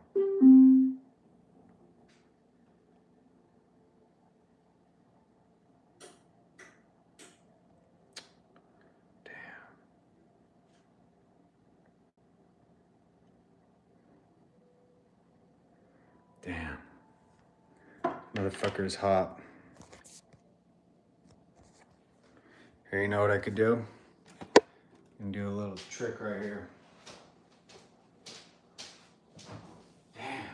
Damn. Motherfucker's hot. Here, you know what I could do? I can do a little trick right here. Damn.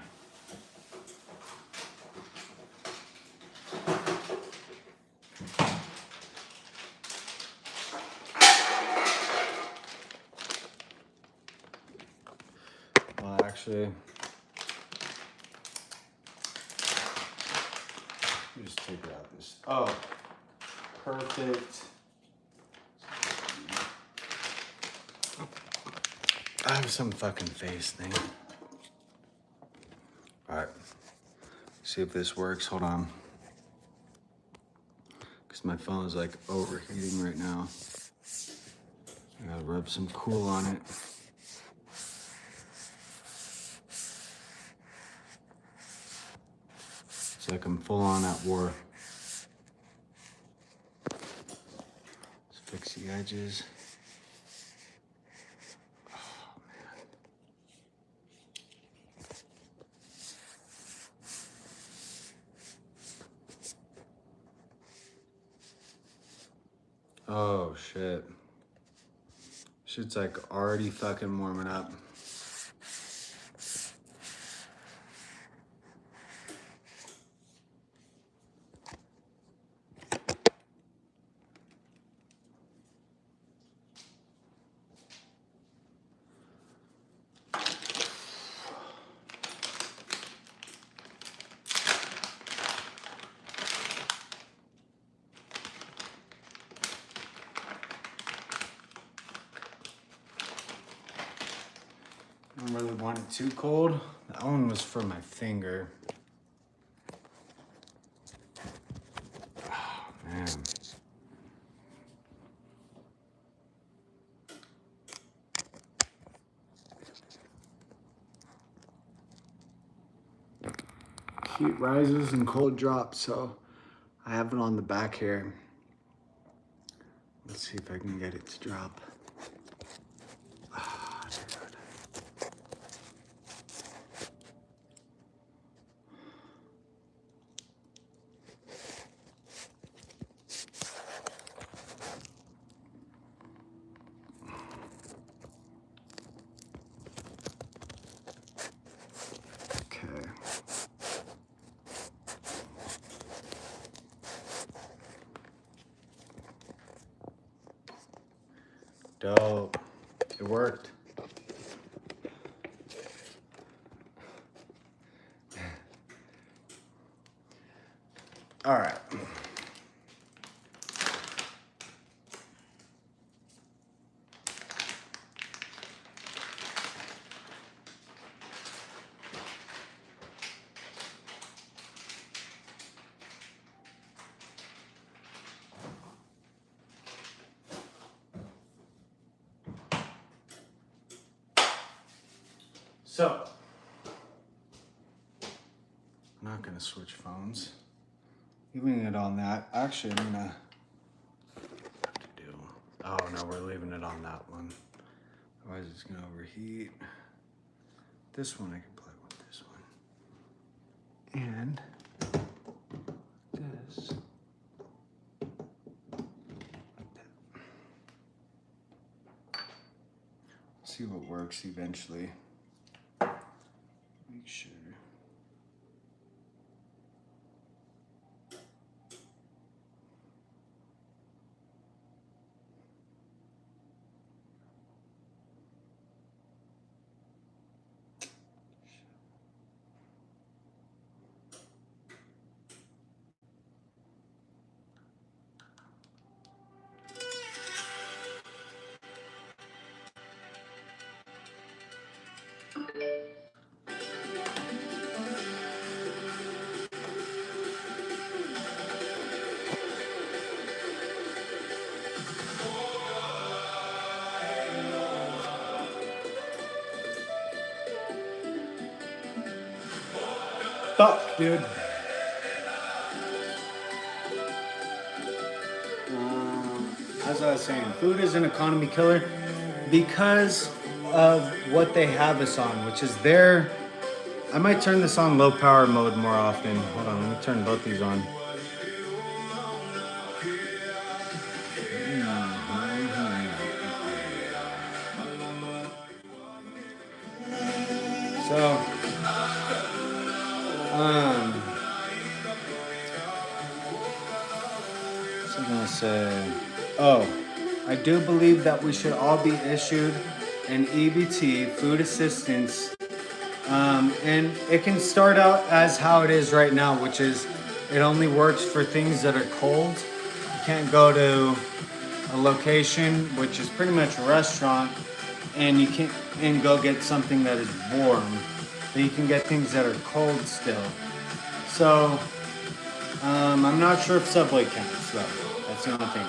Well, actually, let me just take it out this. Oh, perfect. I have some fucking face thing. All right, see if this works. Hold on, because my phone is like overheating right now. I gotta rub some cool on it. like I'm full on at war. Let's fix the edges. Oh shit. Shit's like already fucking warming up. I don't really want it too cold. That one was for my finger. Oh, man. Heat rises and cold drops, so I have it on the back here. Let's see if I can get it to drop. Ah, dude. Okay. Dope. It worked. All right. So, I'm not gonna switch phones. Leaving it on that. Actually, I'm gonna have to do. Oh no, we're leaving it on that one. Otherwise, it's gonna overheat. This one I can play with this one, and this. Like that. See what works eventually. Make sure. Fuck, dude. As I was saying, food is an economy killer because of what they have us on, which is their. I might turn this on low power mode more often. Hold on, let me turn both these on. So, what's I gonna say? Oh, I do believe that we should all be issued an EBT, food assistance, and it can start out as how it is right now, which is it only works for things that are cold. You can't go to a location, which is pretty much a restaurant, and you can't and go get something that is warm. But you can get things that are cold still. So I'm not sure if Subway counts though. That's the only thing.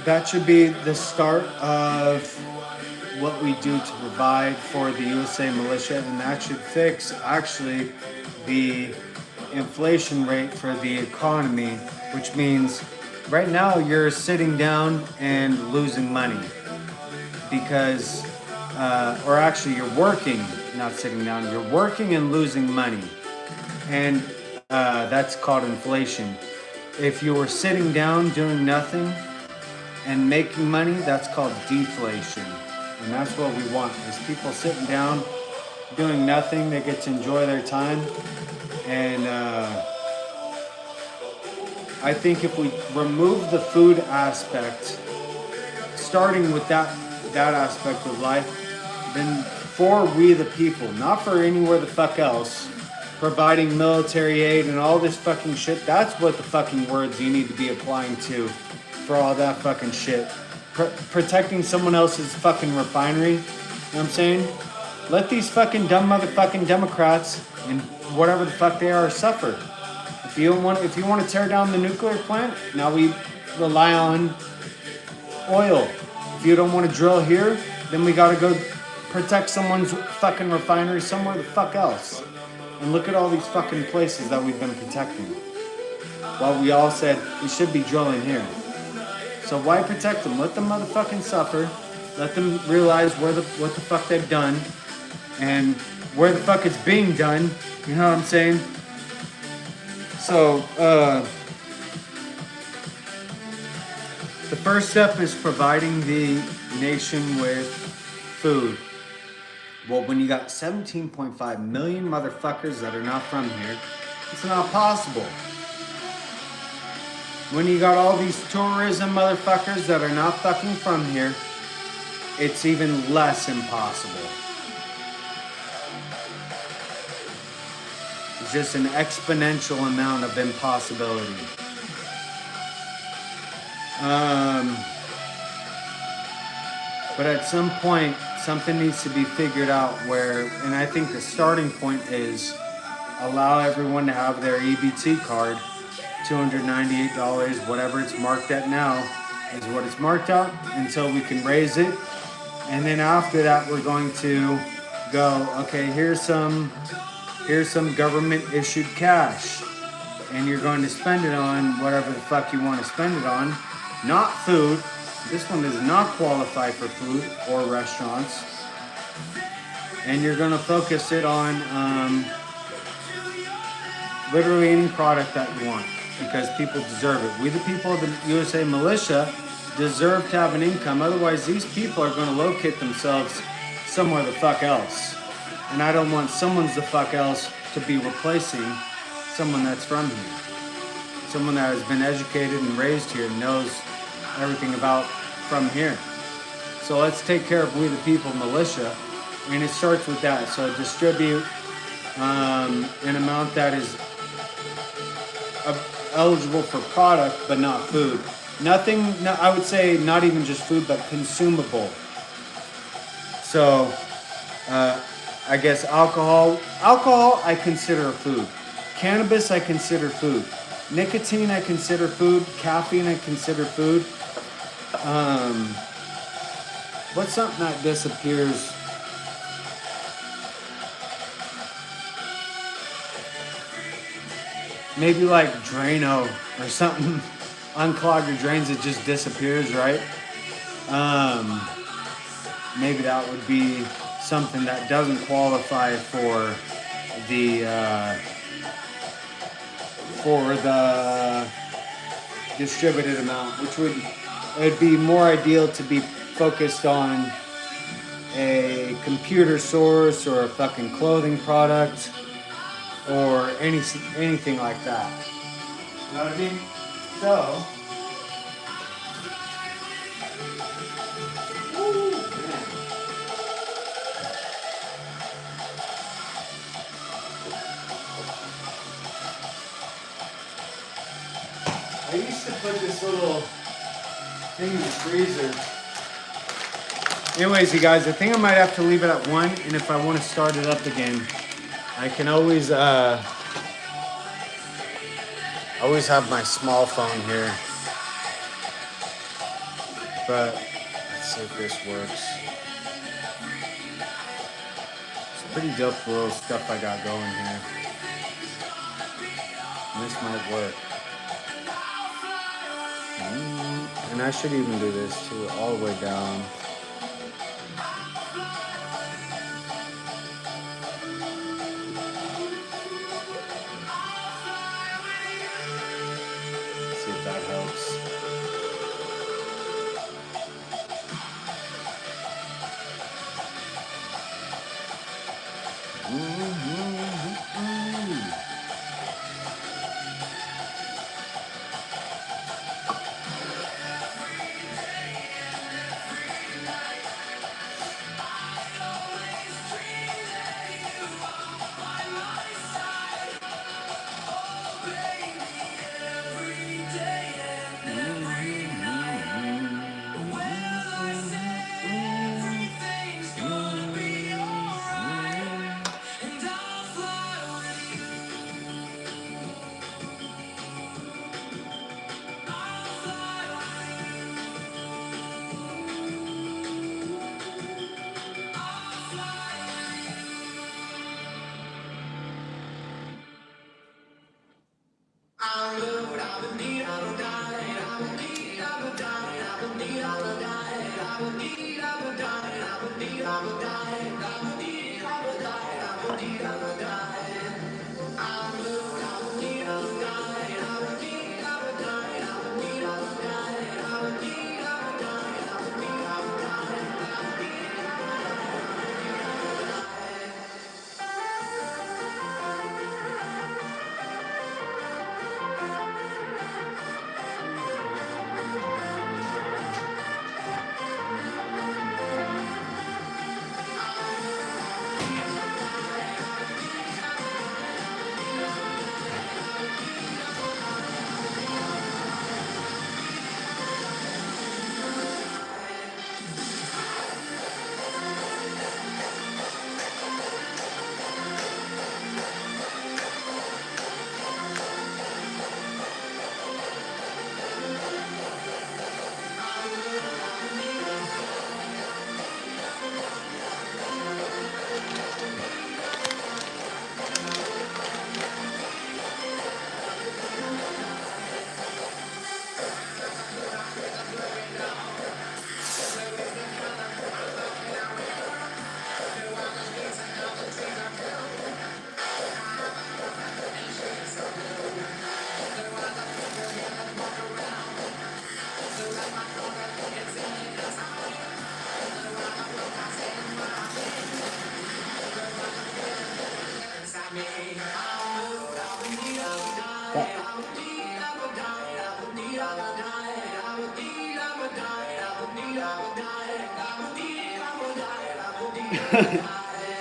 That should be the start of what we do to provide for the USA militia, and that should fix actually the inflation rate for the economy, which means right now you're sitting down and losing money because, or actually you're working, not sitting down, you're working and losing money. And that's called inflation. If you were sitting down doing nothing and making money, that's called deflation. And that's what we want, is people sitting down doing nothing. They get to enjoy their time. And I think if we remove the food aspect, starting with that aspect of life, then for we the people, not for anywhere the fuck else, providing military aid and all this fucking shit, that's what the fucking words you need to be applying to for all that fucking shit. Protecting someone else's fucking refinery, you know what I'm saying? Let these fucking dumb motherfucking Democrats and whatever the fuck they are suffer. If you want to tear down the nuclear plant, now we rely on oil. If you don't want to drill here, then we gotta go protect someone's fucking refinery somewhere the fuck else. And look at all these fucking places that we've been protecting. While we all said we should be drilling here. So why protect them? Let them motherfucking suffer. Let them realize what the fuck they've done. And where the fuck it's being done. You know what I'm saying? So, the first step is providing the nation with food. Well, when you got 17.5 million motherfuckers that are not from here, it's not possible. When you got all these tourism motherfuckers that are not fucking from here, it's even less impossible. It's just an exponential amount of impossibility. But at some point, something needs to be figured out where, and I think the starting point is allow everyone to have their EBT card, $298, whatever it's marked at now, is what it's marked out until we can raise it. And then after that, we're going to go, okay, here's some government issued cash. And you're going to spend it on whatever the fuck you want to spend it on, not food. This one does not qualify for food or restaurants. And you're going to focus it on literally any product that you want because people deserve it. We, the people of the USA militia, deserve to have an income. Otherwise, these people are going to locate themselves somewhere the fuck else. And I don't want someone's the fuck else to be replacing someone that's from here. Someone that has been educated and raised here and knows everything about from here. So let's take care of we the people militia, and it starts with that. So distribute an amount that is eligible for product but not food. Nothing, no, I would say not even just food but consumable. So I guess alcohol I consider a food. Cannabis I consider food. Nicotine I consider food. Caffeine I consider food. What's something that disappears? Maybe like Drano or something. Unclog your drains, it just disappears, right? Maybe that would be something that doesn't qualify for the distributed amount, which it'd be more ideal to be focused on a computer source or a fucking clothing product or anything like that. You know what I mean? So, I used to put this little thing in the freezer. Anyways, you guys, I think I might have to leave it at 1, and if I want to start it up again, I can always have my small phone here. But let's see if this works. Pretty dope little stuff I got going here. This might work. And I should even do this too, all the way down. See if that helps.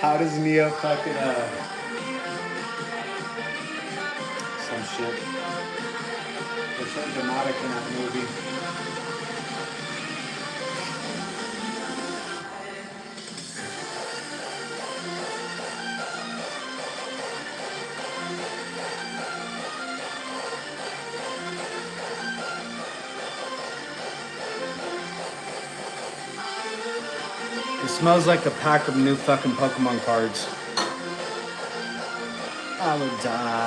How does Neo fucking some shit? They're so dramatic in that movie. It smells like a pack of new fucking Pokemon cards. I would die.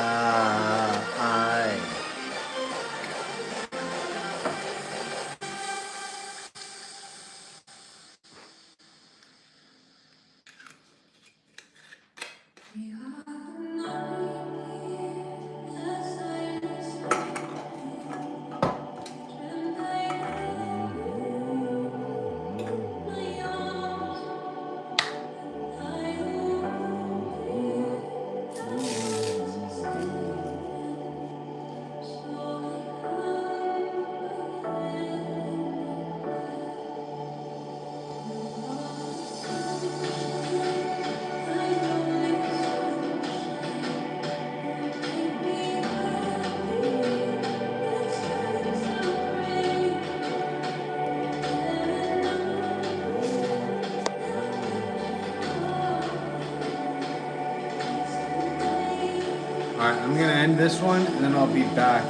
Alright, I'm gonna end this one and then I'll be back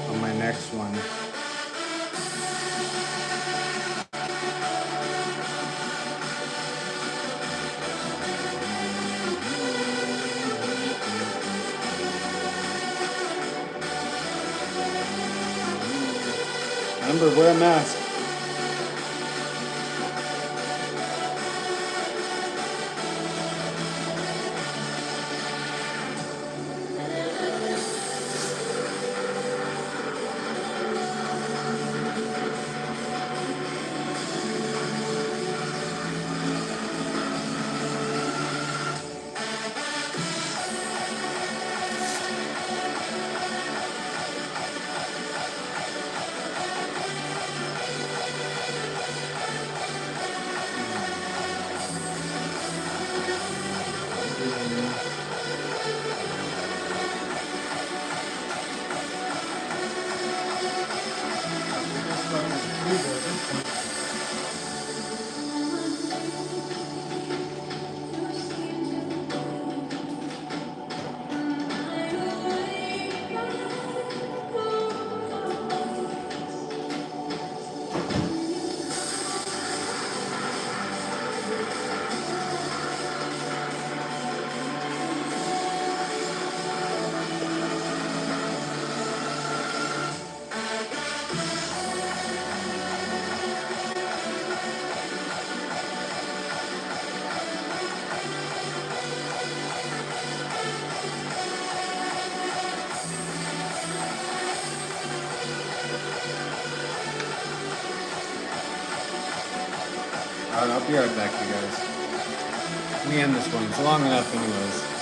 on my next one. Remember, wear a mask. Alright, I'll be right back, you guys. Let me end this one. It's long enough anyways.